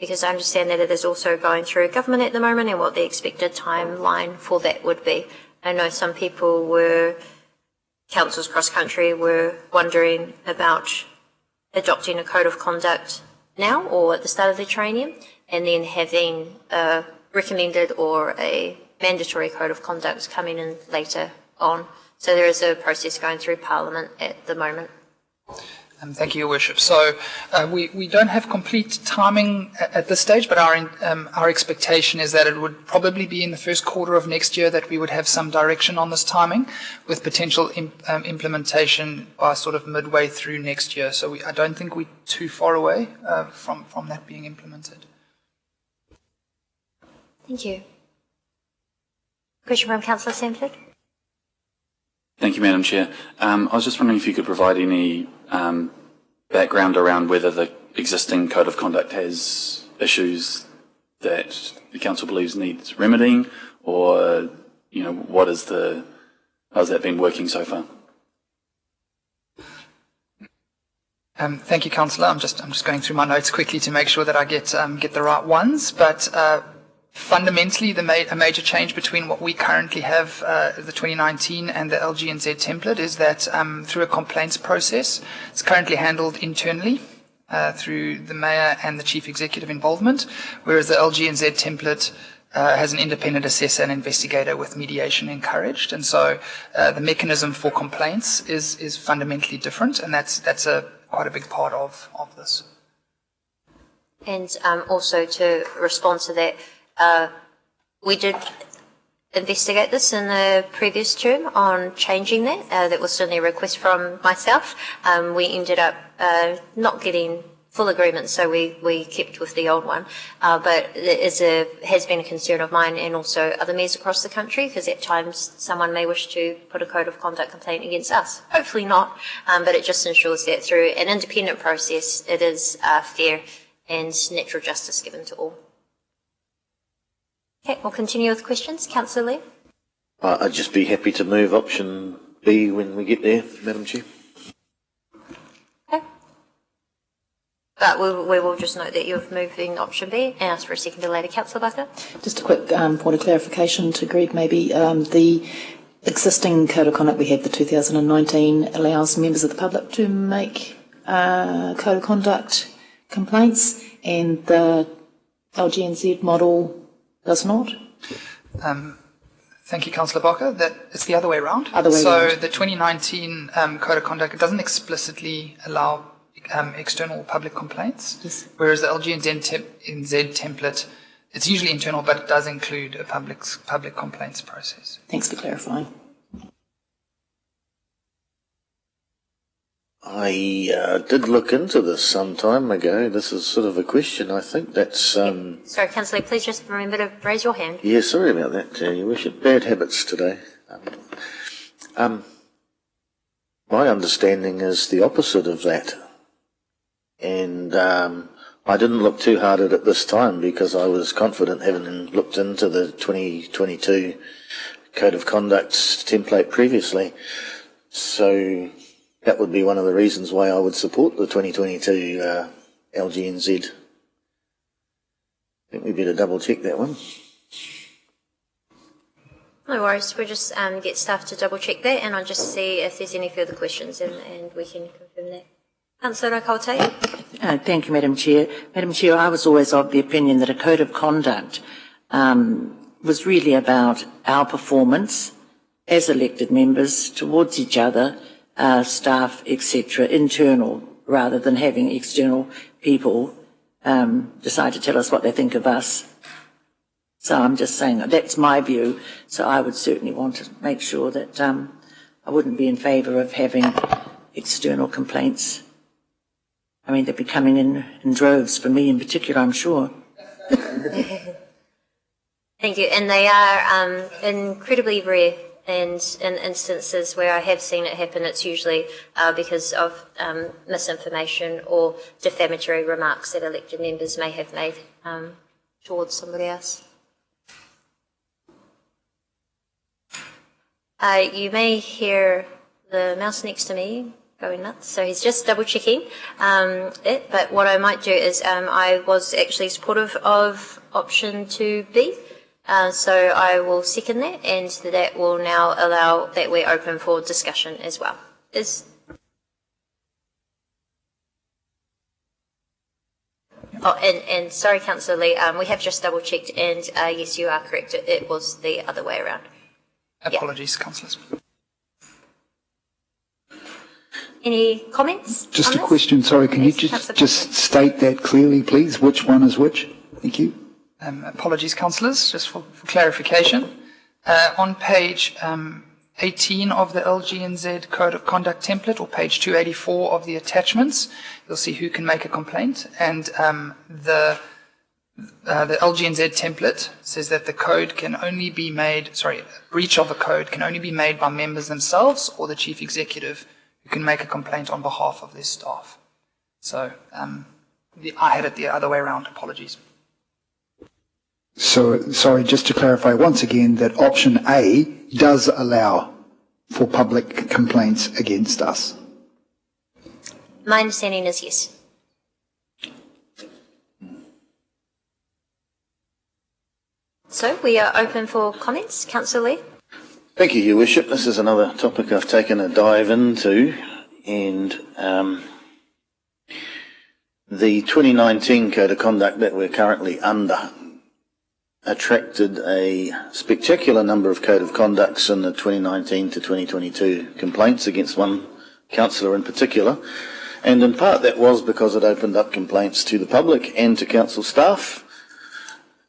because I understand that it is also going through government at the moment and what the expected timeline for that would be. I know some people councils across country were wondering about adopting a code of conduct now or at the start of the triennium and then having a recommended or a mandatory code of conduct coming in later on. So there is a process going through Parliament at the moment. Thank you, Your Worship. So we don't have complete timing at this stage, but our expectation is that it would probably be in the first quarter of next year that we would have some direction on this timing, with potential implementation by sort of midway through next year. So I don't think we're too far away from that being implemented. Thank you. Question from Councillor Sanford. Thank you, Madam Chair. I was just wondering if you could provide any background around whether the existing code of conduct has issues that the council believes needs remedying, or how's that been working so far? Thank you, Councillor. I'm just going through my notes quickly to make sure that I get the right ones, but. Fundamentally, a major change between what we currently have, the 2019 and the LG&Z template, is that through a complaints process, it's currently handled internally through the Mayor and the Chief Executive involvement, whereas the LG&Z template has an independent assessor and investigator with mediation encouraged. And so the mechanism for complaints is fundamentally different, and that's quite a big part of this. And also to respond to that, we did investigate this in the previous term on changing that. That was certainly a request from myself. We ended up not getting full agreement, so we kept with the old one. But it has been a concern of mine and also other mayors across the country, because at times someone may wish to put a code of conduct complaint against us. Hopefully not, but it just ensures that through an independent process it is fair and natural justice given to all. Okay, we'll continue with questions. Councillor Lee? I'd just be happy to move option B when we get there, Madam Chair. Okay. But we will just note that you're moving option B and ask for a seconder later. Councillor Barker? Just a quick point of clarification to Greg, maybe. The existing code of conduct we have, the 2019, allows members of the public to make code of conduct complaints, and the LGNZ model does not? Thank you, Councillor Barker. It's the other way around. So the 2019 Code of Conduct, it doesn't explicitly allow external public complaints, yes. Whereas the LGNZ template, it's usually internal, but it does include a public complaints process. Thanks for clarifying. I did look into this some time ago. This is sort of a question. I think that's... Sorry, Councillor, please just remember to raise your hand. Yeah, sorry about that, Your Worship. Bad habits today. My understanding is the opposite of that. And I didn't look too hard at it this time because I was confident, having looked into the 2022 Code of Conduct template previously. So that would be one of the reasons why I would support the 2022 LGNZ. I think we better double check that one. No worries, we'll just get staff to double check that, and I'll just see if there's any further questions, and we can confirm that. Councillor Kaute. Thank you, Madam Chair. Madam Chair, I was always of the opinion that a code of conduct was really about our performance as elected members towards each other, staff, etc., internal, rather than having external people decide to tell us what they think of us. So I'm just saying that's my view. So I would certainly want to make sure that I wouldn't be in favour of having external complaints. I mean, they'd be coming in droves, for me in particular, I'm sure. Thank you. And they are incredibly rare, and in instances where I have seen it happen, it's usually because of misinformation or defamatory remarks that elected members may have made towards somebody else. You may hear the mouse next to me going nuts, so he's just double checking it, but what I might do is I was actually supportive of option 2B, so I will second that, and that will now allow that we're open for discussion as well. And sorry, Councillor Lee, we have just double checked, and yes, you are correct, it was the other way around. Apologies, Councillors. Any comments? Just a question, sorry, can you just state that clearly, please? Which one is which? Thank you. Apologies, Councillors, just for clarification. On page 18 of the LGNZ Code of Conduct template, or page 284 of the attachments, you'll see who can make a complaint, and the LGNZ template says that the code can only be made, breach of the code can only be made by members themselves or the Chief Executive, who can make a complaint on behalf of their staff. So I had it the other way around. Apologies. So, sorry, just to clarify once again that option A does allow for public complaints against us. My understanding is yes. So we are open for comments. Councillor Lee. Thank you, Your Worship. This is another topic I've taken a dive into, and the 2019 Code of Conduct that we're currently under attracted a spectacular number of Code of Conducts in the 2019 to 2022 complaints against one councillor in particular, and in part that was because it opened up complaints to the public and to council staff.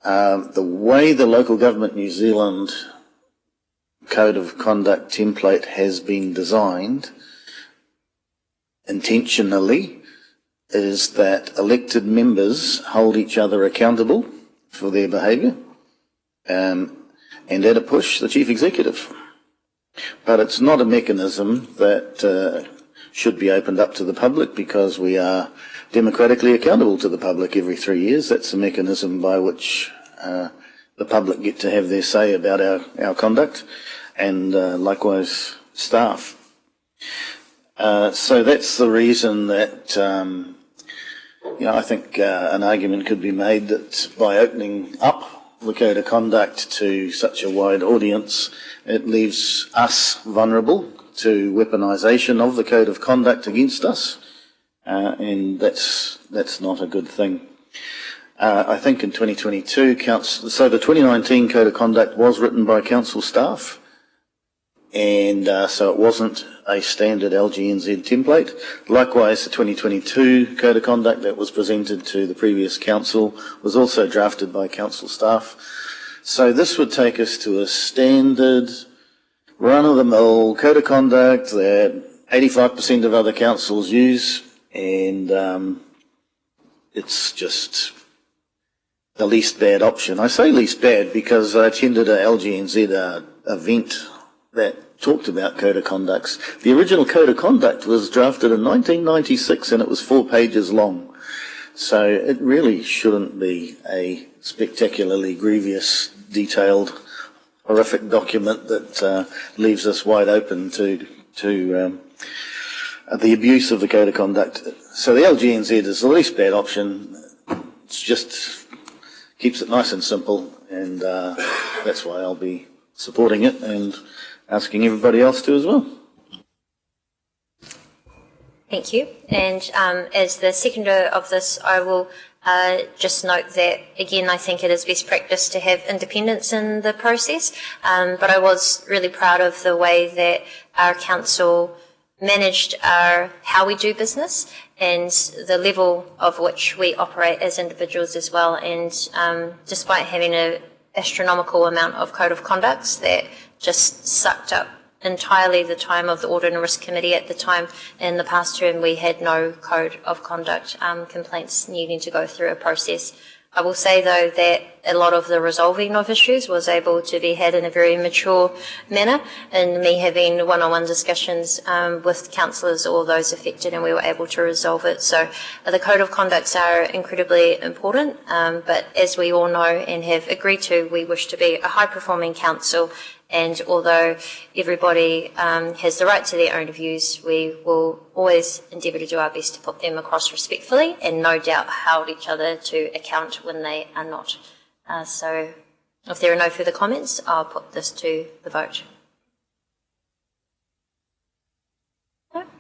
The way the Local Government New Zealand Code of Conduct template has been designed intentionally is that elected members hold each other accountable for their behaviour, and at a push, the Chief Executive. But it's not a mechanism that should be opened up to the public, because we are democratically accountable to the public every 3 years. That's a mechanism by which the public get to have their say about our conduct, and likewise staff. So that's the reason that I think an argument could be made that by opening up the Code of Conduct to such a wide audience, it leaves us vulnerable to weaponisation of the Code of Conduct against us, and that's not a good thing. I think in 2022, so the 2019 Code of Conduct was written by council staff, and so it wasn't a standard LGNZ template. Likewise, the 2022 Code of Conduct that was presented to the previous council was also drafted by council staff. So this would take us to a standard, run-of-the-mill Code of Conduct that 85% of other councils use, and it's just the least bad option. I say least bad because I attended a LGNZ event that talked about Code of Conducts. The original Code of Conduct was drafted in 1996 and it was 4 pages long. So it really shouldn't be a spectacularly grievous, detailed, horrific document that leaves us wide open to the abuse of the Code of Conduct. So the LGNZ is the least bad option. It's just keeps it nice and simple, and that's why I'll be supporting it and asking everybody else to as well. Thank you. And as the seconder of this, I will just note that, again, I think it is best practice to have independence in the process, but I was really proud of the way that our council managed how we do business and the level of which we operate as individuals as well. And despite having an astronomical amount of code of conducts that just sucked up entirely the time of the Audit and Risk Committee at the time, in the past term we had no code of conduct complaints needing to go through a process. I will say, though, that a lot of the resolving of issues was able to be had in a very mature manner, and me having one-on-one discussions with councillors or those affected, and we were able to resolve it. So the code of conducts are incredibly important, but as we all know and have agreed to, we wish to be a high-performing council, and although everybody has the right to their own views, we will always endeavour to do our best to put them across respectfully and no doubt hold each other to account when they are not. So if there are no further comments, I'll put this to the vote.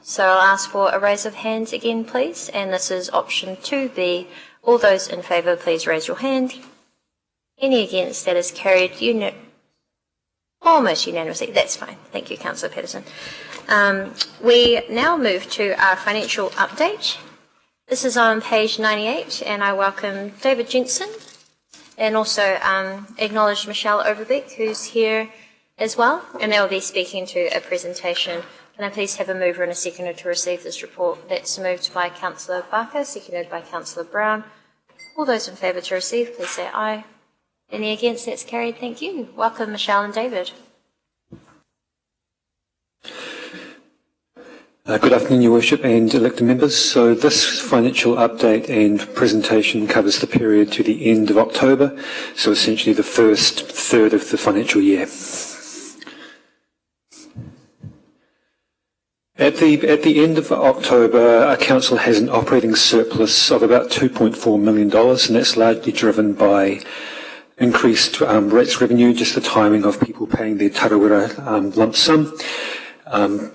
So I'll ask for a raise of hands again, please, and this is option 2B. All those in favour, please raise your hand. Any against? That is carried almost unanimously. That's fine. Thank you, Councillor Patterson. We now move to our financial update. This is on page 98, and I welcome David Jensen and also acknowledge Michelle Overbeck, who's here as well, and they'll be speaking to a presentation. Can I please have a mover and a seconder to receive this report? That's moved by Councillor Barker, seconded by Councillor Brown. All those in favour to receive, please say aye. Any against? That's carried. Thank you. Welcome, Michelle and David. Good afternoon, Your Worship and elected members. So this financial update and presentation covers the period to the end of October, so essentially the first third of the financial year. At the end of October, our council has an operating surplus of about $2.4 million, and that's largely driven by increased rates revenue, just the timing of people paying their tarawera lump sum,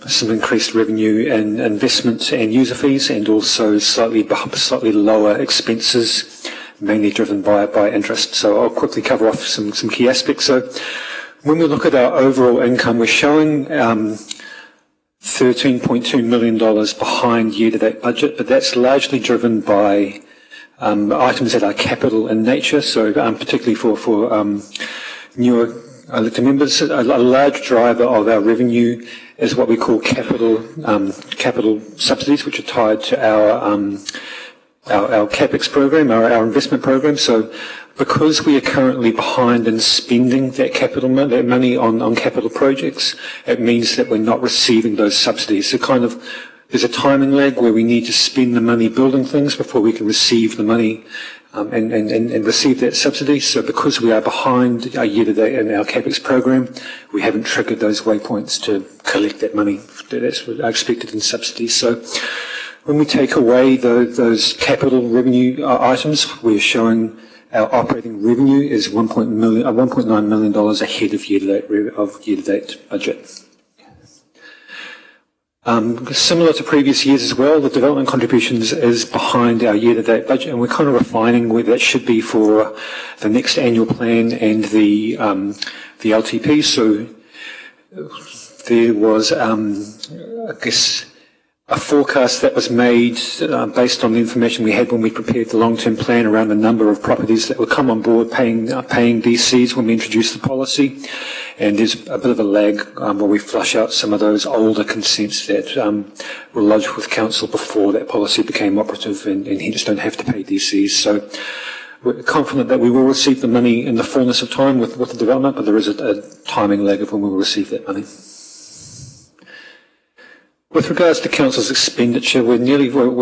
some increased revenue in investment and user fees, and also slightly lower expenses, mainly driven by interest. So I'll quickly cover off some key aspects. So when we look at our overall income, we're showing $13.2 million behind year-to-date budget, but that's largely driven by items that are capital in nature, so particularly for newer elected members. A large driver of our revenue is what we call capital subsidies, which are tied to our CapEx program, our investment program. So because we are currently behind in spending that money on capital projects, it means that we're not receiving those subsidies. So there's a timing lag where we need to spend the money building things before we can receive the money and receive that subsidy. So because we are behind our year-to-date in our CapEx program, we haven't triggered those waypoints to collect that money that's expected in subsidies. So when we take away those capital revenue items, we're showing our operating revenue is $1.9 million ahead of year-to-date budget. Similar to previous years as well, the development contributions is behind our year-to-date budget, and we're kind of refining where that should be for the next annual plan and the LTP. So there was, I guess, a forecast that was made based on the information we had when we prepared the long-term plan around the number of properties that would come on board paying DCs when we introduced the policy. And there's a bit of a lag where we flush out some of those older consents that were lodged with council before that policy became operative and hence don't have to pay DCs. So we're confident that we will receive the money in the fullness of time with the development, but there is a timing lag of when we will receive that money. With regards to council's expenditure, we're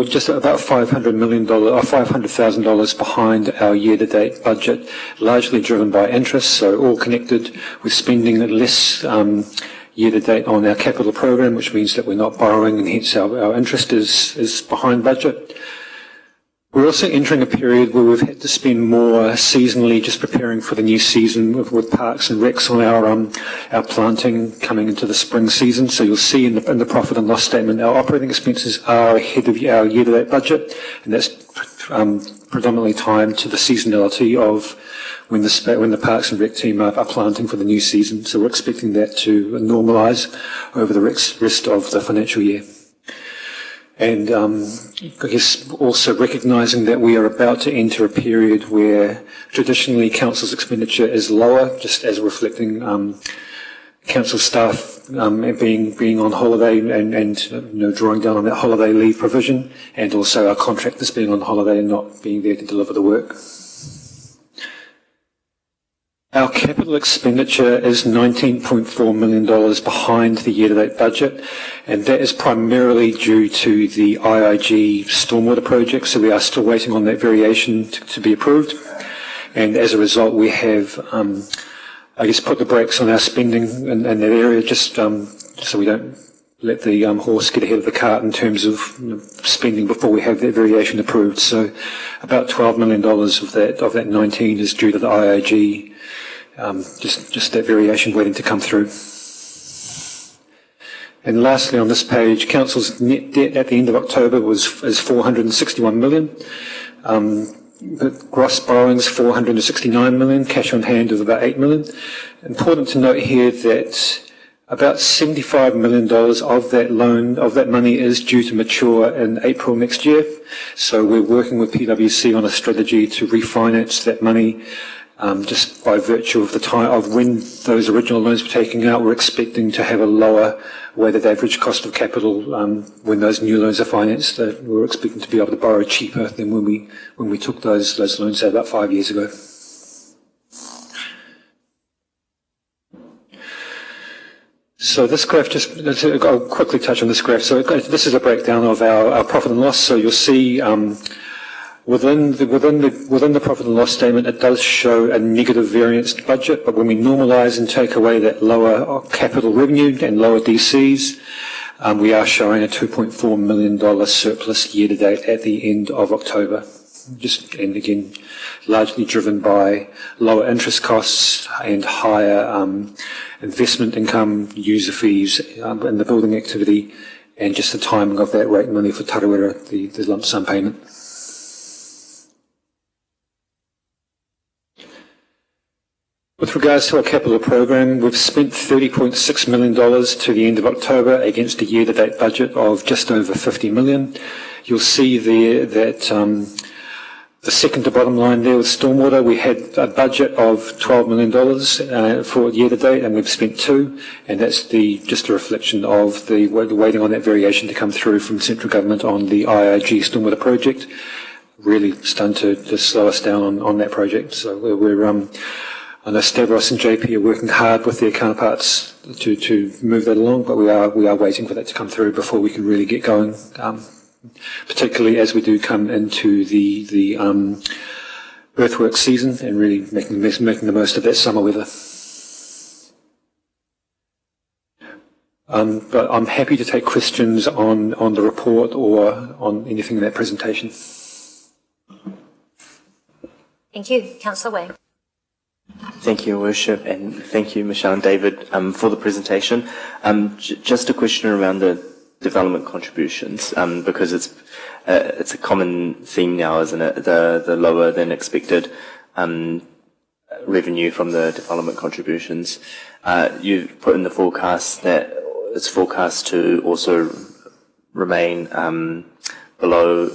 just about $500 million or $500,000 behind our year-to-date budget, largely driven by interest, so all connected with spending less year-to-date on our capital program, which means that we're not borrowing and hence our interest is behind budget. We're also entering a period where we've had to spend more seasonally, just preparing for the new season with parks and recs on our planting coming into the spring season. So you'll see in the profit and loss statement, our operating expenses are ahead of our year-to-date budget, and that's predominantly timed to the seasonality of when the parks and rec team are planting for the new season. So we're expecting that to normalise over the rest of the financial year. And I guess also recognising that we are about to enter a period where traditionally council's expenditure is lower, just as reflecting council staff being on holiday and drawing down on that holiday leave provision, and also our contractors being on holiday and not being there to deliver the work. Our capital expenditure is $19.4 million behind the year-to-date budget, and that is primarily due to the IIG stormwater project, so we are still waiting on that variation to be approved. And as a result, we have, I guess, put the brakes on our spending in that area, just so we don't let the horse get ahead of the cart in terms of spending before we have that variation approved. So about $12 million of that 19 is due to the IIG. Just that variation waiting to come through. And lastly on this page, council's net debt at the end of October is $461 million. The gross borrowings $469 million, cash on hand of about $8 million. Important to note here that about $75 million of that money is due to mature in April next year. So we're working with PwC on a strategy to refinance that money. Just by virtue of the time of when those original loans were taken out, we're expecting to have a lower weighted average cost of capital when those new loans are financed. We're expecting to be able to borrow cheaper than when we took those loans out about 5 years ago. So this graph, I'll quickly touch on this graph. So this is a breakdown of our profit and loss. So you'll see within the profit and loss statement, it does show a negative variance budget, but when we normalise and take away that lower capital revenue and lower DCs, we are showing a $2.4 million surplus year to date at the end of October. And again, largely driven by lower interest costs and higher investment income, user fees in the building activity, and just the timing of that rate money for Tarawera, the lump sum payment. With regards to our capital program, we've spent $30.6 million to the end of October against a year-to-date budget of just over $50 million. You'll see there that the second to bottom line there with stormwater, we had a budget of $12 million for year-to-date, and we've spent $2 million, and that's just a reflection of the waiting on that variation to come through from central government on the IIG stormwater project. Really stunned to slow us down on that project. So we're I know Stavros and JP are working hard with their counterparts to move that along, but we are waiting for that to come through before we can really get going, particularly as we do come into the earthworks season and really making the most of that summer weather. But I'm happy to take questions on the report or on anything in that presentation. Thank you. Councillor Way. Thank you, Your Worship, and thank you, Michelle and David, for the presentation. Just a question around the development contributions, because it's a common theme now, isn't it? The lower than expected revenue from the development contributions. You put in the forecast that it's forecast to also remain below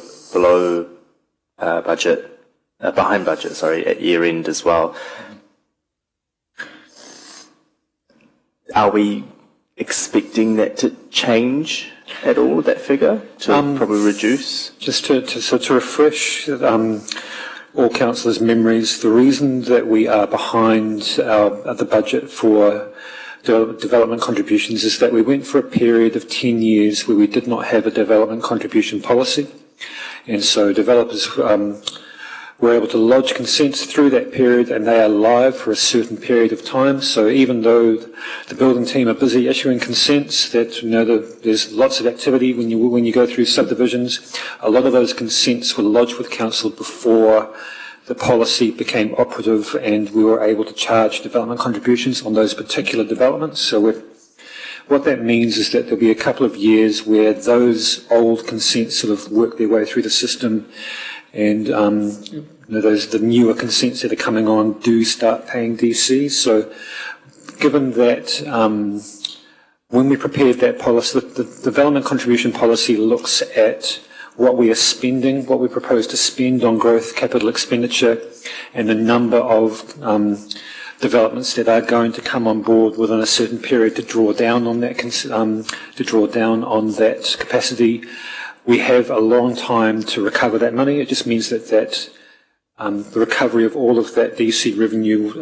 budget, behind budget, sorry, at year end as well. Are we expecting that to change at all, that figure, to probably reduce? Just to refresh all councillors' memories, the reason that we are behind the budget for development contributions is that we went for a period of 10 years where we did not have a development contribution policy, and so developers were able to lodge consents through that period, and they are live for a certain period of time. So even though the building team are busy issuing consents, that there's lots of activity when you go through subdivisions, a lot of those consents were lodged with council before the policy became operative, and we were able to charge development contributions on those particular developments. So what that means is that there'll be a couple of years where those old consents sort of work their way through the system, and the newer consents that are coming on do start paying DCs. So given that when we prepared that policy, the development contribution policy looks at what we are spending, what we propose to spend on growth capital expenditure, and the number of developments that are going to come on board within a certain period to draw down on that capacity. We have a long time to recover that money. It just means that the recovery of all of that DC revenue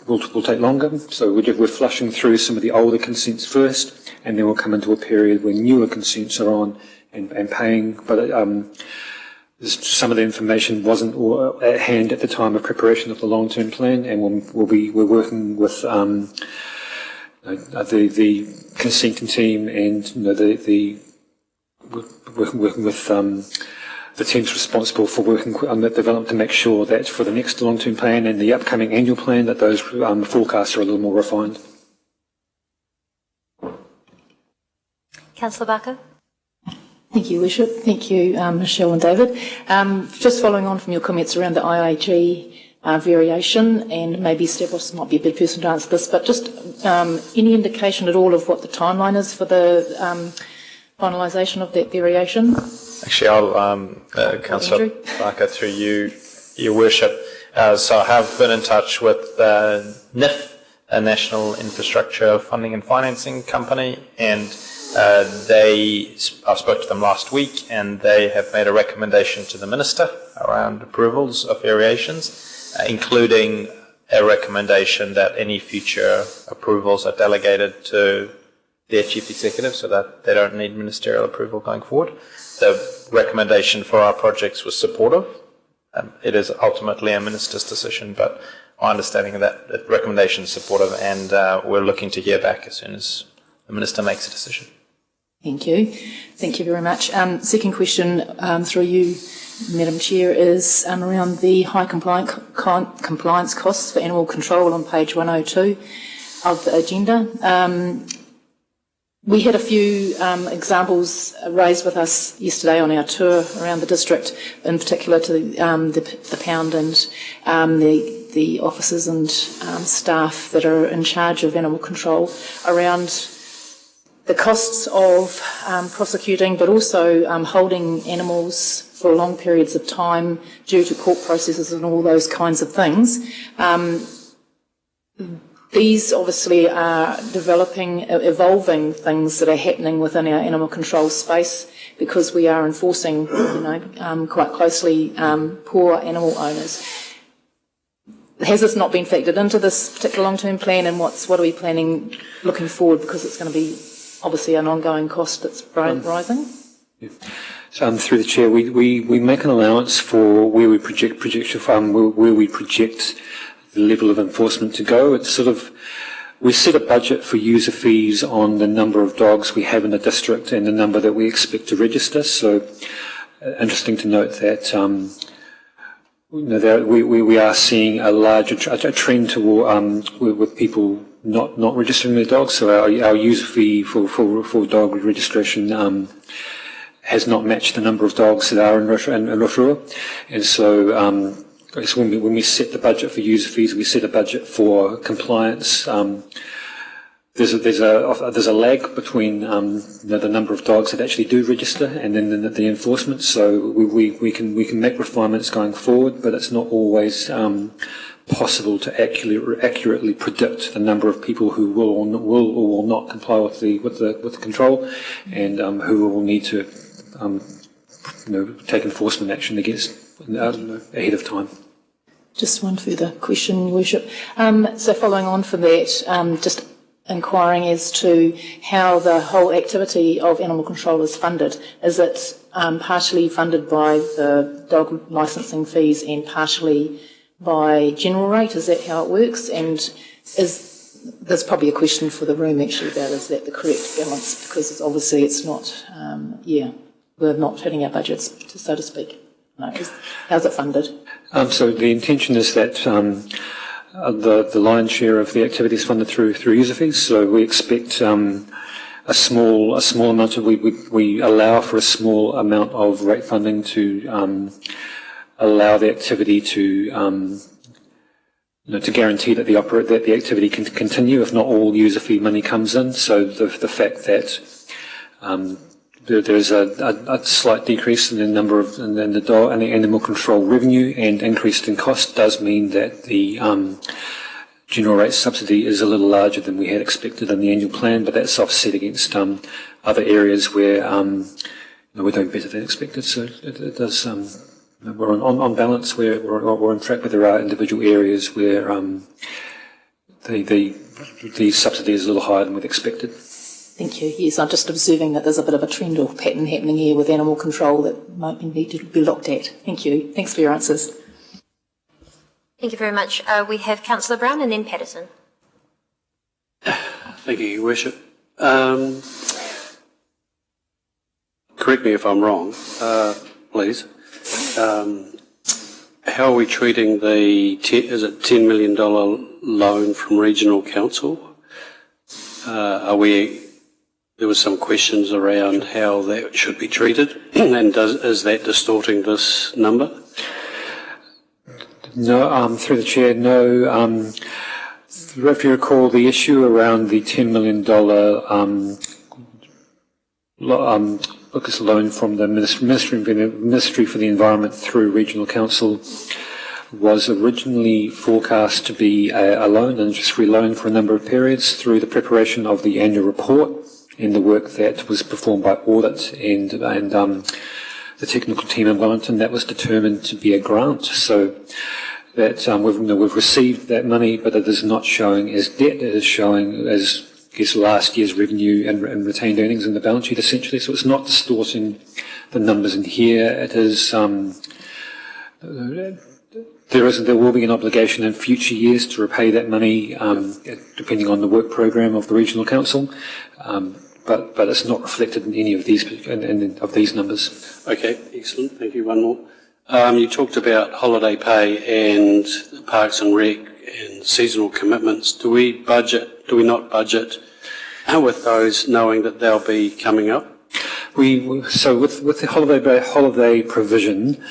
will take longer. So we're flushing through some of the older consents first, and then we'll come into a period where newer consents are on and paying. But some of the information wasn't at hand at the time of preparation of the long-term plan, and we're working with the consenting team and working with the teams responsible for working on that development to make sure that for the next long-term plan and the upcoming annual plan that those forecasts are a little more refined. Councillor Barker. Thank you, Worship. Thank you, Michelle and David. Just following on from your comments around the IIG variation, and maybe Stavros might be a better person to answer this, but just any indication at all of what the timeline is for the finalisation of that variation? Actually, I'll, Councillor Barker, through you, Your Worship. So I have been in touch with NIF, a National Infrastructure Funding and Financing Company, and I spoke to them last week, and they have made a recommendation to the Minister around approvals of variations, including a recommendation that any future approvals are delegated to their Chief Executive so that they don't need ministerial approval going forward. The recommendation for our projects was supportive. It is ultimately a Minister's decision, but my understanding of that recommendation is supportive, and we're looking to hear back as soon as the Minister makes a decision. Thank you. Thank you very much. Second question through you, Madam Chair, is around the high compliance costs for animal control on page 102 of the agenda. We had a few examples raised with us yesterday on our tour around the district, in particular to the pound and the officers and staff that are in charge of animal control around the costs of prosecuting, but also holding animals for long periods of time due to court processes and all those kinds of things. These obviously are evolving things that are happening within our animal control space because we are enforcing, quite closely poor animal owners. Has this not been factored into this particular long-term plan, and what are we planning looking forward, because it's going to be obviously an ongoing cost that's rising? So, through the chair, we make an allowance for where we project the level of enforcement to go. It's sort of, we set a budget for user fees on the number of dogs we have in the district and the number that we expect to register. So, interesting to note that we are seeing a larger trend toward with people not registering their dogs. So our user fee for dog registration has not matched the number of dogs that are in Rotorua. And so it's when we set the budget for user fees, we set a budget for compliance. There's a lag between the number of dogs that actually do register and then the enforcement. So we can make refinements going forward, but it's not always possible to accurately predict the number of people who will or will not comply with the control, and who will need to take enforcement action against ahead of time. Just one further question, Your Worship. So following on from that, just inquiring as to how the whole activity of animal control is funded. Is it partially funded by the dog licensing fees and partially by general rate? Is that how it works? And there's probably a question for the room actually about is that the correct balance, because obviously it's not, we're not hitting our budgets, so to speak. No, how's it funded? So the intention is that the lion's share of the activity is funded through user fees. So we expect a small amount of we allow for a small amount of rate funding to allow the activity to to guarantee that the activity can continue if not all user fee money comes in. So the fact that there's a slight decrease in the number of and the dog and the animal control revenue and increased in cost does mean that the general rate subsidy is a little larger than we had expected in the annual plan, but that's offset against other areas where we're doing better than expected. So it does. We're on balance. We're on track, but there are individual areas where the subsidy is a little higher than we'd expected. Thank you. Yes, I'm just observing that there's a bit of a trend or pattern happening here with animal control that might need to be looked at. Thank you. Thanks for your answers. Thank you very much. We have Councillor Brown and then Patterson. Thank you, Your Worship. Correct me if I'm wrong, please. How are we treating the $10 million loan from Regional Council? There was some questions around how that should be treated, and is that distorting this number? No, through the Chair, no. If you recall, the issue around the $10 million loan from the Ministry for the Environment through Regional Council was originally forecast to be a loan, an interest-free loan for a number of periods through the preparation of the annual report and the work that was performed by audit and the technical team in Wellington. That was determined to be a grant, so that we've received that money, but it is not showing as debt. It is showing as last year's revenue and retained earnings in the balance sheet, essentially. So it's not distorting the numbers in here. It is there will be an obligation in future years to repay that money, depending on the work program of the Regional Council. But it's not reflected in any of these numbers. Okay, excellent. Thank you. One more. You talked about holiday pay and Parks and Rec and seasonal commitments. Do we not budget with those, knowing that they'll be coming up? So with the holiday provision,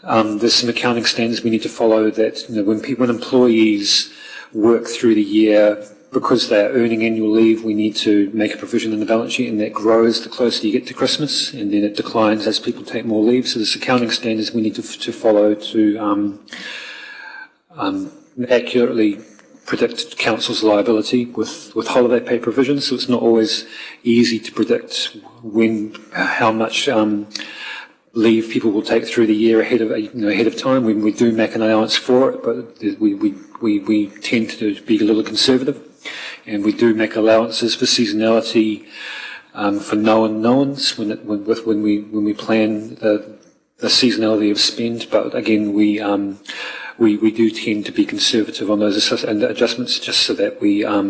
there's some accounting standards we need to follow. That when employees work through the year, because they're earning annual leave, we need to make a provision in the balance sheet, and that grows the closer you get to Christmas, and then it declines as people take more leave. So there's accounting standards we need to follow to accurately predict council's liability with holiday pay provisions. So it's not always easy to predict how much leave people will take through the year ahead of time. We do make an allowance for it, but we tend to be a little conservative, and we do make allowances for seasonality for known knowns when we plan the seasonality of spend. But again, we do tend to be conservative on those adjustments, just so that we are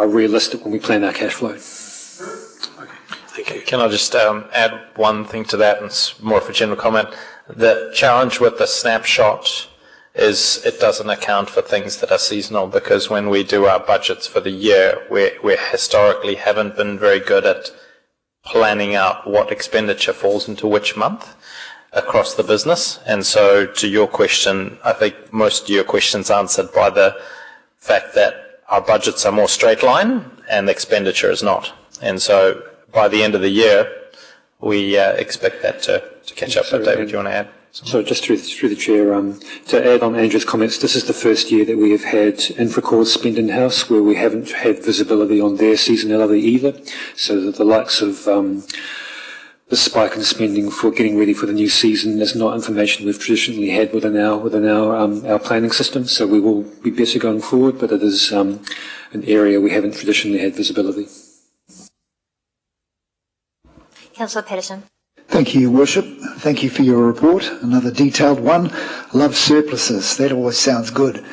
realistic when we plan our cash flow. Can I just add one thing to that, and it's more of a general comment. The challenge with the snapshot is it doesn't account for things that are seasonal, because when we do our budgets for the year, we historically haven't been very good at planning out what expenditure falls into which month across the business. And so to your question, I think most of your question's answered by the fact that our budgets are more straight line and the expenditure is not. And so by the end of the year, we expect that to catch up. But David, do you want to add? So just through the chair, to add on Andrew's comments, this is the first year that we have had InfraCorps spend in-house where we haven't had visibility on their seasonality either. So that the likes of the spike in spending for getting ready for the new season is not information we've traditionally had within our planning system. So we will be better going forward, but it is an area we haven't traditionally had visibility. Councillor Patterson. Thank you, Your Worship. Thank you for your report. Another detailed one. Love surpluses. That always sounds good.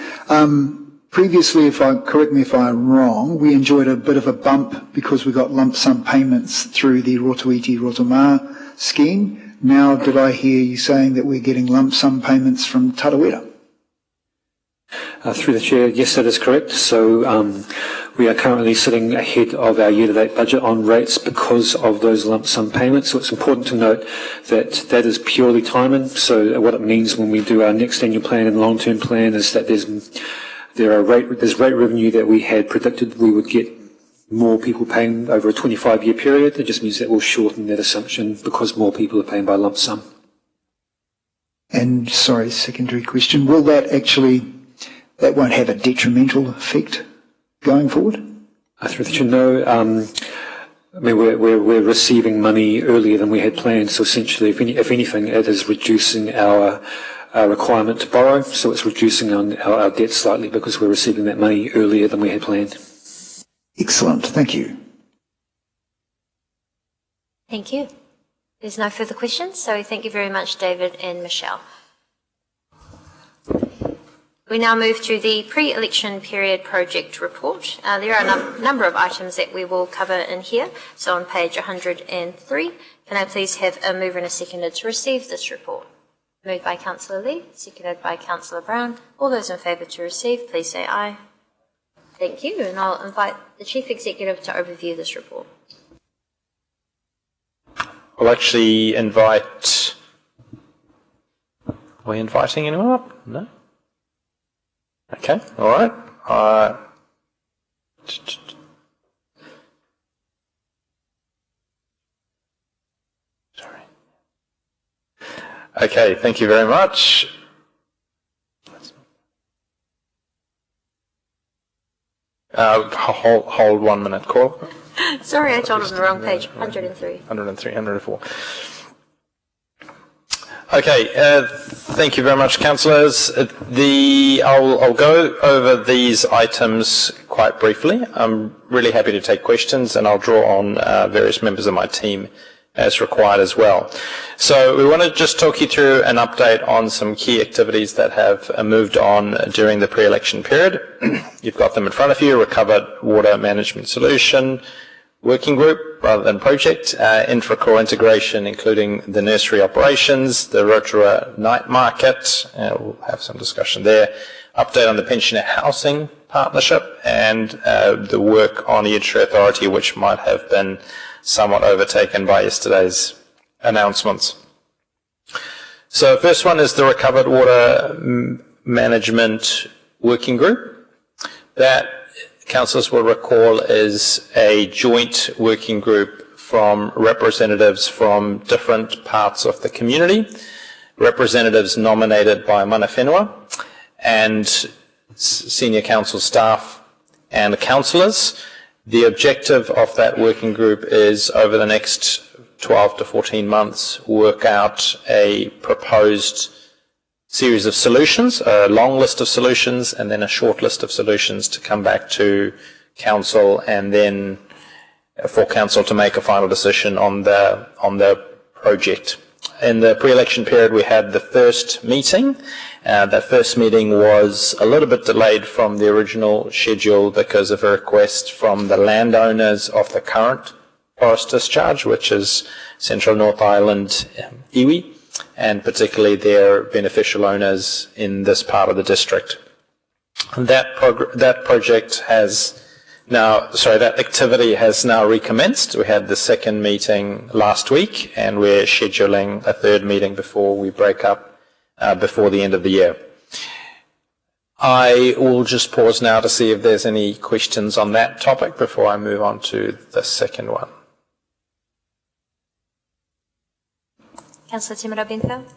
Previously, correct me if I'm wrong, we enjoyed a bit of a bump because we got lump sum payments through the Rotoiti Rotomā scheme. Now, did I hear you saying that we're getting lump sum payments from Tarawera? Through the chair, yes, that is correct. So we are currently sitting ahead of our year-to-date budget on rates because of those lump sum payments. So it's important to note that that is purely timing. So what it means when we do our next annual plan and long-term plan is that there's rate revenue that we had predicted we would get more people paying over a 25-year period. It just means that we'll shorten that assumption because more people are paying by lump sum. And, sorry, secondary question, will that won't have a detrimental effect going forward? Through the chair, no. I mean, we're receiving money earlier than we had planned, so essentially, if anything, it is reducing our requirement to borrow, so it's reducing our debt slightly because we're receiving that money earlier than we had planned. Excellent, thank you. Thank you. There's no further questions, so thank you very much, David and Michelle. We now move to the pre-election period project report. There are a number of items that we will cover in here. So on page 103, can I please have a mover and a seconder to receive this report? Moved by Councillor Lee, seconded by Councillor Brown. All those in favour to receive, please say aye. Thank you, and I'll invite the Chief Executive to overview this report. I'll actually invite... Are we inviting anyone up? No? Okay, all right. Sorry. Okay, thank you very much. Hold 1 minute, call. Sorry, I told him the wrong page. 103. 104. Okay, thank you very much, councillors. I'll go over these items quite briefly. I'm really happy to take questions, and I'll draw on various members of my team as required as well. So we want to just talk you through an update on some key activities that have moved on during the pre-election period. You've got them in front of you: Recovered Water Management Solution Working Group rather than project, InfraCorps integration, including the nursery operations, the Rotorua night market, we'll have some discussion there, update on the pensioner housing partnership, and the work on the Edgetree Authority, which might have been somewhat overtaken by yesterday's announcements. So first one is the Recovered Water Management Working Group. That, councillors will recall, is a joint working group from representatives from different parts of the community, representatives nominated by mana whenua, and senior council staff and councillors. The objective of that working group is, over the next 12 to 14 months, work out a proposed series of solutions, a long list of solutions, and then a short list of solutions to come back to council, and then for council to make a final decision on the project. In the pre-election period, we had the first meeting. That first meeting was a little bit delayed from the original schedule because of a request from the landowners of the current forest discharge, which is Central North Island iwi. and particularly their beneficial owners in this part of the district. That activity has now recommenced. We had the second meeting last week, and we're scheduling a third meeting before we break up before the end of the year. I will just pause now to see if there's any questions on that topic before I move on to the second one. Councillor Timothy Benfield.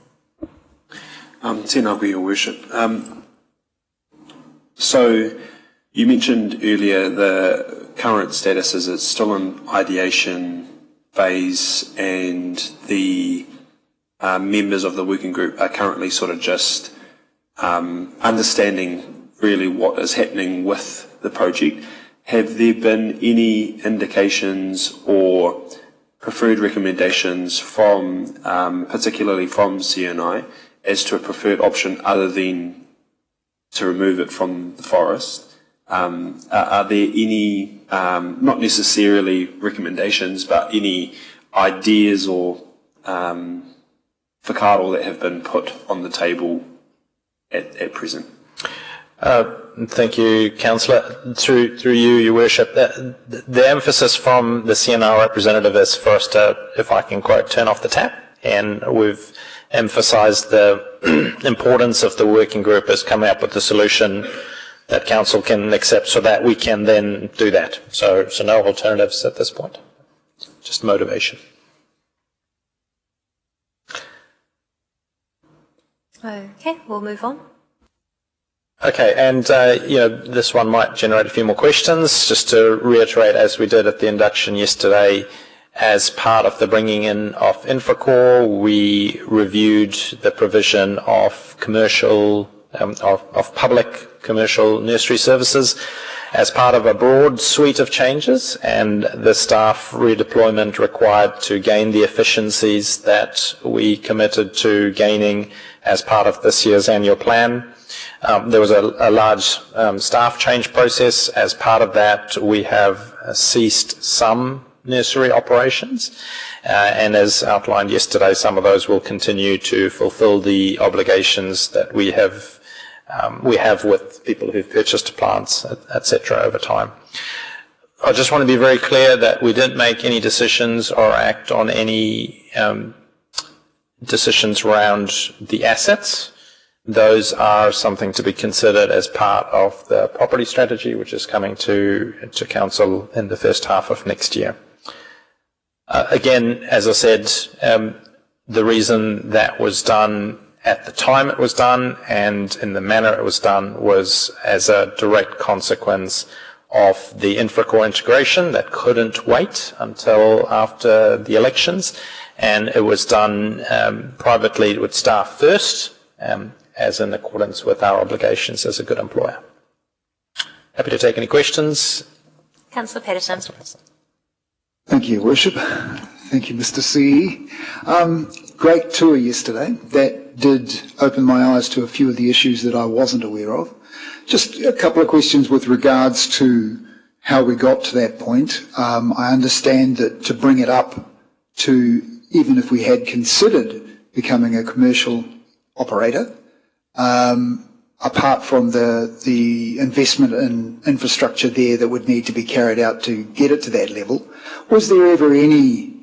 Tēnā koe, Your Worship. So you mentioned earlier the current status is it's still in ideation phase, and the members of the working group are currently sort of just understanding really what is happening with the project. Have there been any indications or preferred recommendations from, particularly from CNI, as to a preferred option other than to remove it from the forest? Are there any, not necessarily recommendations, but any ideas or whakaaro that have been put on the table at present? Thank you, Councillor. Through you, Your Worship, the emphasis from the CNR representative is for us to, if I can quote, turn off the tap, and we've emphasised the importance of the working group as coming up with the solution that Council can accept so that we can then do that. So no alternatives at this point, just motivation. Okay, we'll move on. Okay, and this one might generate a few more questions. Just to reiterate, as we did at the induction yesterday, as part of the bringing in of Infracore, we reviewed the provision of commercial, of public commercial nursery services as part of a broad suite of changes, and the staff redeployment required to gain the efficiencies that we committed to gaining as part of this year's annual plan. There was a large staff change process. As part of that, we have ceased some nursery operations, and as outlined yesterday, some of those will continue to fulfil the obligations that we have with people who've purchased plants, etc. over time. I just want to be very clear that we didn't make any decisions or act on any decisions around the assets. Those are something to be considered as part of the property strategy, which is coming to Council in the first half of next year. Again, as I said, the reason that was done at the time it was done and in the manner it was done was as a direct consequence of the Infracore integration that couldn't wait until after the elections, and it was done privately with staff first, as in accordance with our obligations as a good employer. Happy to take any questions. Councillor Patterson. Thank you, Your Worship. Thank you, Mr. CE. Great tour yesterday. That did open my eyes to a few of the issues that I wasn't aware of. Just a couple of questions with regards to how we got to that point. I understand that to bring it up to, even if we had considered becoming a commercial operator, apart from the investment in infrastructure there that would need to be carried out to get it to that level, was there ever any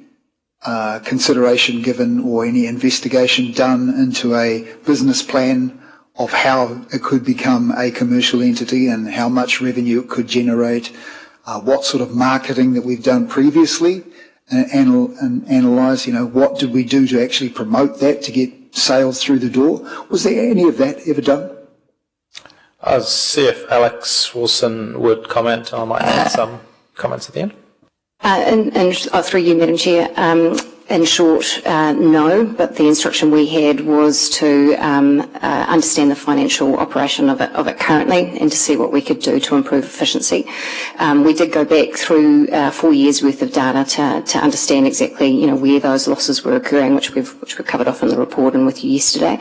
consideration given or any investigation done into a business plan of how it could become a commercial entity and how much revenue it could generate, what sort of marketing that we've done previously, and analyse, what did we do to actually promote that to get sales through the door? Was there any of that ever done? I'll see if Alex Wilson would comment. I might add some comments at the end. And through you, Madam Chair, in short, no, but the instruction we had was to understand the financial operation of it currently and to see what we could do to improve efficiency. We did go back through 4 years' worth of data to understand exactly, where those losses were occurring, which we've covered off in the report and with you yesterday.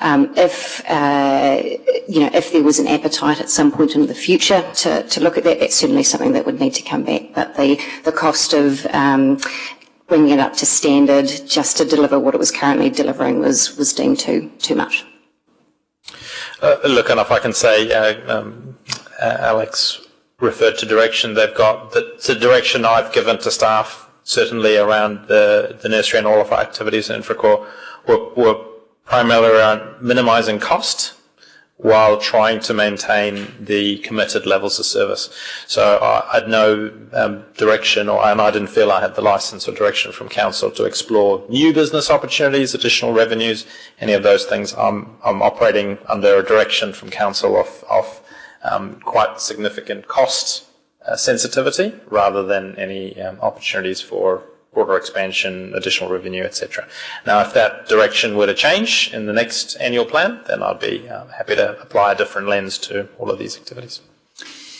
If there was an appetite at some point in the future to look at that, that's certainly something that would need to come back. But the cost of bringing it up to standard just to deliver what it was currently delivering was deemed too much. Look, and if I can say, Alex referred to direction. They've got the direction I've given to staff, certainly around the nursery and all of our activities in Infracore, were primarily around minimising cost while trying to maintain the committed levels of service. So I had no direction, and I didn't feel I had the licence or direction from Council to explore new business opportunities, additional revenues, any of those things. I'm operating under a direction from Council of quite significant cost sensitivity rather than any opportunities for broader expansion, additional revenue, etc. Now, if that direction were to change in the next annual plan, then I'd be happy to apply a different lens to all of these activities.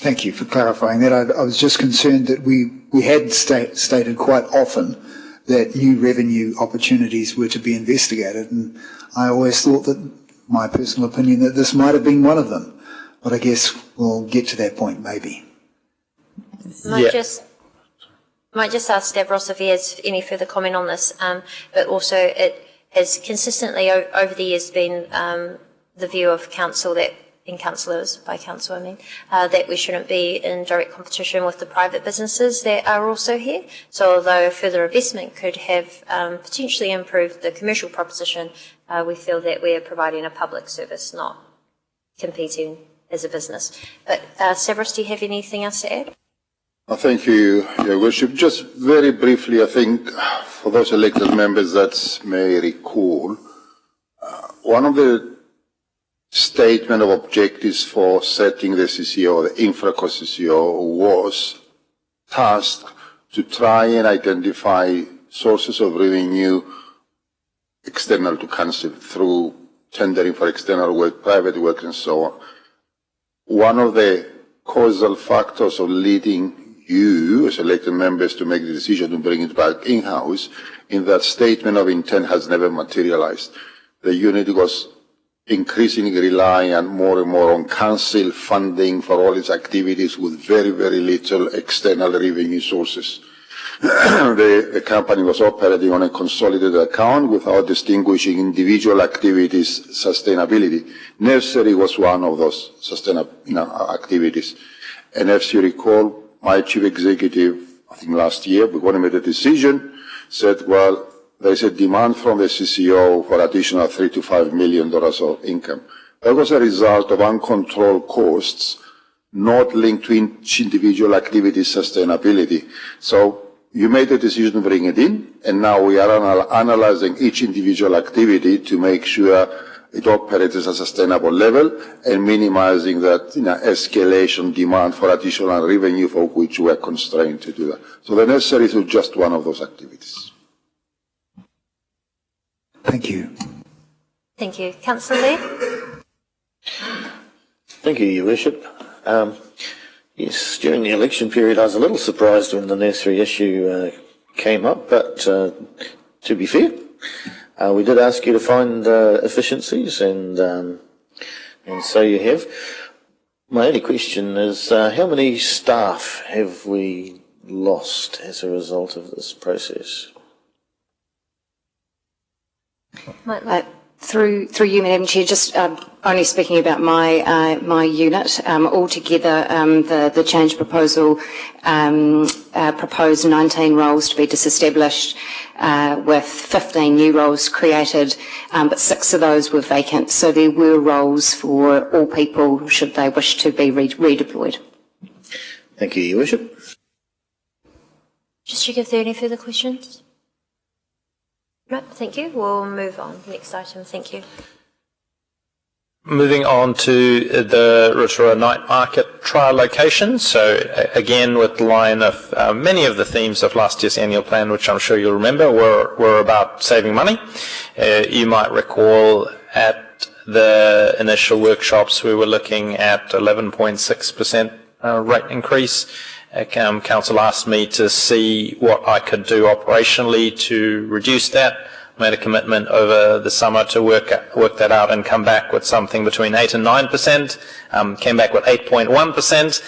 Thank you for clarifying that. I was just concerned that we had stated quite often that new revenue opportunities were to be investigated, and I always thought that, my personal opinion, that this might have been one of them. But I guess we'll get to that point maybe. Might just ask Stavros if he has any further comment on this, but also it has consistently over the years been the view of Council that, in councillors, by Council I mean, that we shouldn't be in direct competition with the private businesses that are also here. So although further investment could have potentially improved the commercial proposition, we feel that we are providing a public service, not competing as a business. But Stavros, do you have anything else to add? Thank you, Your Worship. Just very briefly, I think, for those elected members that may recall, one of the statement of objectives for setting the CCO, the Infracore CCO, was tasked to try and identify sources of revenue external to Council through tendering for external work, private work, and so on. One of the causal factors of leading you, as elected members, to make the decision to bring it back in-house, in that statement of intent has never materialized. The unit was increasingly relying more and more on Council funding for all its activities with very, very little external revenue sources. The company was operating on a consolidated account without distinguishing individual activities' sustainability. Nursery was one of those activities. And as you recall, my chief executive, I think last year, when he made a decision, said, well, there's a demand from the CCO for additional $3 to $5 million of income. That was a result of uncontrolled costs, not linked to each individual activity's sustainability. So you made a decision to bring it in, and now we are analyzing each individual activity to make sure it operates at a sustainable level and minimizing that escalation demand for additional revenue for which we are constrained to do that. So the nursery is just one of those activities. Thank you. Thank you. Councillor Lee? Thank you, Your Worship. Yes, during the election period I was a little surprised when the nursery issue came up, but to be fair, we did ask you to find efficiencies, and so you have. My only question is, how many staff have we lost as a result of this process? Through you, Madam Chair, just only speaking about my unit, altogether the change proposal proposed 19 roles to be disestablished, with 15 new roles created, but 6 of those were vacant, so there were roles for all people should they wish to be redeployed. Thank you, Your Worship. Just check if there are any further questions. No, thank you. We'll move on. Next item. Thank you. Moving on to the Rotorua Night Market trial location. So again, with the line of many of the themes of last year's annual plan, which I'm sure you'll remember, were about saving money. You might recall at the initial workshops we were looking at 11.6% rate increase. Council asked me to see what I could do operationally to reduce that. made a commitment over the summer to work that out and come back with something between 8 and 9%, came back with 8.1%,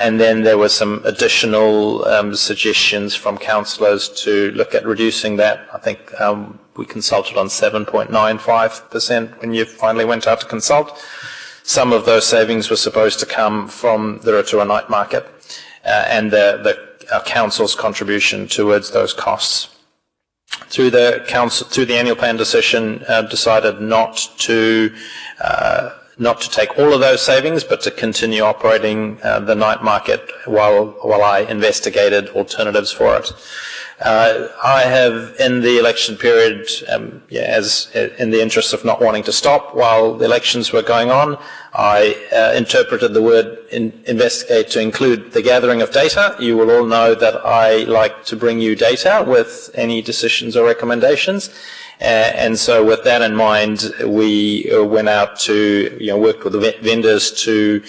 and then there were some additional suggestions from councillors to look at reducing that. I think we consulted on 7.95% when you finally went out to consult. Some of those savings were supposed to come from the Rotorua night market and the council's contribution towards those costs. Through the annual plan decision, decided not to take all of those savings, but to continue operating the night market while I investigated alternatives for it. I have, in the election period, as in the interest of not wanting to stop while the elections were going on, I interpreted the word investigate to include the gathering of data. You will all know that I like to bring you data with any decisions or recommendations. And so with that in mind, we went out to, worked with the vendors to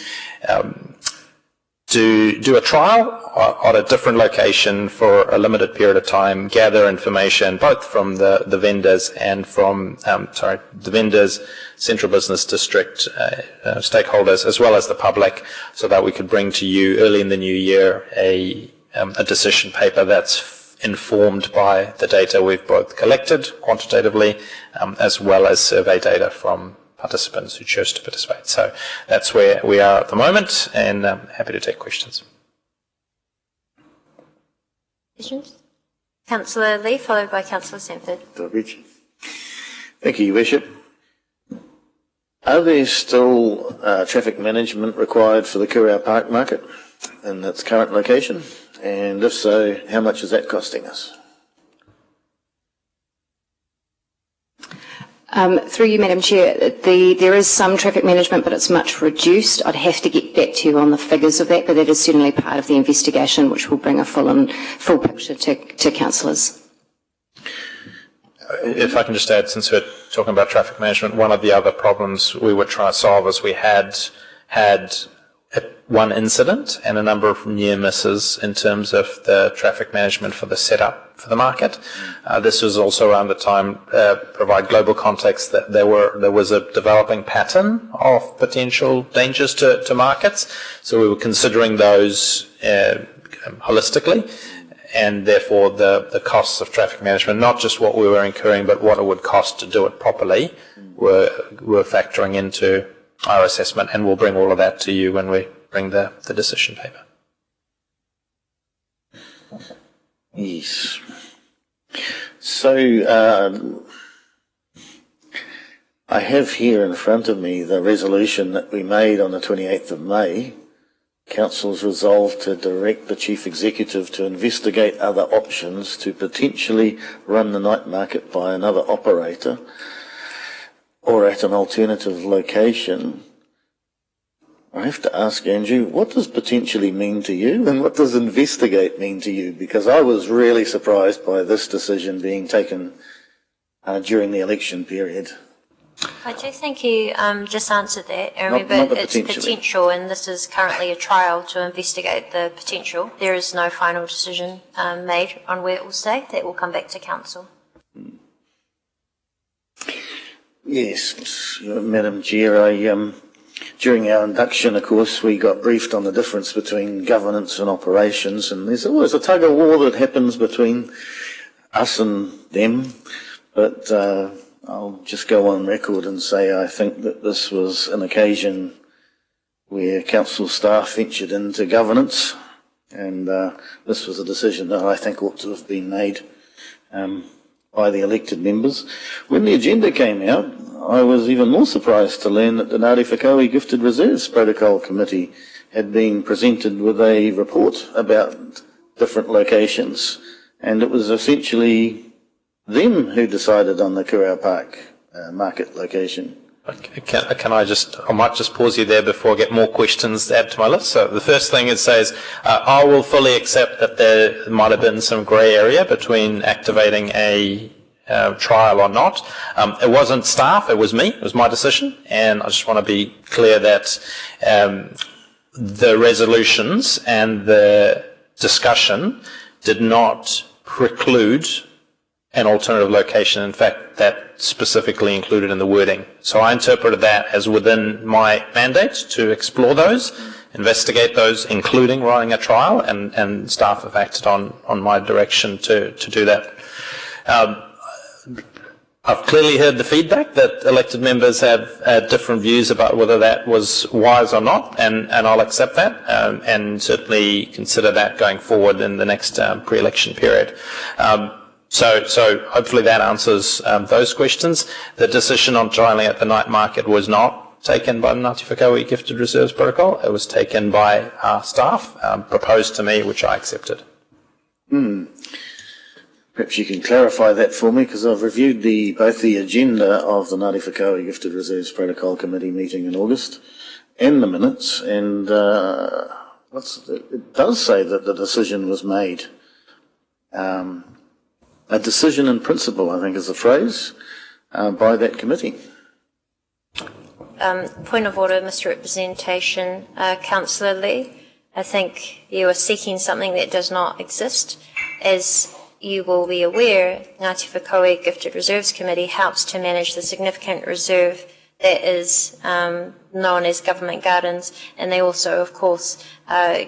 do a trial at a different location for a limited period of time, gather information both from the vendors and from, the vendors, central business district stakeholders, as well as the public, so that we could bring to you early in the new year a decision paper that's informed by the data we've both collected quantitatively, as well as survey data from participants who chose to participate. So that's where we are at the moment, and I'm happy to take questions. Questions? Councillor Lee, followed by Councillor Sanford. Thank you, Your Worship. Are there still traffic management required for the Kuria Park market in its current location? And if so, how much is that costing us? Through you, Madam Chair, there is some traffic management, but it's much reduced. I'd have to get back to you on the figures of that, but that is certainly part of the investigation, which will bring a full picture to councillors. If I can just add, since we're talking about traffic management, one of the other problems we were trying to solve is we had one incident and a number of near misses in terms of the traffic management for the setup for the market. This was also around the time, provide global context, that there was a developing pattern of potential dangers to markets. So we were considering those holistically, and therefore the costs of traffic management, not just what we were incurring, but what it would cost to do it properly, were factoring into our assessment, and we'll bring all of that to you when we bring the decision paper. Yes. So I have here in front of me the resolution that we made on the 28th of May. Council's resolved to direct the Chief Executive to investigate other options to potentially run the night market by another operator or at an alternative location. I have to ask Andrew, what does potentially mean to you, and what does investigate mean to you? Because I was really surprised by this decision being taken during the election period. I do think you just answered that. Not It's potential, and this is currently a trial to investigate the potential. There is no final decision made on where it will stay. That will come back to council. Yes, Madam Chair, during our induction, of course, we got briefed on the difference between governance and operations, and there's always a tug of war that happens between us and them, but I'll just go on record and say I think that this was an occasion where council staff ventured into governance, and this was a decision that I think ought to have been made by the elected members. When the agenda came out, I was even more surprised to learn that the Ngāti Whakaui Gifted Reserves Protocol Committee had been presented with a report about different locations, and it was essentially them who decided on the Kuria Park market location. I might just pause you there before I get more questions to add to my list. So the first thing it says, I will fully accept that there might have been some grey area between activating a trial or not. It wasn't staff, it was me, it was my decision, and I just want to be clear that the resolutions and the discussion did not preclude an alternative location. In fact, that specifically included in the wording. So I interpreted that as within my mandate to explore those, investigate those, including running a trial, and staff have acted on my direction to do that. I've clearly heard the feedback that elected members have different views about whether that was wise or not, and I'll accept that and certainly consider that going forward in the next pre-election period. So hopefully that answers those questions. The decision on trialling at the night market was not taken by the Ngāti Whakauhi Gifted Reserves Protocol. It was taken by our staff, proposed to me, which I accepted. Perhaps you can clarify that for me, because I've reviewed both the agenda of the Ngāti Whakauhi Gifted Reserves Protocol Committee meeting in August and the minutes, and it does say that the decision was made. A decision in principle, I think is the phrase, by that committee. Point of order, Mr. Representation. Councillor Lee, I think you are seeking something that does not exist. As you will be aware, Ngāti Whakauhi Gifted Reserves Committee helps to manage the significant reserve that is known as government gardens, and they also, of course,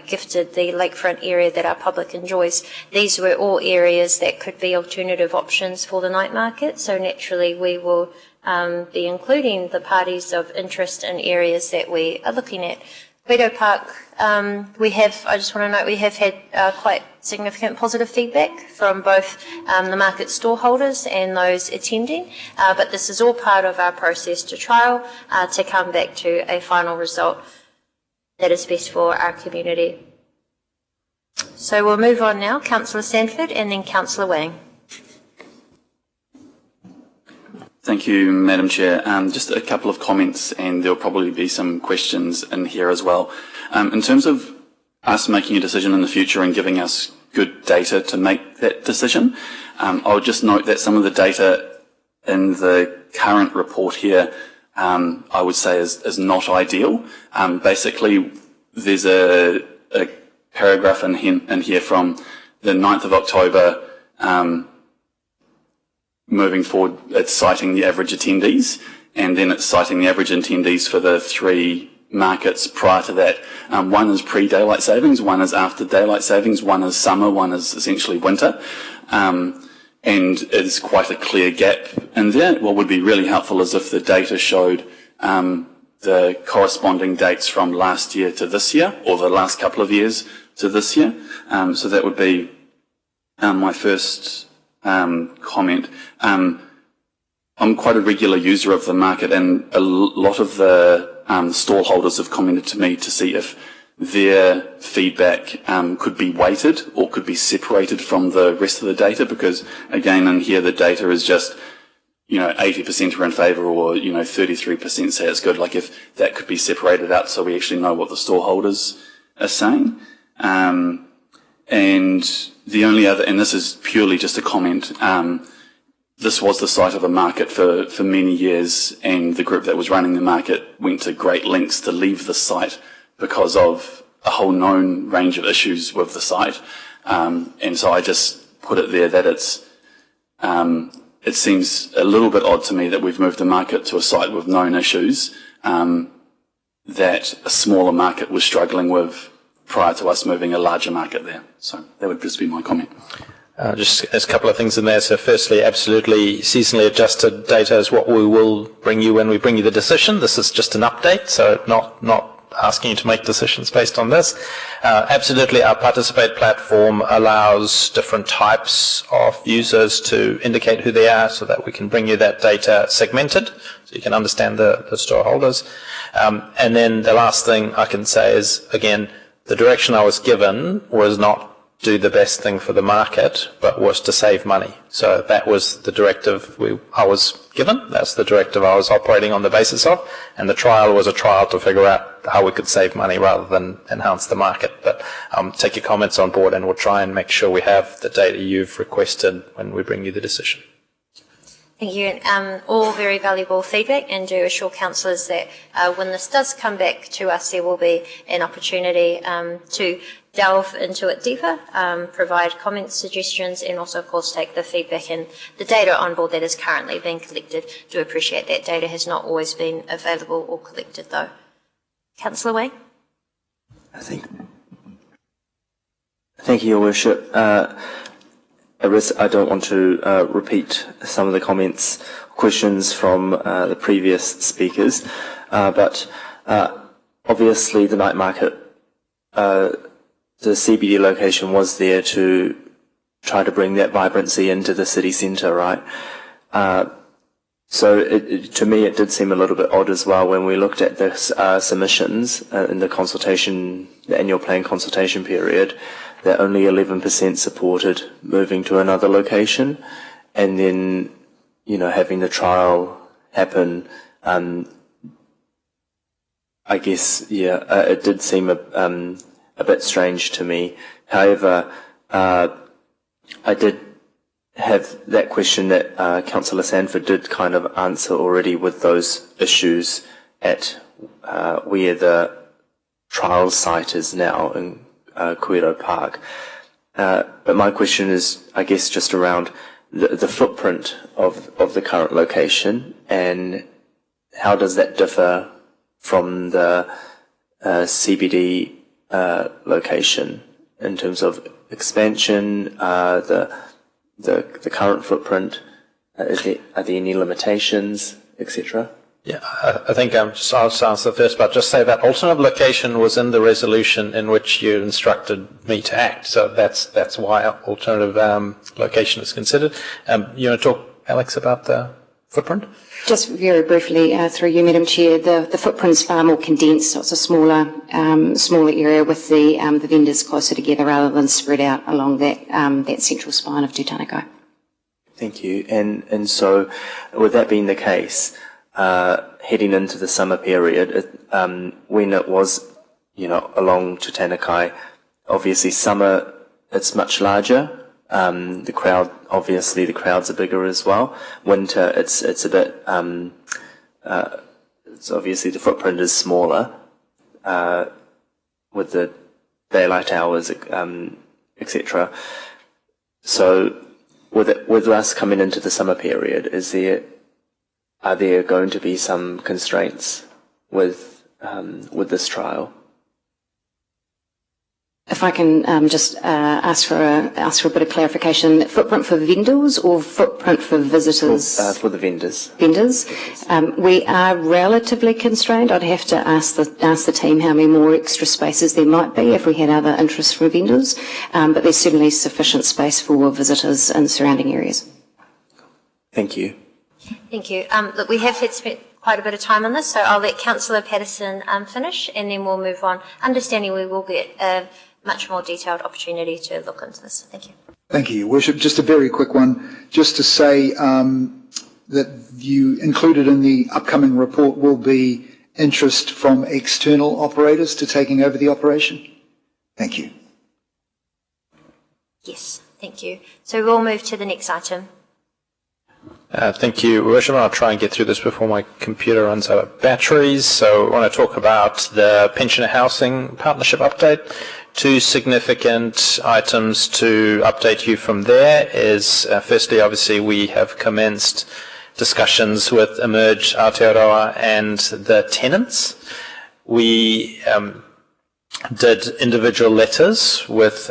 gifted the lakefront area that our public enjoys. These were all areas that could be alternative options for the night market, so naturally we will be including the parties of interest in areas that we are looking at. Guido Park, I just want to note, we have had quite significant positive feedback from both the market stallholders and those attending, but this is all part of our process to trial to come back to a final result that is best for our community. So we'll move on now. Councillor Sandford and then Councillor Wang. Thank you, Madam Chair. Just a couple of comments, and there'll probably be some questions in here as well. In terms of us making a decision in the future and giving us good data to make that decision, I'll just note that some of the data in the current report here, I would say is not ideal. Basically, there's a paragraph in here from the 9th of October, moving forward, it's citing the average attendees, and then it's citing the average attendees for the three markets prior to that. One is pre-daylight savings, one is after daylight savings, one is summer, one is essentially winter. And it's quite a clear gap in there. What would be really helpful is if the data showed the corresponding dates from last year to this year, or the last couple of years to this year. So that would be my first comment. I'm quite a regular user of the market, and a lot of the stallholders have commented to me to see if their feedback could be weighted or could be separated from the rest of the data, because again in here the data is just 80% are in favour, or 33% say it's good. Like, if that could be separated out so we actually know what the stallholders are saying. And the only other, and this is purely just a comment, this was the site of a market for many years, and the group that was running the market went to great lengths to leave the site because of a whole known range of issues with the site. And so I just put it there that it seems a little bit odd to me that we've moved the market to a site with known issues that a smaller market was struggling with prior to us moving a larger market there. So that would just be my comment. Just a couple of things in there. So firstly, absolutely, seasonally adjusted data is what we will bring you when we bring you the decision. This is just an update, so not asking you to make decisions based on this. Absolutely, our Participate platform allows different types of users to indicate who they are so that we can bring you that data segmented so you can understand the storeholders. And then the last thing I can say is, again, the direction I was given was not do the best thing for the market, but was to save money. So that was the directive I was given. That's the directive I was operating on the basis of. And the trial was a trial to figure out how we could save money rather than enhance the market. But take your comments on board, and we'll try and make sure we have the data you've requested when we bring you the decision. Thank you. All very valuable feedback, and do assure councillors that when this does come back to us, there will be an opportunity to delve into it deeper, provide comments, suggestions, and also, of course, take the feedback and the data on board that is currently being collected. Do appreciate that data has not always been available or collected, though. Councillor Wayne? Thank you, Your Worship. I don't want to repeat some of the comments, questions from the previous speakers, but obviously the night market, the CBD location was there to try to bring that vibrancy into the city centre, right? So to me it did seem a little bit odd as well when we looked at the submissions in the consultation, the annual plan consultation period, that only 11% supported moving to another location, and then, you know, having the trial happen, I guess, it did seem a bit strange to me. However, I did have that question that Councillor Sanford did kind of answer already with those issues at where the trial site is now in Kuero Park. But my question is, I guess, just around the footprint of the current location, and how does that differ from the CBD location in terms of expansion, the current footprint? Are there any limitations, etc.? Yeah, I think I'll just answer the first part. Just say that alternative location was in the resolution in which you instructed me to act. So that's why alternative location is considered. You want to talk, Alex, about the footprint? Just very briefly, through you, Madam Chair, the footprint's far more condensed, so it's a smaller area with the vendors closer together rather than spread out along that central spine of Tutanako. Thank you. And so, with that being the case, heading into the summer period, when it was, along Tutanakai, obviously summer, it's much larger. The crowds are bigger as well. Winter, it's a bit, it's obviously the footprint is smaller, with the daylight hours, etc. So, with us coming into the summer period, are there going to be some constraints with this trial? If I can just ask for a bit of clarification, footprint for vendors or footprint for visitors? For the vendors. Vendors. We are relatively constrained. I'd have to ask the team how many more extra spaces there might be if we had other interests from vendors, but there's certainly sufficient space for visitors in surrounding areas. Thank you. Thank you. Look, we have spent quite a bit of time on this, so I'll let Councillor Patterson finish, and then we'll move on. Understanding we will get a much more detailed opportunity to look into this. Thank you. Thank you, Your Worship. Just a very quick one. Just to say that you included in the upcoming report will be interest from external operators to taking over the operation. Thank you. Yes, thank you. So we'll move to the next item. Thank you, Worship. I'll try and get through this before my computer runs out of batteries. So I want to talk about the Pensioner Housing Partnership update. Two significant items to update you from there is, firstly, obviously, we have commenced discussions with Emerge Aotearoa and the tenants. We did individual letters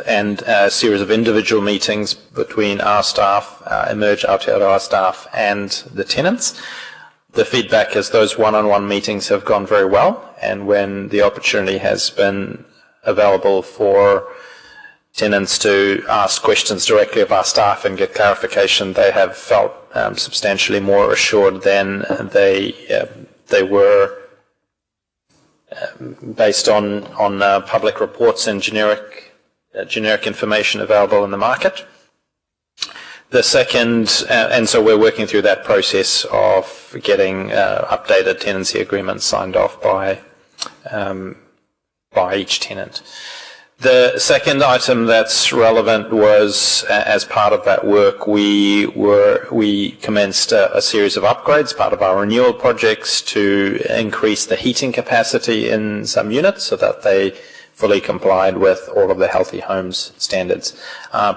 and a series of individual meetings between our staff, Emerge Aotearoa staff, and the tenants. The feedback is those one-on-one meetings have gone very well, and when the opportunity has been available for tenants to ask questions directly of our staff and get clarification, they have felt substantially more assured than they were based on public reports and generic information available in the market. The second, and so we're working through that process of getting updated tenancy agreements signed off by each tenant. The second item that's relevant was, as part of that work, we commenced a series of upgrades, part of our renewal projects, to increase the heating capacity in some units so that they fully complied with all of the Healthy Homes standards.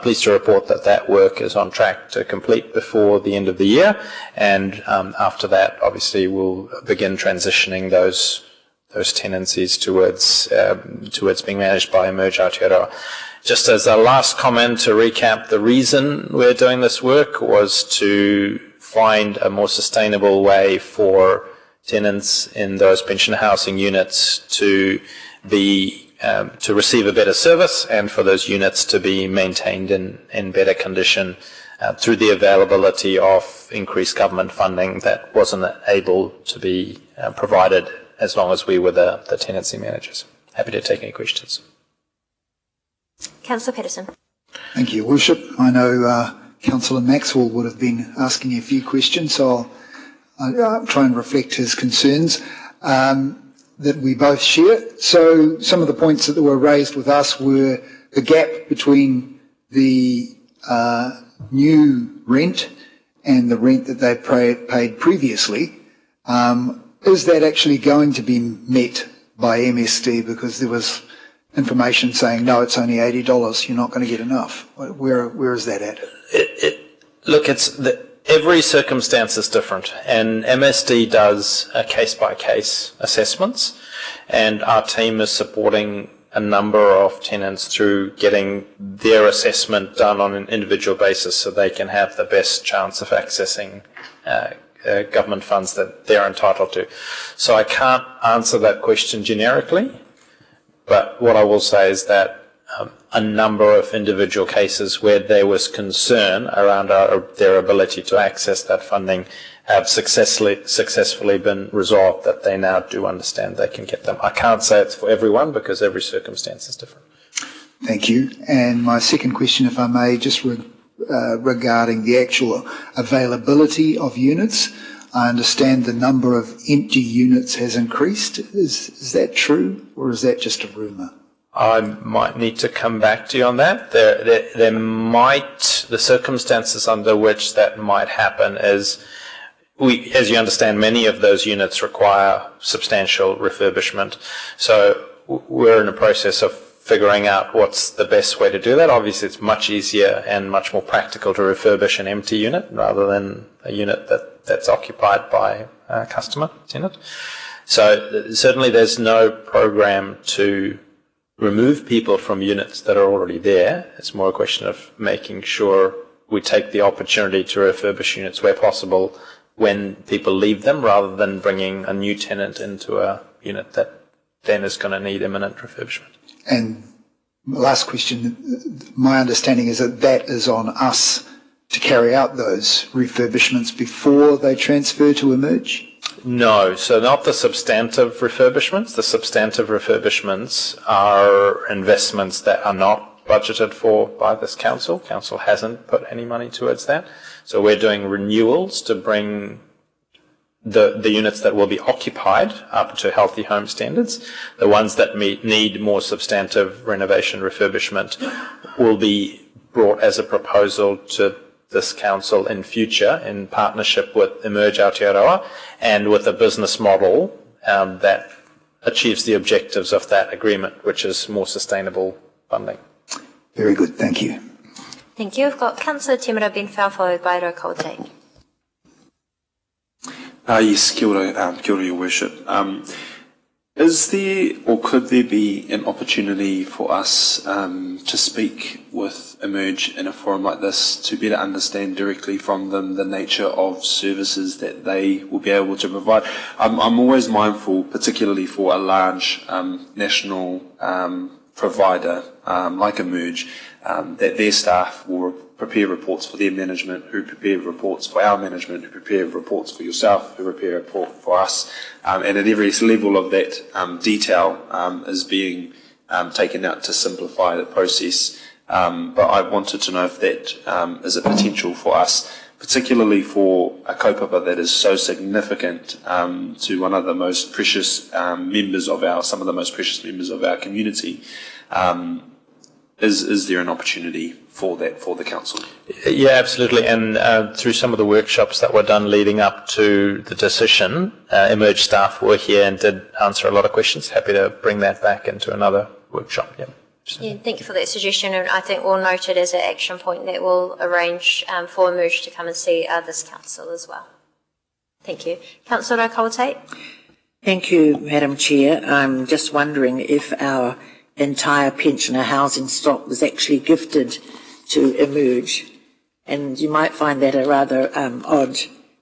Pleased to report that that work is on track to complete before the end of the year, and after that, obviously, we'll begin transitioning those tenancies towards being managed by Emerge Aotearoa. Just as a last comment to recap, the reason we're doing this work was to find a more sustainable way for tenants in those pension housing units to receive a better service, and for those units to be maintained in better condition through the availability of increased government funding that wasn't able to be provided as long as we were the tenancy managers. Happy to take any questions. Councillor Peterson. Thank you, Worship. I know Councillor Maxwell would have been asking you a few questions, so I'll try and reflect his concerns that we both share. So some of the points that were raised with us were the gap between the new rent and the rent that they paid previously. Is that actually going to be met by MSD? Because there was information saying, no, it's only $80, you're not going to get enough. Where is that at? Look, every circumstance is different, and MSD does case-by-case assessments, and our team is supporting a number of tenants through getting their assessment done on an individual basis so they can have the best chance of accessing government funds that they're entitled to. So I can't answer that question generically, but what I will say is that a number of individual cases where there was concern around their ability to access that funding have successfully been resolved, that they now do understand they can get them. I can't say it's for everyone because every circumstance is different. Thank you. And my second question, if I may, just regarding the actual availability of units. I understand the number of empty units has increased. Is that true, or is that just a rumour? I might need to come back to you on that. The circumstances under which that might happen is, as you understand, many of those units require substantial refurbishment. So we're in a process of figuring out what's the best way to do that. Obviously, it's much easier and much more practical to refurbish an empty unit rather than a unit that's occupied by a customer tenant. So certainly there's no program to remove people from units that are already there. It's more a question of making sure we take the opportunity to refurbish units where possible when people leave them, rather than bringing a new tenant into a unit that then is going to need imminent refurbishment. And last question, my understanding is that is on us to carry out those refurbishments before they transfer to Emerge? No, so not the substantive refurbishments. The substantive refurbishments are investments that are not budgeted for by this council. Council hasn't put any money towards that. So we're doing renewals to bring the units that will be occupied up to Healthy Home standards. The ones that need more substantive renovation refurbishment will be brought as a proposal to this council in future in partnership with Emerge Aotearoa and with a business model that achieves the objectives of that agreement, which is more sustainable funding. Very good, thank you. Thank you. I've got Councillor Timura Benfell followed by Rokote. Yes, kia ora, Your Worship. Is there or could there be an opportunity for us to speak with Emerge in a forum like this to better understand directly from them the nature of services that they will be able to provide? I'm always mindful, particularly for a large national provider like Emerge, that their staff will prepare reports for their management, who prepare reports for our management, who prepare reports for yourself, who prepare a report for us, and at every level of that detail is being taken out to simplify the process. But I wanted to know if that is a potential for us, particularly for a kaupapa that is so significant to one of the most precious some of the most precious members of our community. Is there an opportunity for that for the council? Yeah, absolutely. And through some of the workshops that were done leading up to the decision, Emerge staff were here and did answer a lot of questions. Happy to bring that back into another workshop. Yeah. Yeah, thank you for that suggestion, and I think we'll note it as an action point that we'll arrange for Emerge to come and see this council as well. Thank you. Councillor Kawate. Thank you, Madam Chair. I'm just wondering if our entire pensioner housing stock was actually gifted to Emerge. And you might find that a rather odd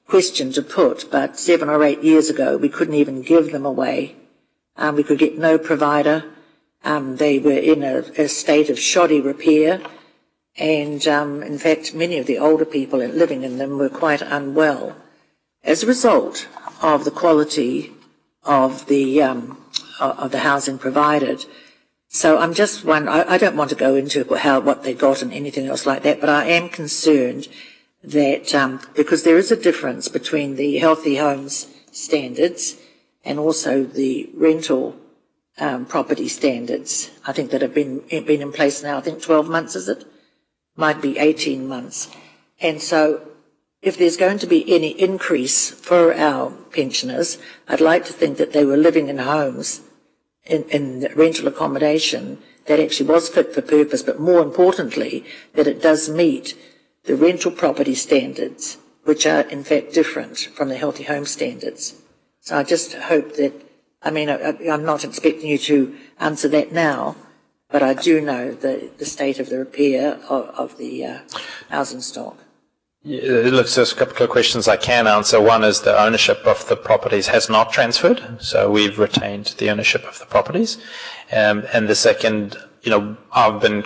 question to put, but 7 or 8 years ago we couldn't even give them away. We could get no provider. They were in a state of shoddy repair, and in fact many of the older people living in them were quite unwell as a result of the quality of the housing provided. So I'm just wondering, I don't want to go into what they got and anything else like that, but I am concerned that because there is a difference between the healthy homes standards and also the rental property standards, I think, that have been in place now, I think 12 months, is it? Might be 18 months. And so if there's going to be any increase for our pensioners, I'd like to think that they were living in homes in rental accommodation that actually was fit for purpose, but more importantly, that it does meet the rental property standards, which are in fact different from the healthy home standards. So I just hope that, I'm not expecting you to answer that now, but I do know the state of the repair of the housing stock. Yeah, look, there's a couple of questions I can answer. One is the ownership of the properties has not transferred, so we've retained the ownership of the properties. And the second, I've been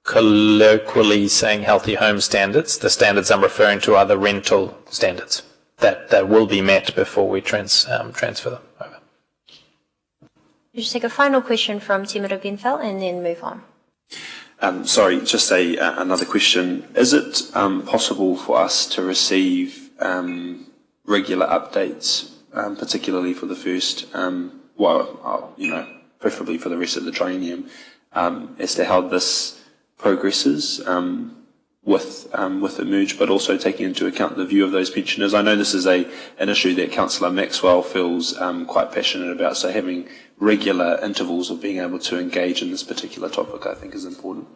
colloquially saying healthy home standards. The standards I'm referring to are the rental standards that will be met before we transfer them over. Just take a final question from Timura Benfeld and then move on. Sorry, just another question. Is it possible for us to receive regular updates, particularly for the first, preferably for the rest of the triennium, as to how this progresses with Emerge, but also taking into account the view of those pensioners? I know this is an issue that Councillor Maxwell feels quite passionate about, so having regular intervals of being able to engage in this particular topic, I think, is important.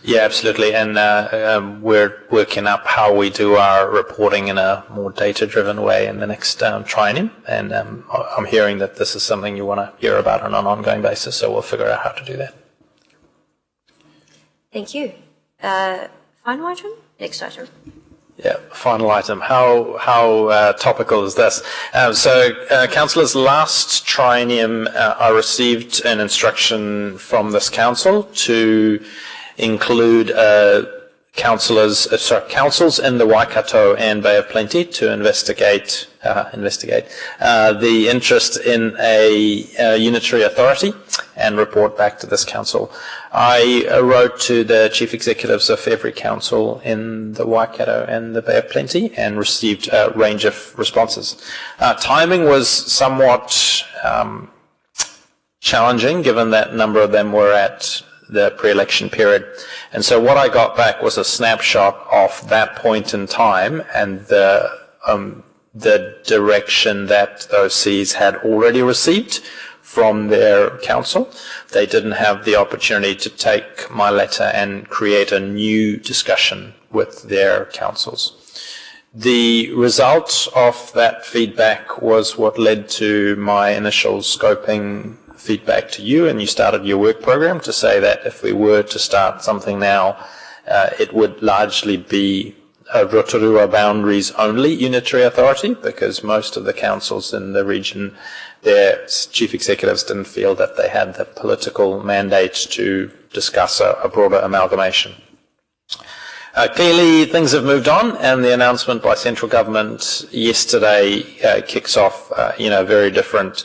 Yeah, absolutely. And we're working up how we do our reporting in a more data-driven way in the next triennium. And I'm hearing that this is something you want to hear about on an ongoing basis, so we'll figure out how to do that. Thank you. Final item? Next item. Yeah, final item. How topical is this? Councillors, last triennium I received an instruction from this council to include councils in the Waikato and Bay of Plenty to investigate the interest in a unitary authority and report back to this council. I wrote to the chief executives of every council in the Waikato and the Bay of Plenty and received a range of responses. Timing was somewhat challenging, given that a number of them were at the pre-election period. And so what I got back was a snapshot of that point in time and the direction that those Cs had already received from their council. They didn't have the opportunity to take my letter and create a new discussion with their councils. The result of that feedback was what led to my initial scoping feedback to you, and you started your work program to say that if we were to start something now, it would largely be a Rotorua boundaries only unitary authority, because most of the councils in the region, their chief executives didn't feel that they had the political mandate to discuss a broader amalgamation. Clearly, things have moved on, and the announcement by central government yesterday kicks off, a very different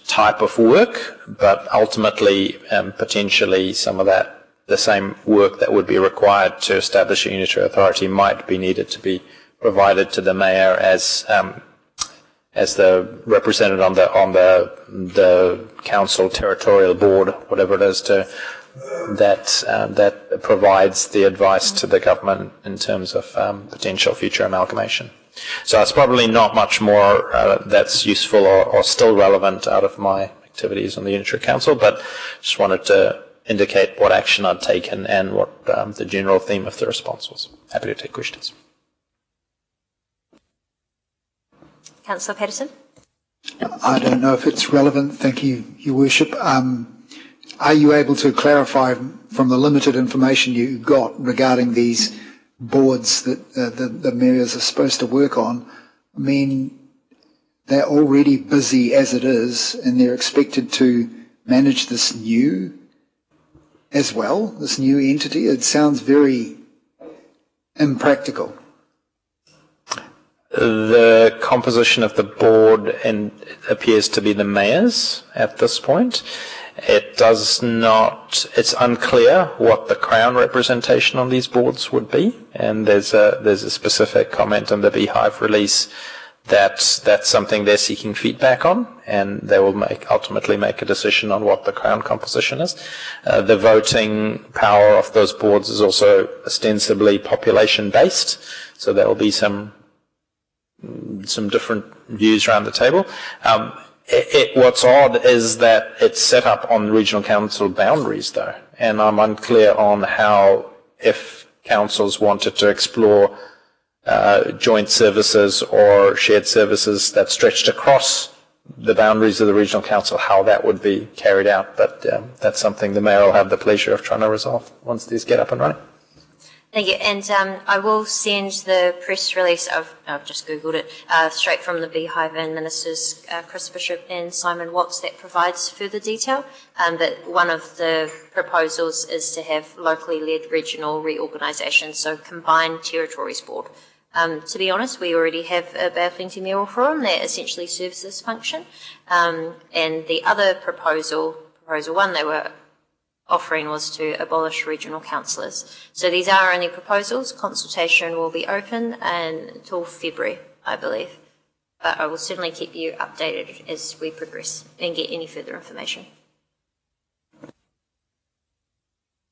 type of work, but ultimately, potentially, some of that the same work that would be required to establish a unitary authority might be needed to be provided to the mayor as the representative on the council territorial board, whatever it is, that provides the advice to the government in terms of potential future amalgamation. So it's probably not much more that's useful or still relevant out of my activities on the Unitary Council, but just wanted to indicate what action I'd taken and what the general theme of the response was. Happy to take questions. Councillor Patterson? I don't know if it's relevant. Thank you, Your Worship. Are you able to clarify from the limited information you got regarding these boards that the mayors are supposed to work on? I mean, they're already busy as it is, and they're expected to manage this new as well, this new entity. It sounds very impractical. The composition of the board appears to be the mayor's at this point. It does not, it's unclear what the Crown representation on these boards would be, and there's a specific comment in the Beehive release that's something they're seeking feedback on, and they will ultimately make a decision on what the Crown composition is. The voting power of those boards is also ostensibly population-based, so there will be some different views around the table. What's odd is that it's set up on regional council boundaries, though, and I'm unclear on how, if councils wanted to explore joint services or shared services that stretched across the boundaries of the regional council, how that would be carried out. But that's something the mayor will have the pleasure of trying to resolve once these get up and running. Thank you. And I will send the press release, I've just Googled it, straight from the Beehive and Ministers Chris Bishop and Simon Watts, that provides further detail. But one of the proposals is to have locally led regional reorganisation, so combined territories board. To be honest, we already have a Bauclenti Mayoral Forum that essentially serves this function. And the other proposal one, they were offering was to abolish regional councillors. So these are only proposals. Consultation will be open until February, I believe. But I will certainly keep you updated as we progress and get any further information.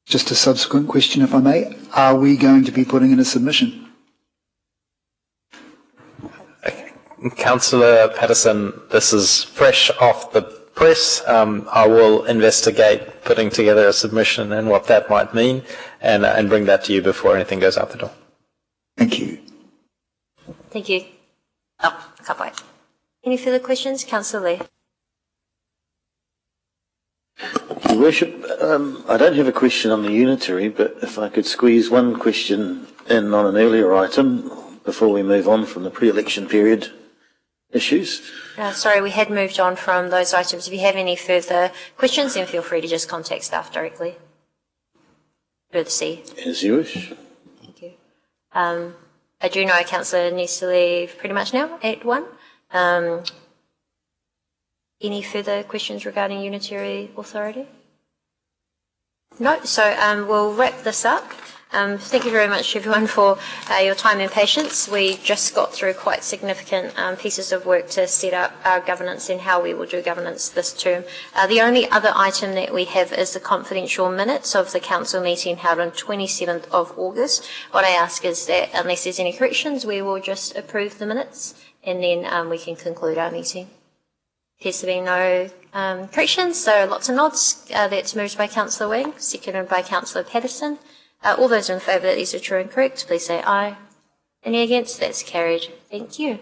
Just a subsequent question, if I may. Are we going to be putting in a submission? Councillor Patterson, this is fresh off the press. I will investigate putting together a submission and what that might mean, and bring that to you before anything goes out the door. Thank you. Thank you. Oh, I can't wait. Any further questions? Councillor Lee. Your Worship, I don't have a question on the unitary, but if I could squeeze one question in on an earlier item before we move on from the pre-election period issues. Sorry, we had moved on from those items. If you have any further questions, then feel free to just contact staff directly. Further C. As you wish. Thank you. I do know Councillor needs to leave pretty much now at 1. Any further questions regarding unitary authority? No, so we'll wrap this up. Thank you very much, everyone, for your time and patience. We just got through quite significant pieces of work to set up our governance and how we will do governance this term. The only other item that we have is the confidential minutes of the council meeting held on 27th of August. What I ask is that, unless there's any corrections, we will just approve the minutes, and then we can conclude our meeting. Appears to be no corrections, so lots of nods. That's moved by Councillor Wing, seconded by Councillor Patterson. All those in favour that these are true and correct, please say aye. Any against? That's carried. Thank you.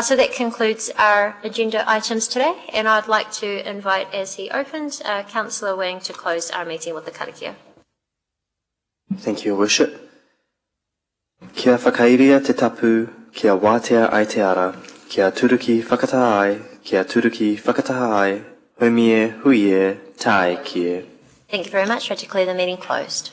So that concludes our agenda items today, and I'd like to invite, as he opened, Councillor Wing to close our meeting with the karakia. Thank you, Your Worship. Kia whakairia te tapu, kia wātea ai te ara, kia turuki whakataha ai, kia turuki whakataha ai, homie, huie, tae kie. Thank you very much. I declare the meeting closed.